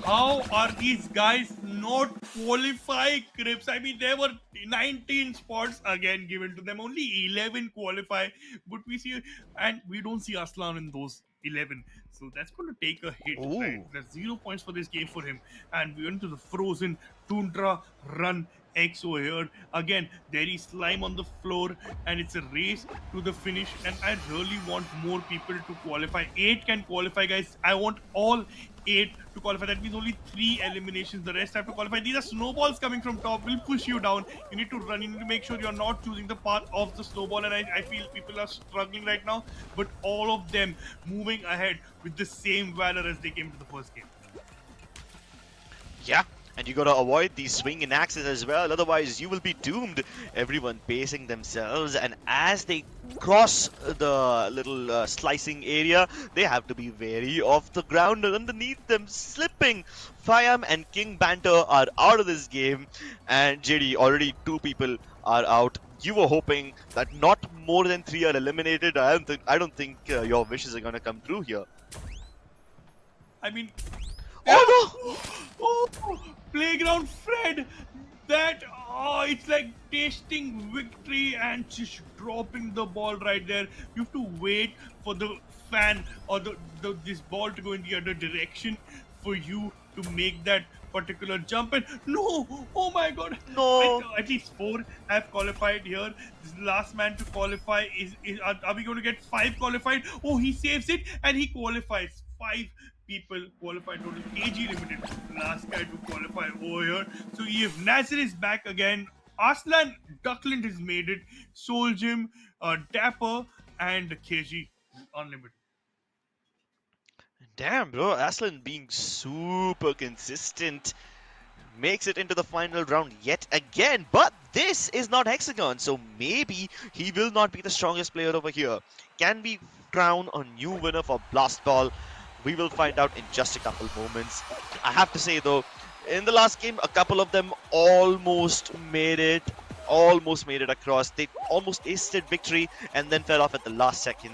How are these guys not qualify, Crips? I mean, there were 19 spots again given to them. Only 11 qualify, but we see, and we don't see Aslan in those 11. So that's going to take a hit. Right? There's 0 points for this game for him. And we went to the frozen tundra run X over here. Again, there is slime on the floor, and it's a race to the finish. And I really want more people to qualify. 8 can qualify, guys. I want all 8 to qualify. That means only 3 eliminations. The rest have to qualify. These are snowballs coming from top. Will push you down. You need to run. You need to make sure you're not choosing the path of the snowball. And I feel people are struggling right now, but all of them moving ahead with the same valor as they came to the first game. Yeah, and you gotta avoid these swinging axes as well, otherwise you will be doomed. Everyone pacing themselves, and as they cross the little slicing area, they have to be wary of the ground underneath them slipping. Fiam and King Banter are out of this game, and JD, already 2 people are out. You were hoping that not more than 3 are eliminated. I don't think your wishes are gonna come true here. I mean, Oh oh, Playground Fred, that it's like tasting victory and just dropping the ball right there. You have to wait for the fan or this ball to go in the other direction for you to make that particular jump. And no, oh my god, no! at least 4 have qualified here. This last man to qualify are we going to get 5 qualified? Oh, he saves it and he qualifies. 5 people qualified total. KG Limited, last guy to qualify over here. So if Nazir is back again, Arslan Duckland has made it, Soul Jim, Dapper, and KG Unlimited. Damn, bro, Aslan being super consistent makes it into the final round yet again. But this is not Hexagon, so maybe he will not be the strongest player over here. Can we crown a new winner for Blast Ball? We will find out in just a couple moments. I have to say though, in the last game, a couple of them almost made it across. They almost aced victory and then fell off at the last second.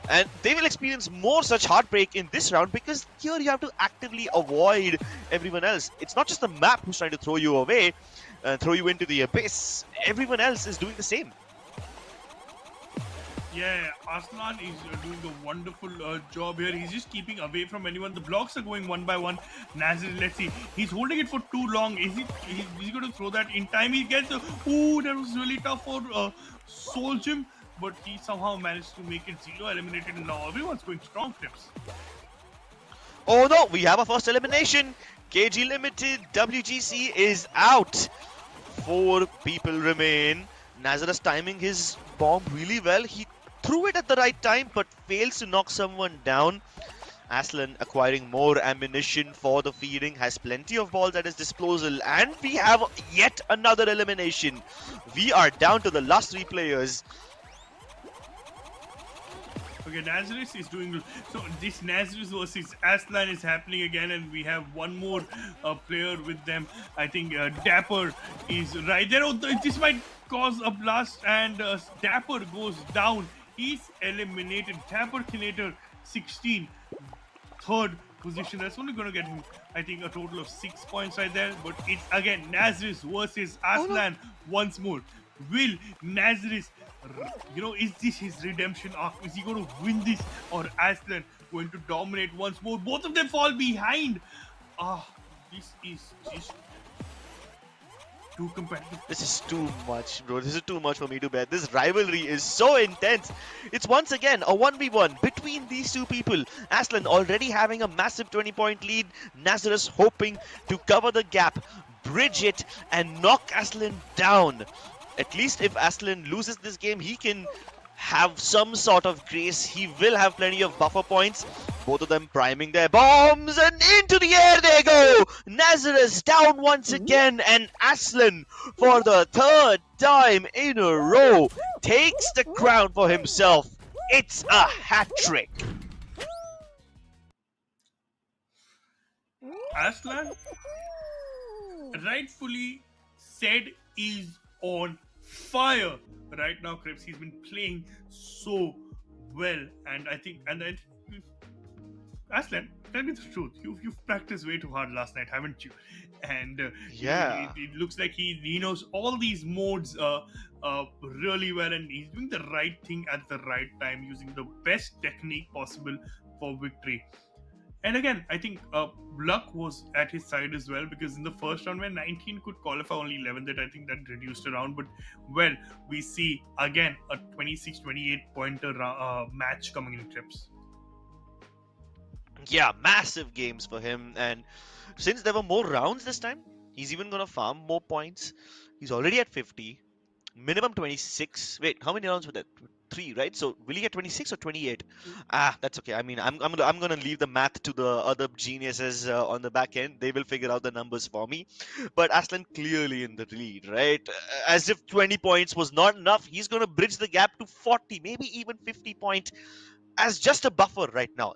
And they will experience more such heartbreak in this round, because here you have to actively avoid everyone else. It's not just the map who's trying to throw you away, throw you into the abyss. Everyone else is doing the same. Yeah, Arslan is doing a wonderful job here. He's just keeping away from anyone. The blocks are going one by one. Nazir, let's see. He's holding it for too long. Is he going to throw that in time? He gets... Ooh, that was really tough for Soul Jim. But he somehow managed to make it 0 eliminated. And now everyone's going strong, Tips. Oh no, we have a first elimination. KG Limited, WGC is out. 4 people remain. Nazareth timing his bomb really well. He threw it at the right time but fails to knock someone down. Aslan acquiring more ammunition for the feeding, has plenty of balls at his disposal, and we have yet another elimination. We are down to the last 3 players. Okay, Nazareth is doing good. So this Nazareth versus Aslan is happening again, and we have one more player with them. I think Dapper is right there. Oh, this might cause a blast, and Dapper goes down. He's eliminated. Dapper Kinator 16, 3rd position. That's only going to get him, I think, a total of 6 points right there. But it's again Nazareth versus Aslan once more. Will Nazareth, is this his redemption arc? Is he going to win this, or Aslan going to dominate once more? Both of them fall behind. This is just too competitive. This is too much, bro. This is too much for me to bear. This rivalry is so intense. It's once again a 1v1 between these 2 people. Aslan already having a massive 20-point lead. Nazareth hoping to cover the gap, bridge it, and knock Aslan down. At least if Aslan loses this game, he can have some sort of grace. He will have plenty of buffer points. Both of them priming their bombs, and into the air they go! Nazareth down once again, and Aslan, for the 3rd time in a row, takes the crown for himself. It's a hat trick. Aslan, rightfully said, is on fire right now, Crips. He's been playing so well, and I think Aslan, tell me the truth. You've practiced way too hard last night, haven't you? And Yeah. it looks like he knows all these modes really well, and he's doing the right thing at the right time, using the best technique possible for victory. And again, I think luck was at his side as well, because in the first round, when 19 could qualify, only 11, that I think that reduced around. But well, we see again a 26-28 pointer match coming in trips. Yeah, massive games for him. And since there were more rounds this time, he's even gonna farm more points. He's already at 50, minimum 26. Wait, how many rounds were that? Three, right? So will he get 26 or 28? Ah, that's okay. I mean, I'm gonna leave the math to the other geniuses on the back end. They will figure out the numbers for me. But Aslan clearly in the lead, right? As if 20 points was not enough, he's gonna bridge the gap to 40, maybe even 50 point as just a buffer right now.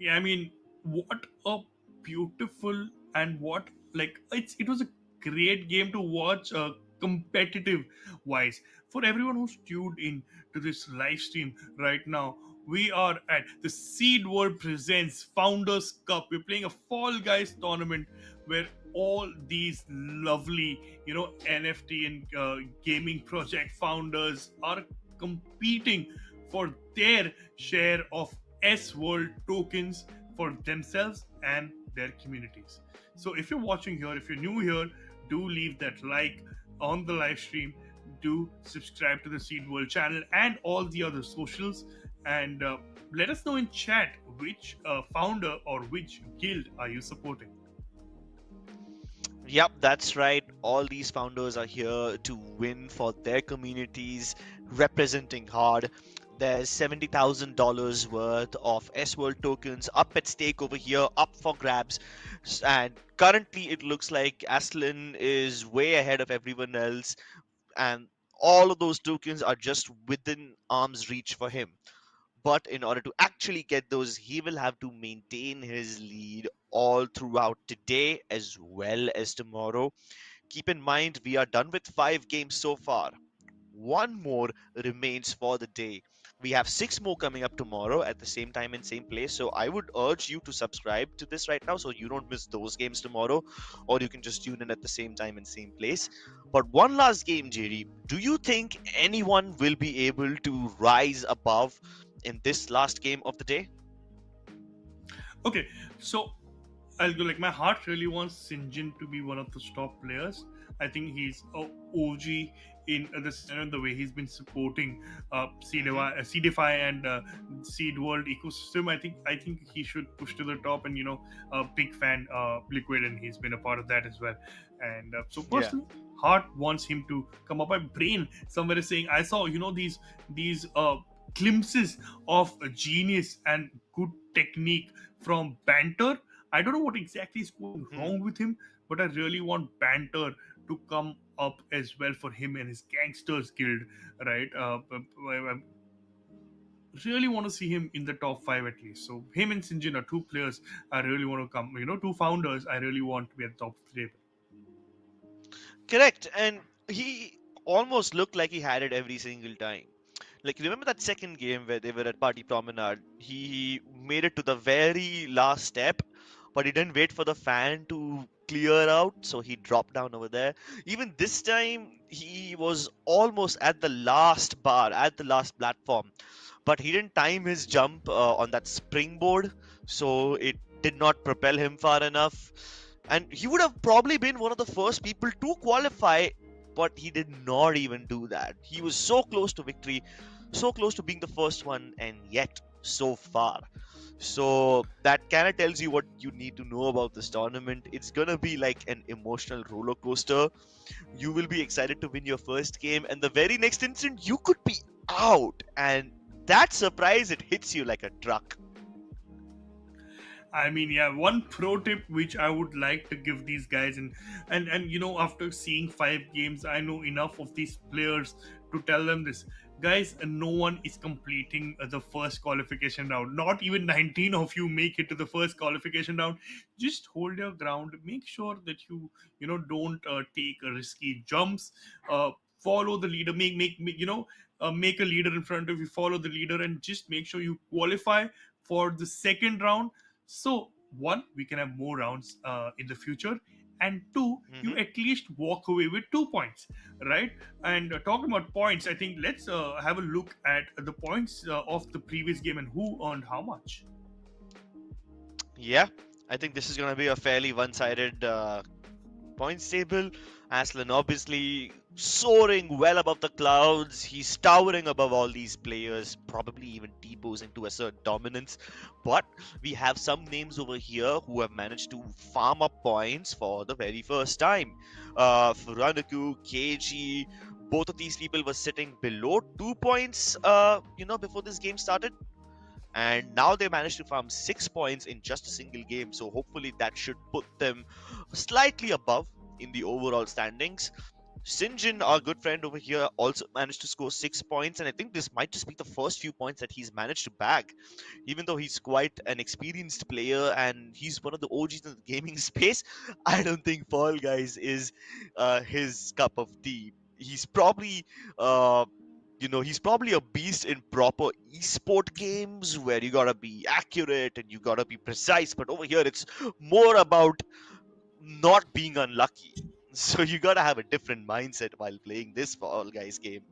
Yeah, I mean, what a beautiful, and what, like, it was a great game to watch, competitive wise. For everyone who's tuned in to this live stream right now, we are at the Seed World Presents Founders Cup. We're playing a Fall Guys tournament where all these lovely, NFT and gaming project founders are competing for their share of SWORLD tokens for themselves and their communities. So if you're watching here, if you're new here, do leave that like on the live stream. Do subscribe to the Seed World channel and all the other socials, and let us know in chat which founder or which guild are you supporting. Yep, that's right. All these founders are here to win for their communities, representing hard. There's $70,000 worth of S-World tokens up at stake over here, up for grabs. And currently, it looks like Aslan is way ahead of everyone else, and all of those tokens are just within arm's reach for him. But in order to actually get those, he will have to maintain his lead all throughout today as well as tomorrow. Keep in mind, we are done with 5 games so far. One more remains for the day. We have 6 more coming up tomorrow at the same time and same place. So I would urge you to subscribe to this right now so you don't miss those games tomorrow, or you can just tune in at the same time and same place. But one last game, JD. Do you think anyone will be able to rise above in this last game of the day? Okay, so I'll go, like, my heart really wants Sinjin to be one of the top players. I think he's a OG in the way he's been supporting Hmm. Seedify and Seed World ecosystem. I think he should push to the top, and a big fan Liquid, and he's been a part of that as well. And so Yeah. personally, heart wants him to come up. My brain somewhere is saying, I saw these glimpses of genius and good technique from Banter. I don't know what exactly is going Hmm. wrong with him, but I really want Banter to come up as well for him and his Gangsters Guild, right? I really want to see him in the top five at least. So him and Sinjin are two players I really want to come. Two founders I really want to be at the top of the table. Correct. And he almost looked like he had it every single time. Like, remember that second game where they were at Party Promenade? He made it to the very last step, but he didn't wait for the fan to clear out, so he dropped down over there. Even this time, he was almost at the last bar, at the last platform, but he didn't time his jump on that springboard, so it did not propel him far enough. And he would have probably been one of the first people to qualify, but he did not even do that. He was so close to victory, so close to being the first one, and yet so far. So that kind of tells you what you need to know about this tournament. It's gonna be like an emotional roller coaster. You will be excited to win your first game, and the very next instant you could be out, and that surprise, it hits you like a truck. I mean, yeah, one pro tip which I would like to give these guys, and after seeing 5 games, I know enough of these players to tell them this. Guys, no one is completing the first qualification round. Not even 19 of you make it to the first qualification round. Just hold your ground. Make sure that you don't take risky jumps. Follow the leader. Make a leader in front of you. Follow the leader, and just make sure you qualify for the second round, so one, we can have more rounds in the future, and 2, you Hmm. at least walk away with 2 points, right? And talking about points, I think let's have a look at the points of the previous game and who earned how much. Yeah, I think this is going to be a fairly one-sided points table. Aslan obviously soaring well above the clouds. He's towering above all these players, probably even deposing to assert dominance. But we have some names over here who have managed to farm up points for the very first time. Furanaku, KG, both of these people were sitting below 2 points, before this game started. And now they managed to farm 6 points in just a single game. So hopefully that should put them slightly above in the overall standings. Sinjin, our good friend over here, also managed to score 6 points, and I think this might just be the first few points that he's managed to bag. Even though he's quite an experienced player and he's one of the OGs in the gaming space, I don't think Fall Guys is his cup of tea. He's probably he's probably a beast in proper esport games where you gotta be accurate and you gotta be precise, but over here it's more about not being unlucky. So you gotta have a different mindset while playing this Fall Guys game.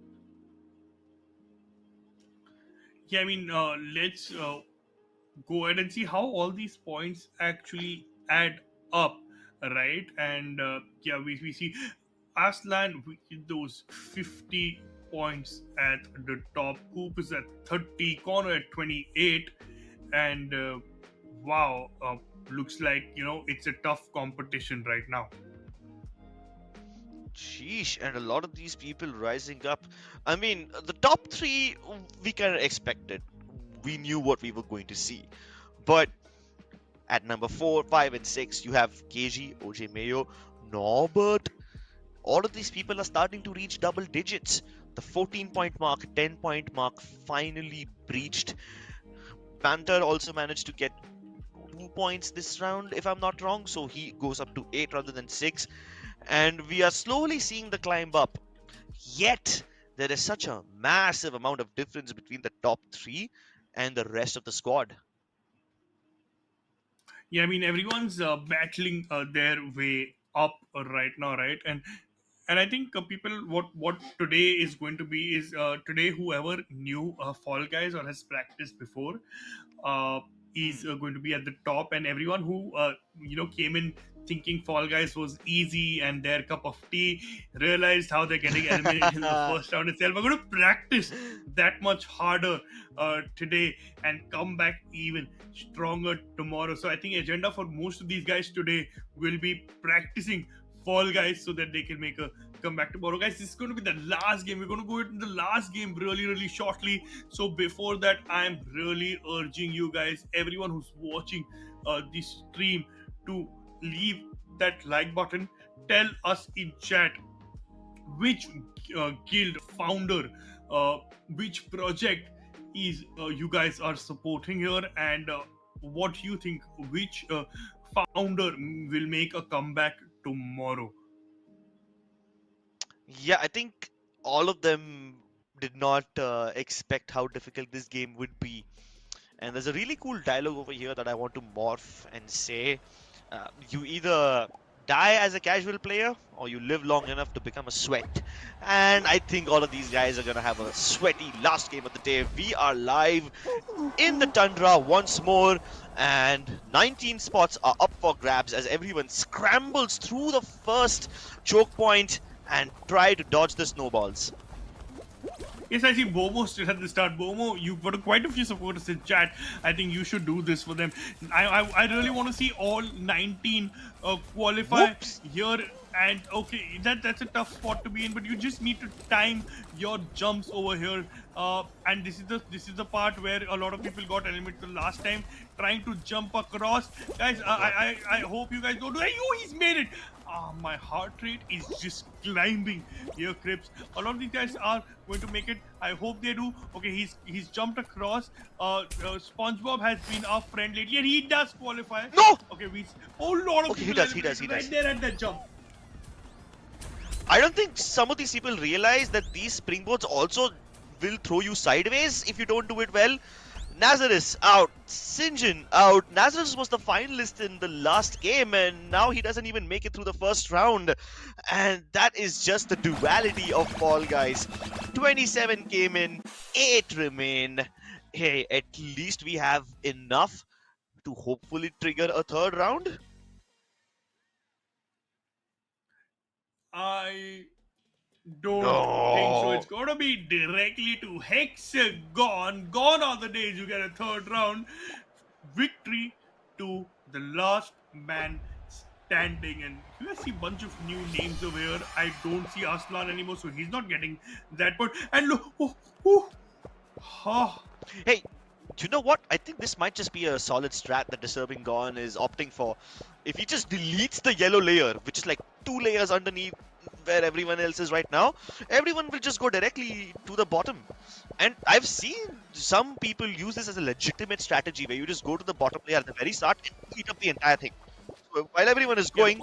Yeah, I mean, let's go ahead and see how all these points actually add up, right? And yeah, we see Aslan with those 50 points at the top. Coop is at 30, Connor at 28, and wow, looks like it's a tough competition right now. Sheesh, and a lot of these people rising up. I mean, the top three we kind of expected. We knew what we were going to see. But at number 4, 5, and 6, you have KG, OJ Mayo, Norbert. All of these people are starting to reach double digits. The 14-point mark, 10-point mark finally breached. Panther also managed to get 2 points this round, if I'm not wrong, so he goes up to 8 rather than 6. And we are slowly seeing the climb up. Yet, there is such a massive amount of difference between the top 3 and the rest of the squad. Yeah, I mean everyone's battling their way up right now, right? And I think people what today is going to be is today whoever knew Fall Guys or has practiced before uh, is Hmm. going to be at the top, and everyone who came in thinking Fall Guys was easy and their cup of tea realized how they're getting eliminated in the first round itself. We're going to practice that much harder today and come back even stronger tomorrow. So I think agenda for most of these guys today will be practicing Fall Guys so that they can make a comeback tomorrow. Guys, this is going to be the last game. We're going to go into the last game really, really shortly. So before that, I'm really urging you guys, everyone who's watching this stream, to leave that like button. Tell us in chat which guild founder, which project is you guys are supporting here, and what you think, which founder will make a comeback tomorrow. Yeah, I think all of them did not expect how difficult this game would be. And there's a really cool dialogue over here that I want to morph and say. You either die as a casual player or you live long enough to become a sweat. And I think all of these guys are going to have a sweaty last game of the day. We are live in the tundra once more, and 19 spots are up for grabs as everyone scrambles through the first choke point and try to dodge the snowballs. Yes, I see Bomo still at the start. Bomo, you've got quite a few supporters in chat. I think you should do this for them. I really want to see all 19 qualify Whoops. here. And okay, that's a tough spot to be in, but you just need to time your jumps over here. And this is the part where a lot of people got eliminated the last time, trying to jump across. Guys, I hope you guys don't do it. He's made it. My heart rate is just climbing here, Crips. A lot of these guys are going to make it. I hope they do. Okay, he's jumped across. SpongeBob has been our friend lately, and he does qualify. No! Okay, a lot of Okay, he people does, he does, he right does. there at that jump. I don't think some of these people realize that these springboards also will throw you sideways if you don't do it well. Nazareth out. Sinjin out. Nazarus was the finalist in the last game, and now he doesn't even make it through the first round. And that is just the duality of Fall Guys. 27 came in, 8 remain. Hey, at least we have enough to hopefully trigger a third round. I don't think so. No. It's gonna be directly to Hexagon. Gone are the days you get a third round. Victory to the last man standing. And you see a bunch of new names over here. I don't see Aslan anymore, so he's not getting that point. And look, Hey, you know what? I think this might just be a solid strat that Disturbing Gone is opting for. If he just deletes the yellow layer, which is like 2 layers underneath where everyone else is right now, everyone will just go directly to the bottom. And I've seen some people use this as a legitimate strategy where you just go to the bottom layer at the very start and eat up the entire thing. So while everyone is going,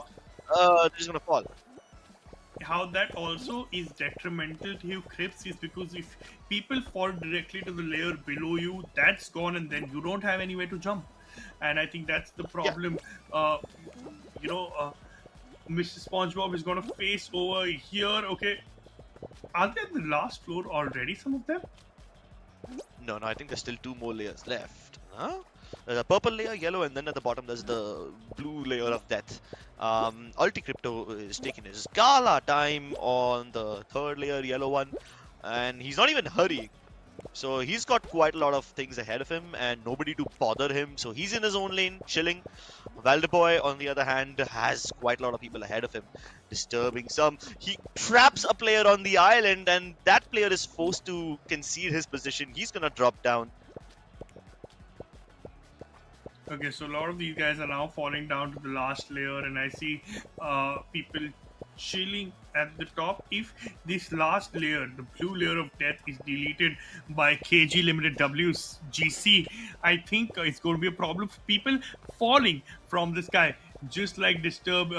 they're just gonna fall. How that also is detrimental to you, Crips, is because if people fall directly to the layer below you, that's gone, and then you don't have anywhere to jump. And I think that's the problem. Mr. SpongeBob is going to face over here. Okay, are they at the last floor already, some of them? No, I think there's still 2 more layers left. Huh? There's a purple layer, yellow, and then at the bottom there's the blue layer of death. Ulti Crypto is taking his Gala time on the 3rd layer, yellow one, and he's not even hurrying. So he's got quite a lot of things ahead of him and nobody to bother him. So he's in his own lane, chilling. Valderboy, on the other hand, has quite a lot of people ahead of him, disturbing some. He traps a player on the island and that player is forced to concede his position. He's gonna drop down. Okay, so a lot of these guys are now falling down to the last layer, and I see people chilling at the top. If this last layer, the blue layer of death, is deleted by KG Limited WGC, I think it's going to be a problem for people falling from the sky, just like Disturb.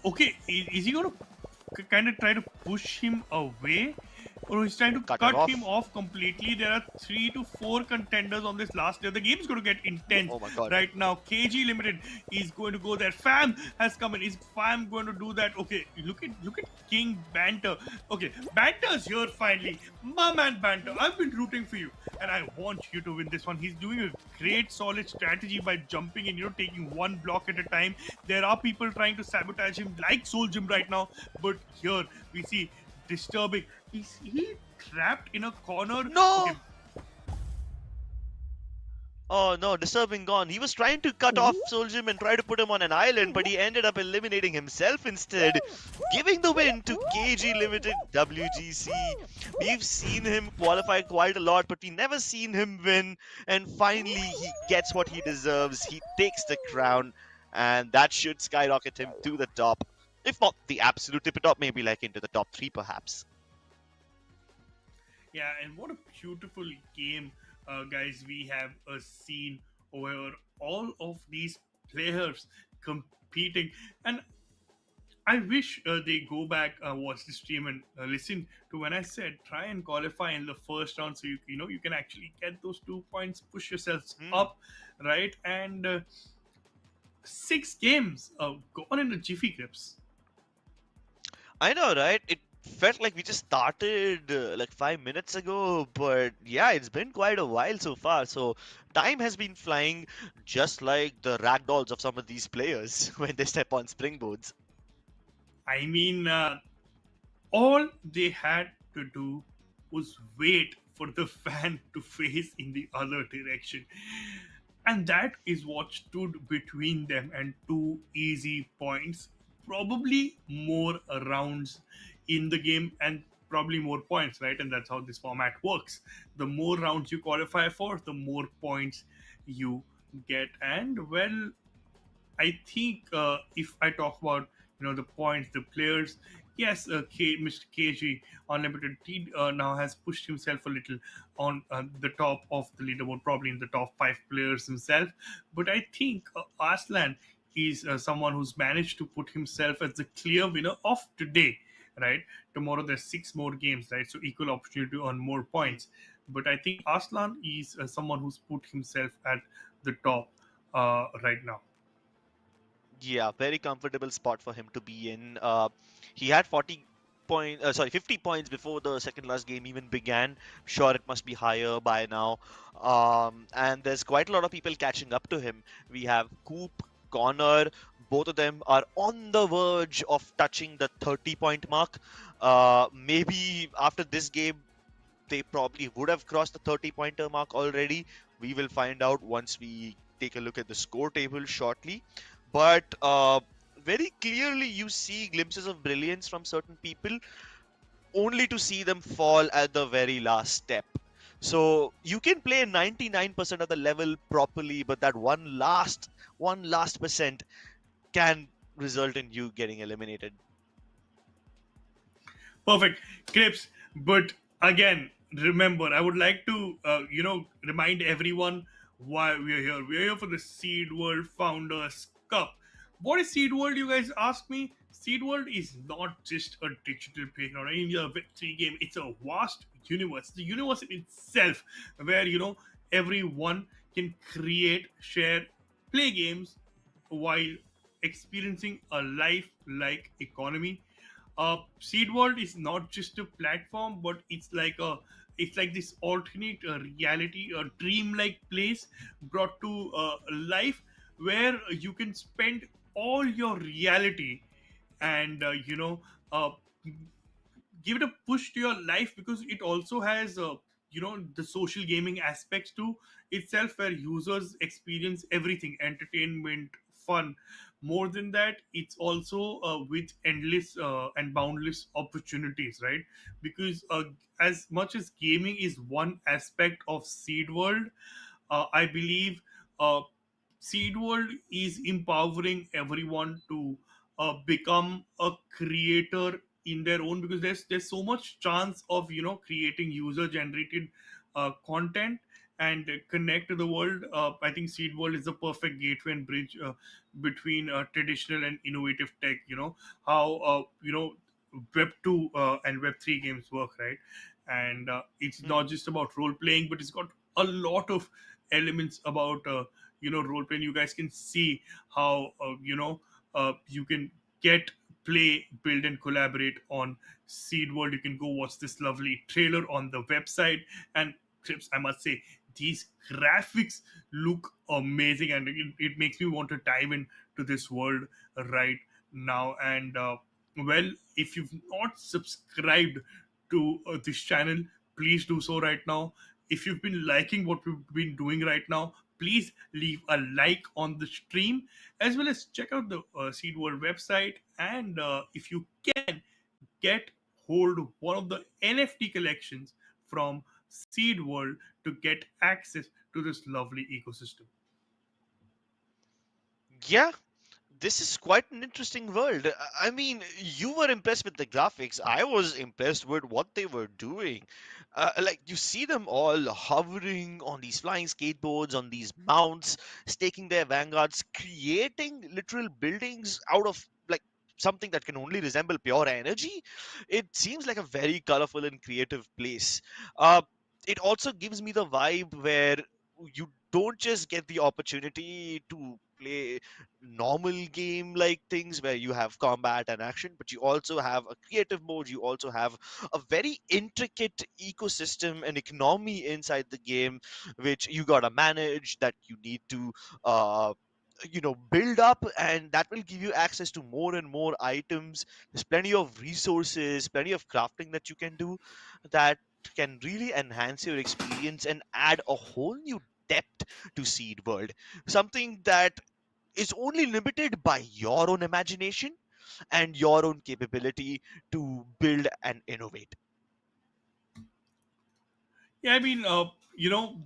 Okay, is he going to kind of try to push him away? Or he's trying to cut him off completely. There are 3 to 4 contenders on this last layer. The game is going to get intense right now. KG Limited is going to go there. Fam has come in. Is Fam going to do that? Okay, look at King Banter. Okay, Banter's here finally. My man Banter, I've been rooting for you, and I want you to win this one. He's doing a great solid strategy by jumping in, taking one block at a time. There are people trying to sabotage him like Soul Jim right now, but here we see Disturbing. Is he trapped in a corner? No! Okay. Oh no, Disturbing Gone. He was trying to cut off Soljim and try to put him on an island, but he ended up eliminating himself instead, giving the win to KG Limited WGC. We've seen him qualify quite a lot, but we never seen him win, and finally he gets what he deserves. He takes the crown, and that should skyrocket him to the top. If not the absolute tip top, maybe like into the top 3 perhaps. Yeah, and what a beautiful game, guys, we have seen over all of these players competing. And I wish they go back, watch the stream, and listen to when I said try and qualify in the first round, so you can actually get those 2 points, push yourselves up, right? And 6 games gone in the jiffy, Crips. I know, right? It felt like we just started like 5 minutes ago, but yeah, it's been quite a while so far. So time has been flying, just like the ragdolls of some of these players when they step on springboards. I mean, all they had to do was wait for the fan to face in the other direction. And that is what stood between them and 2 easy points. Probably more rounds in the game and probably more points, right? And that's how this format works. The more rounds you qualify for, the more points you get. And well, I think if I talk about the points, the players, yes, Mr. KG Unlimited now has pushed himself a little on the top of the leaderboard, probably in the top 5 players himself. But I think Aslan is someone who's managed to put himself as the clear winner of today. right? Tomorrow there's six more games, right? So equal opportunity to earn more points. But I think Aslan is someone who's put himself at the top right now. Yeah, very comfortable spot for him to be in. He had 50 points before the second last game even began. Sure, it must be higher by now. And there's quite a lot of people catching up to him. We have Coop, Connor, both of them are on the verge of touching the 30-point mark. Maybe after this game, they probably would have crossed the 30-pointer mark already. We will find out once we take a look at the score table shortly. But very clearly, you see glimpses of brilliance from certain people, only to see them fall at the very last step. So you can play 99% of the level properly, but that one last percent can result in you getting eliminated. Perfect, Crips. But again, remember, I would like to, remind everyone why we are here. We are here for the Seed World Founders Cup. What is Seed World? You guys ask me. Seed World is not just a digital playground, a Web3 game. It's a vast universe. The universe in itself, where everyone can create, share, play games while experiencing a life-like economy. Seed World is not just a platform, but it's like this alternate reality, a dream-like place brought to life, where you can spend all your reality and uh, give it a push to your life, because it also has the social gaming aspects to itself, where users experience everything: entertainment, fun. More than that, it's also with endless and boundless opportunities, right? Because as much as gaming is one aspect of Seed World, I believe uh, Seed World is empowering everyone to become a creator in their own, because there's so much chance of creating user generated content and connect to the world. I think Seed World is the perfect gateway and bridge between traditional and innovative tech. How Web 2 and Web 3 games work, right? And it's not Mhm. just about role playing, but it's got a lot of elements about role playing. You guys can see how you can get, play, build, and collaborate on Seed World. You can go watch this lovely trailer on the website. And Trips, I must say, these graphics look amazing, and it makes me want to dive into this world right now. And well, if you've not subscribed to this channel, please do so right now. If you've been liking what we've been doing right now, please leave a like on the stream, as well as check out the Seed World website. And if you can, get hold of one of the NFT collections from Seed World to get access to this lovely ecosystem. Yeah, this is quite an interesting world. I mean, you were impressed with the graphics. I was impressed with what they were doing. Like, you see them all hovering on these flying skateboards, on these mounts, staking their vanguards, creating literal buildings out of like something that can only resemble pure energy. It seems like a very colorful and creative place. Uh, it also gives me the vibe where you don't just get the opportunity to play normal game like things where you have combat and action, but you also have a creative mode. You also have a very intricate ecosystem and economy inside the game, which you gotta manage, that you need to uh build up, and that will give you access to more and more items. There's plenty of resources, plenty of crafting that you can do, that can really enhance your experience and add a whole new depth to Seed World, something that is only limited by your own imagination and your own capability to build and innovate. Yeah, I mean,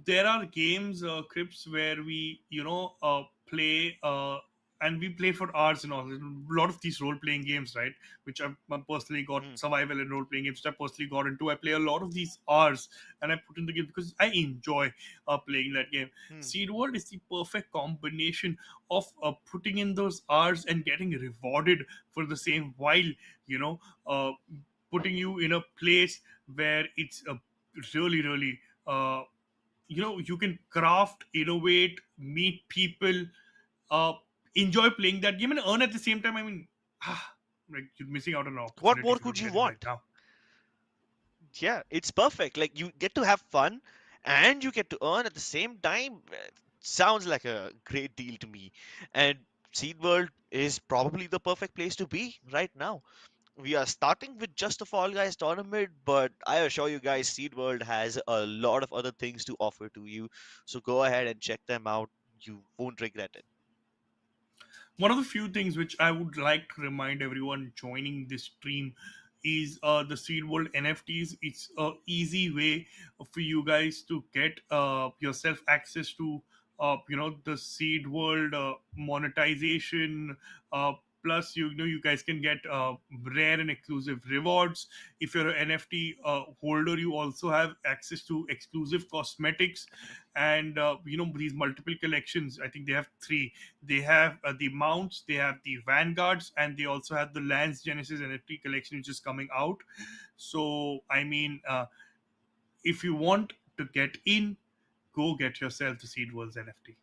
there are games, Crips, where we, play. and we play for hours and all. A lot of these role playing games, right? Which I've personally got Hmm. survival and role playing games. Which I personally got into. I play a lot of these hours, and I put in the game because I enjoy playing that game. Hmm. Seed World is the perfect combination of putting in those hours and getting rewarded for the same, while you know uh, putting you in a place where it's really really uh, you can craft, innovate, meet people, uh, enjoy playing that game and earn at the same time. I mean, like you're missing out on an What opportunity more if you could don't you get in right want? now. Yeah, it's perfect. Like you get to have fun and you get to earn at the same time. Sounds like a great deal to me. And Seed World is probably the perfect place to be right now. We are starting with just a Fall Guys tournament, but I assure you guys, Seed World has a lot of other things to offer to you. So go ahead and check them out. You won't regret it. One of the few things which I would like to remind everyone joining this stream is the Seed World NFTs. It's a easy way for you guys to get yourself access to the Seed World monetization. Uh, Plus, you guys can get rare and exclusive rewards. If you're an NFT holder, you also have access to exclusive cosmetics, and these multiple collections. I think they have three. They have the mounts, they have the vanguards, and they also have the Lance Genesis NFT collection, which is coming out. So I mean, if you want to get in, go get yourself the Seed Worlds NFT.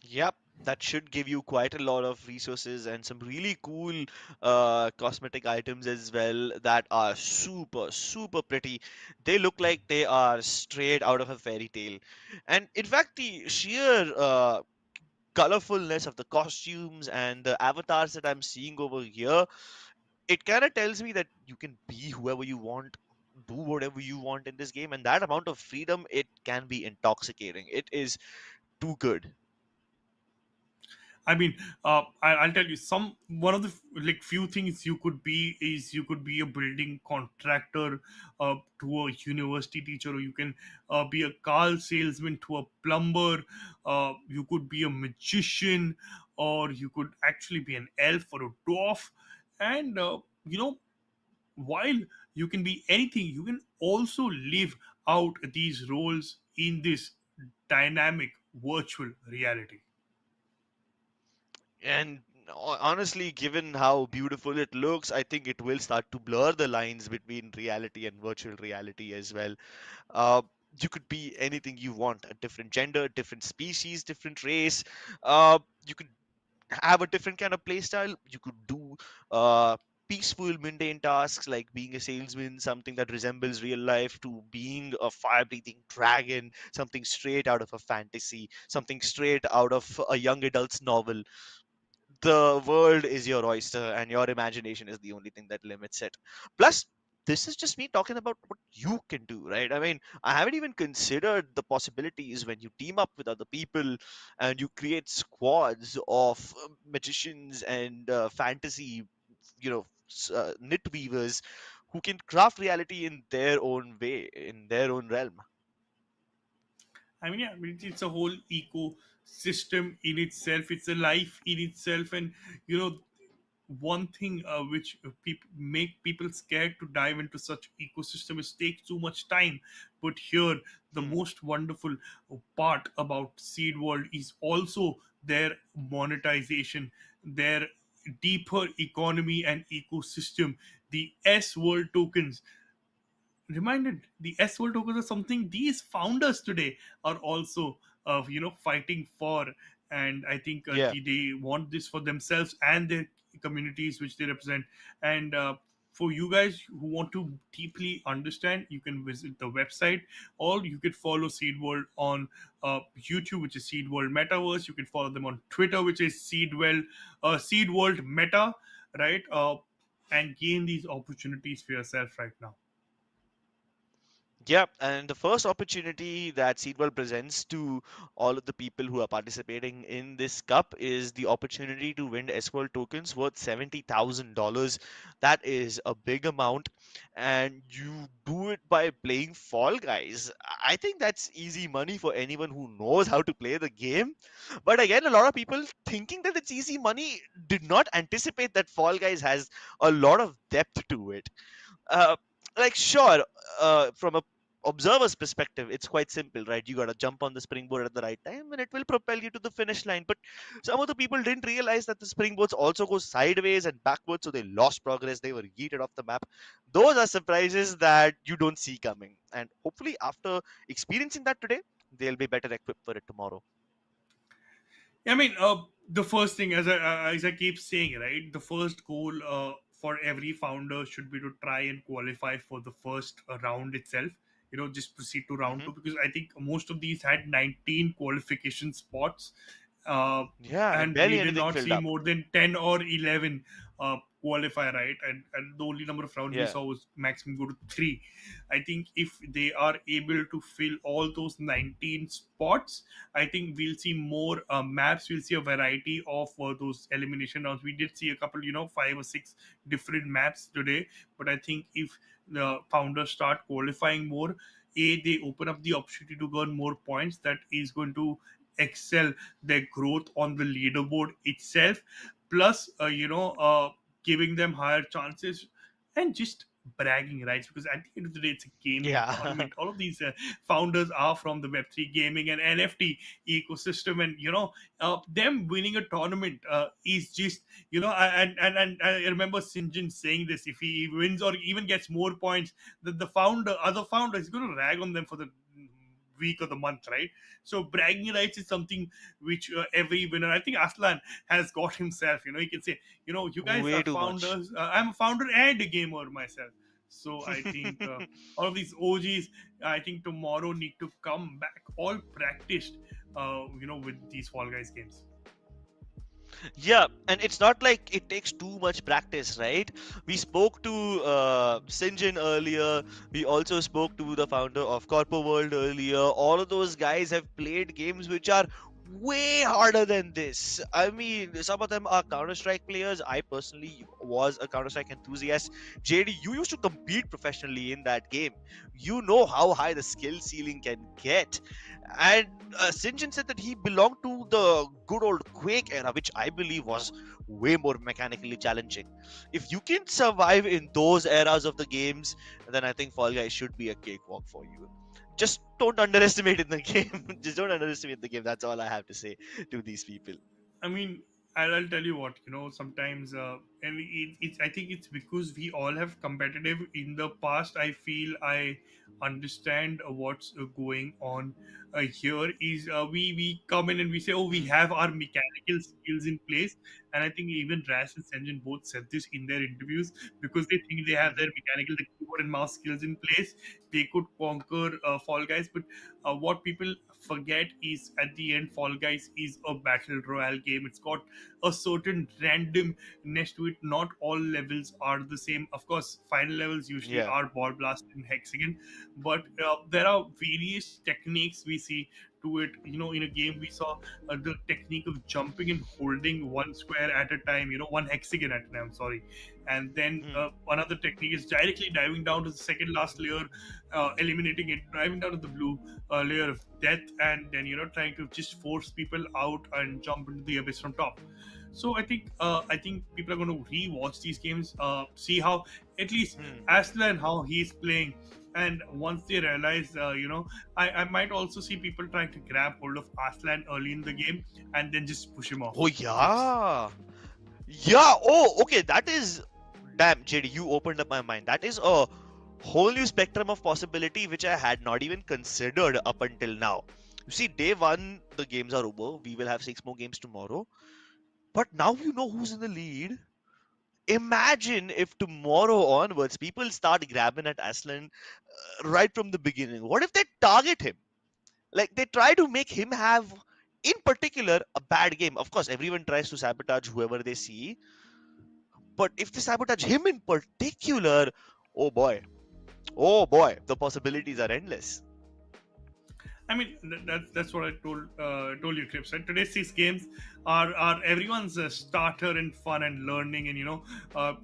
Yep, that should give you quite a lot of resources and some really cool cosmetic items as well that are super, super pretty. They look like they are straight out of a fairy tale. And in fact, the sheer colorfulness of the costumes and the avatars that I'm seeing over here, it kind of tells me that you can be whoever you want, do whatever you want in this game, and that amount of freedom, it can be intoxicating. It is too good. I mean, I'll tell you some one of the like few things you could be is you could be a building contractor to a university teacher, or you can be a car salesman to a plumber. You could be a magician, or you could actually be an elf or a dwarf, and while you can be anything, you can also live out these roles in this dynamic virtual reality. And honestly, given how beautiful it looks, I think it will start to blur the lines between reality and virtual reality as well. Uh, you could be anything you want, a different gender, different species, different race. You could have a different kind of play style. You could do peaceful, mundane tasks like being a salesman, something that resembles real life, to being a fire breathing dragon, something straight out of a fantasy, something straight out of a young adult's novel. The world is your oyster and your imagination is the only thing that limits it. Plus, this is just me talking about what you can do, right? I mean, I haven't even considered the possibilities when you team up with other people and you create squads of magicians and fantasy, knit weavers who can craft reality in their own way, in their own realm. I mean, yeah, I mean, it's a whole ecosystem in itself. It's a life in itself, and you know, one thing which make people scared to dive into such ecosystem is take too much time. But here, the Hmm. most wonderful part about Seed World is also their monetization, their deeper economy and ecosystem, the S World tokens. Reminded the S world tokens are something these founders today are also fighting for, and I think Yeah. they want this for themselves and their communities which they represent. And for you guys who want to deeply understand, you can visit the website, or you could follow Seed World on YouTube, which is Seed World Metaverse. You can follow them on Twitter, which is Seed World Meta, right? And gain these opportunities for yourself right now. Yeah, and the first opportunity that Seedworld presents to all of the people who are participating in this cup is the opportunity to win SWORLD tokens worth $70,000. That is a big amount, and you do it by playing Fall Guys. I think that's easy money for anyone who knows how to play the game. But again, a lot of people thinking that it's easy money did not anticipate that Fall Guys has a lot of depth to it. uh, like sure, from a observer's perspective it's quite simple, right? You got to jump on the springboard at the right time and it will propel you to the finish line. But some of the people didn't realize that the springboards also go sideways and backwards, so they lost progress, they were yeeted off the map. Those are surprises that you don't see coming, and hopefully after experiencing that today they'll be better equipped for it tomorrow. I mean, the first thing, as I keep saying, right, the first goal for every founder should be to try and qualify for the first round itself. Just proceed to round Hmm. two, because I think most of these had 19 qualification spots, uh, Yeah, and and we barely did anything not filled see up. more than 10 or 11 qualify, right? And the only number of rounds we Yeah. saw was maximum go to three. I think if they are able to fill all those 19 spots, I think we'll see more maps. We'll see a variety of those elimination rounds. We did see a couple, 5 or 6 different maps today. But I think if the founders start qualifying more, they open up the opportunity to earn more points. That is going to excel their growth on the leaderboard itself. Plus, giving them higher chances and just bragging rights, because at the end of the day it's a gaming Yeah. tournament. All of these founders are from the web3 gaming and NFT ecosystem, and them winning a tournament is just, and I remember Sinjin saying this: if he wins or even gets more points than the other founder is going to rag on them for the week or the month, right? So bragging rights is something which every winner, I think Aslan has got himself. He can say, you guys Way are too much. founders, I'm a founder and a gamer myself. So I think all of these OGs, I think tomorrow need to come back all practiced, with these Fall Guys games. Yeah, and it's not like it takes too much practice, right? We spoke to Sinjin earlier. We also spoke to the founder of Corpo World earlier. All of those guys have played games which are way harder than this. I mean, some of them are Counter Strike players. I personally was a Counter Strike enthusiast. JD, you used to compete professionally in that game. You know how high the skill ceiling can get. And Sinjin said that he belonged to the good old Quake era, which I believe was way more mechanically challenging. If you can survive in those eras of the games, then I think Fall Guys should be a cakewalk for you. Just don't underestimate in the game. Just don't underestimate the game. That's all I have to say to these people. I mean, I'll tell you what, sometimes, and I think it's because we all have competitive in the past. I feel I understand what's going on here. Is we come in and we say, oh, we Hmm. have our mechanical skills in place, and I think even Ras and Senjin both said this in their interviews, because they think they have Hmm. their mechanical, the keyboard and mouse skills in place. They could conquer Fall Guys, but what people forget is at the end, Fall Guys is a battle royale game. It's got a certain randomness to it. Not all levels are the same. Of course, final levels usually Yeah. are ball blast and hexagon, but there are various techniques we see to it. In a game we saw the technique of jumping and holding one square at a time, one hexagon at a time, sorry. And then Hmm. another technique is directly diving down to the second last layer, eliminating it, diving down to the blue layer of death, and then trying to just force people out and jump into the abyss from top. So I think people are going to re-watch these games, see how at least Hmm. Aslan how he's playing, and once they realize, I might also see people trying to grab hold of Aslan early in the game and then just push him off. Oh yeah. Yeah. Oh, okay. That is, damn, JD. You opened up my mind. That is a whole new spectrum of possibility which I had not even considered up until now. You see, day one, the games are over. We will have 6 more games tomorrow. But now you know who's in the lead. Imagine if tomorrow onwards people start grabbing at Aslan right from the beginning. What if they target him? Like they try to make him have, in particular, a bad game. Of course, everyone tries to sabotage whoever they see. But if they sabotage him in particular, oh boy. Oh boy, the possibilities are endless. I mean, that's what I told you, Crips. Right? Today's 6 games are everyone's starter in fun and learning, and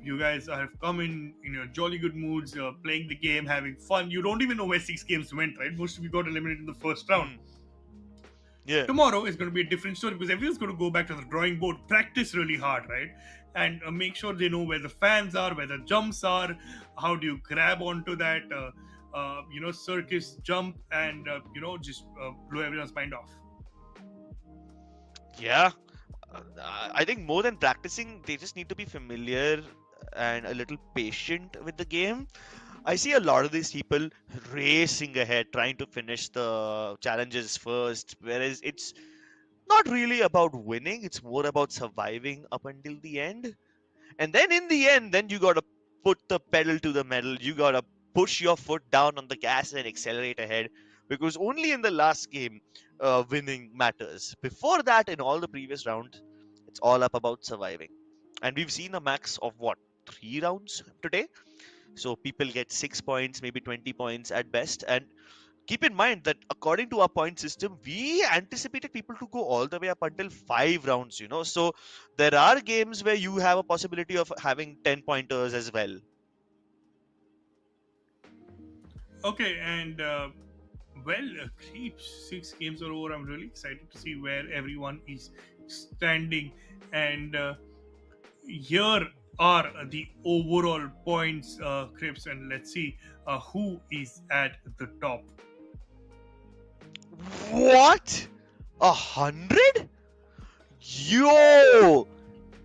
you guys have come in your jolly good moods, playing the game, having fun. You don't even know where 6 games went, right? Most of you got eliminated in the first round. Hmm. Yeah. Tomorrow is going to be a different story because everyone's going to go back to the drawing board, practice really hard, right? And make sure they know where the fans are, where the jumps are, how do you grab onto that, circus jump, and just blow everyone's mind off. Yeah. I think more than practicing, they just need to be familiar and a little patient with the game. I see a lot of these people racing ahead, trying to finish the challenges first, whereas it's not really about winning, it's more about surviving up until the end. And then in the end, then you gotta put the pedal to the metal, you gotta push your foot down on the gas and accelerate ahead, because only in the last game winning matters. Before that, in all the previous rounds, it's all up about surviving. And we've seen a max of what, 3 rounds today? So people get 6 points, maybe 20 points at best. And keep in mind that according to our point system, we anticipated people to go all the way up until 5 rounds. So there are games where you have a possibility of having 10 pointers as well. Okay, and Creeps, 6 games are over. I'm really excited to see where everyone is standing, and here are the overall points, Crips, and let's see who is at the top. What? 100? Yo!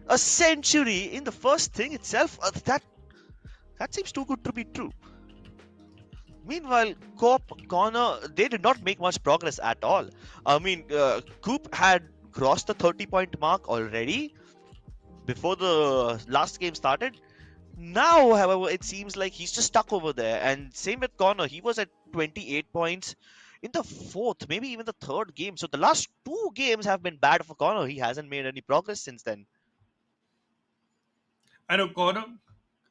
A century in the first thing itself? That seems too good to be true. Meanwhile, Connor, they did not make much progress at all. I mean, Coop had crossed the 30-point mark already before the last game started. Now, however, it seems like he's just stuck over there. And same with Connor, he was at 28 points in the fourth, maybe even the third game. So the last 2 games have been bad for Connor. He hasn't made any progress since then. I know Connor.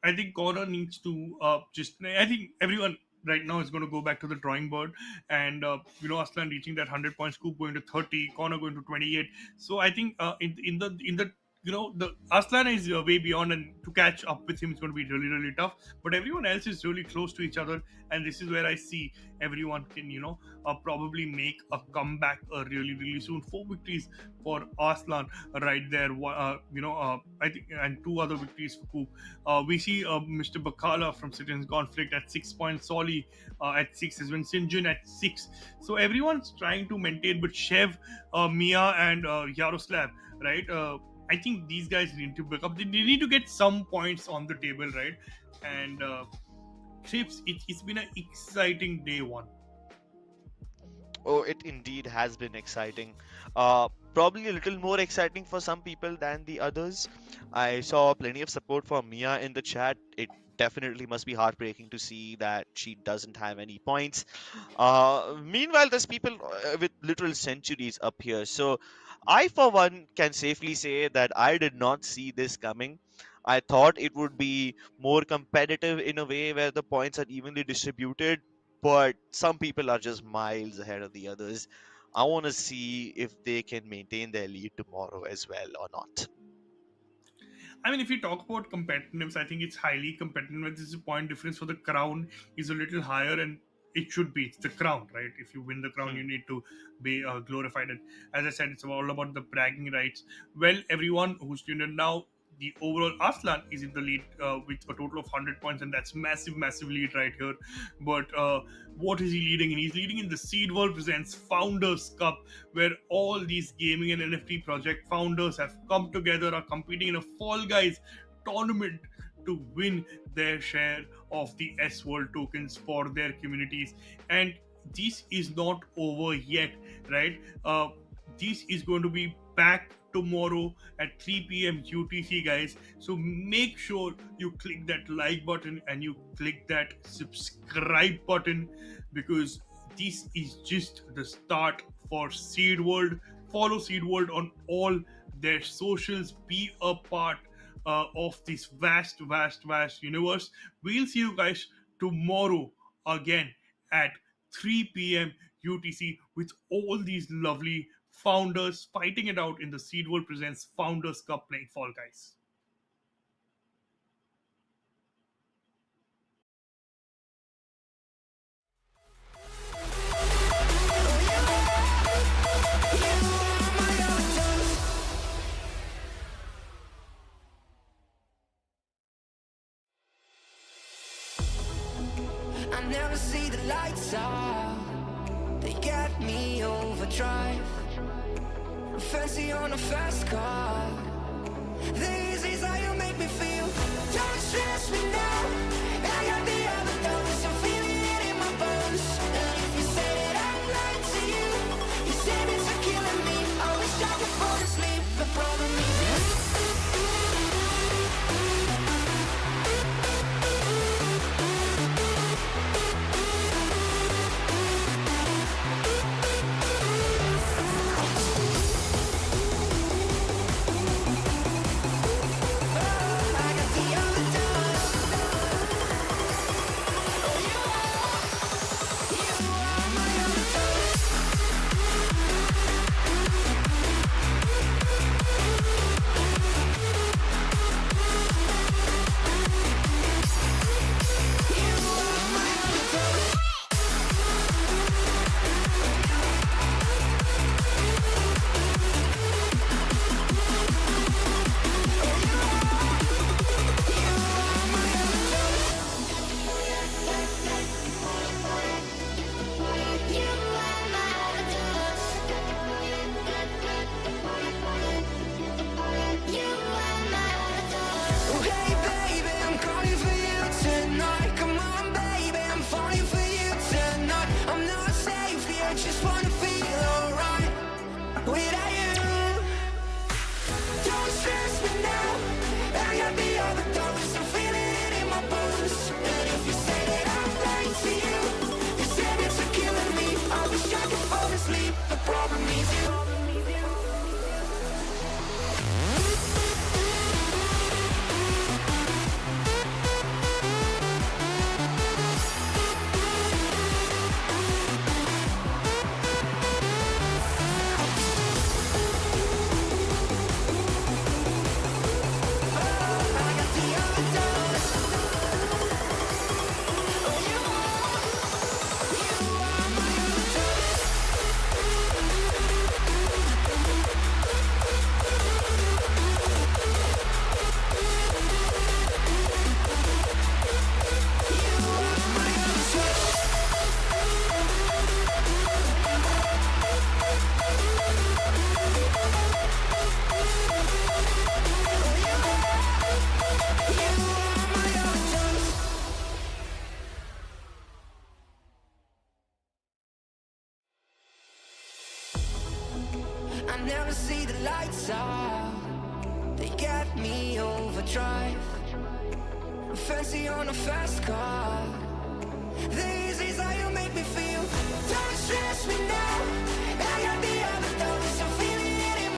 I think Connor needs to just. I think everyone right now is going to go back to the drawing board, and Aslan reaching that 100 points, Scoop going to 30, Connor going to 28. So I think in the the Aslan is way beyond, and to catch up with him is going to be really really tough. But everyone else is really close to each other, and this is where I see everyone can probably make a comeback really really soon. 4 victories for Aslan right there. I think, and 2 other victories for Coop. We see Mr. Bakala from Citizens Conflict at 6 points, Solly at 6 as well, Sinjin at 6. So everyone's trying to maintain, but Shev, Mia, and Yaroslav, right? I think these guys need to pick up. They need to get some points on the table, right? And Trips, it's been an exciting day one. Oh, it indeed has been exciting. Probably a little more exciting for some people than the others. I saw plenty of support for Mia in the chat. It definitely must be heartbreaking to see that she doesn't have any points. Meanwhile, there's people with literal centuries up here. So I, for one, can safely say that I did not see this coming. I thought it would be more competitive in a way where the points are evenly distributed, but some people are just miles ahead of the others. I want to see if they can maintain their lead tomorrow as well or not. I mean, if you talk about competitiveness, I think it's highly competitive. This is a point difference for the crown is a little higher, and it should be. It's the crown, right? If you win the crown, Hmm. you need to be glorified. And as I said, it's all about the bragging rights. Well, everyone who's tuned in now, the overall Aslan is in the lead with a total of 100 points, and that's massive, massive lead right here. But what is he leading in? He's leading in the Seedworld Presents Founders Cup, where all these gaming and NFT project founders have come together, are competing in a Fall Guys tournament to win their share of the SWORLD tokens for their communities. And this is not over yet, right? This is going to be back tomorrow at 3 p.m. UTC, guys. So make sure you click that like button and you click that subscribe button, because this is just the start for Seed World. Follow Seed World on all their socials. Be a part of this vast, vast, vast universe. We'll see you guys tomorrow again at 3 p.m. UTC with all these lovely founders fighting it out in the Seedworld Presents Founders Cup playing Fall Guys. I never see the lights out. They get me overdrive. Fancy on a fast car. This is how you make me feel. Don't stress me now. I got the other doors. I'm feeling it in my bones. And if you say that I'm lying to you, you say it's for killing me. I wish I could fall asleep. The problem is I never see the lights out. They get me overdrive. Fancy on a fast car. This is how you make me feel. Don't stress me now.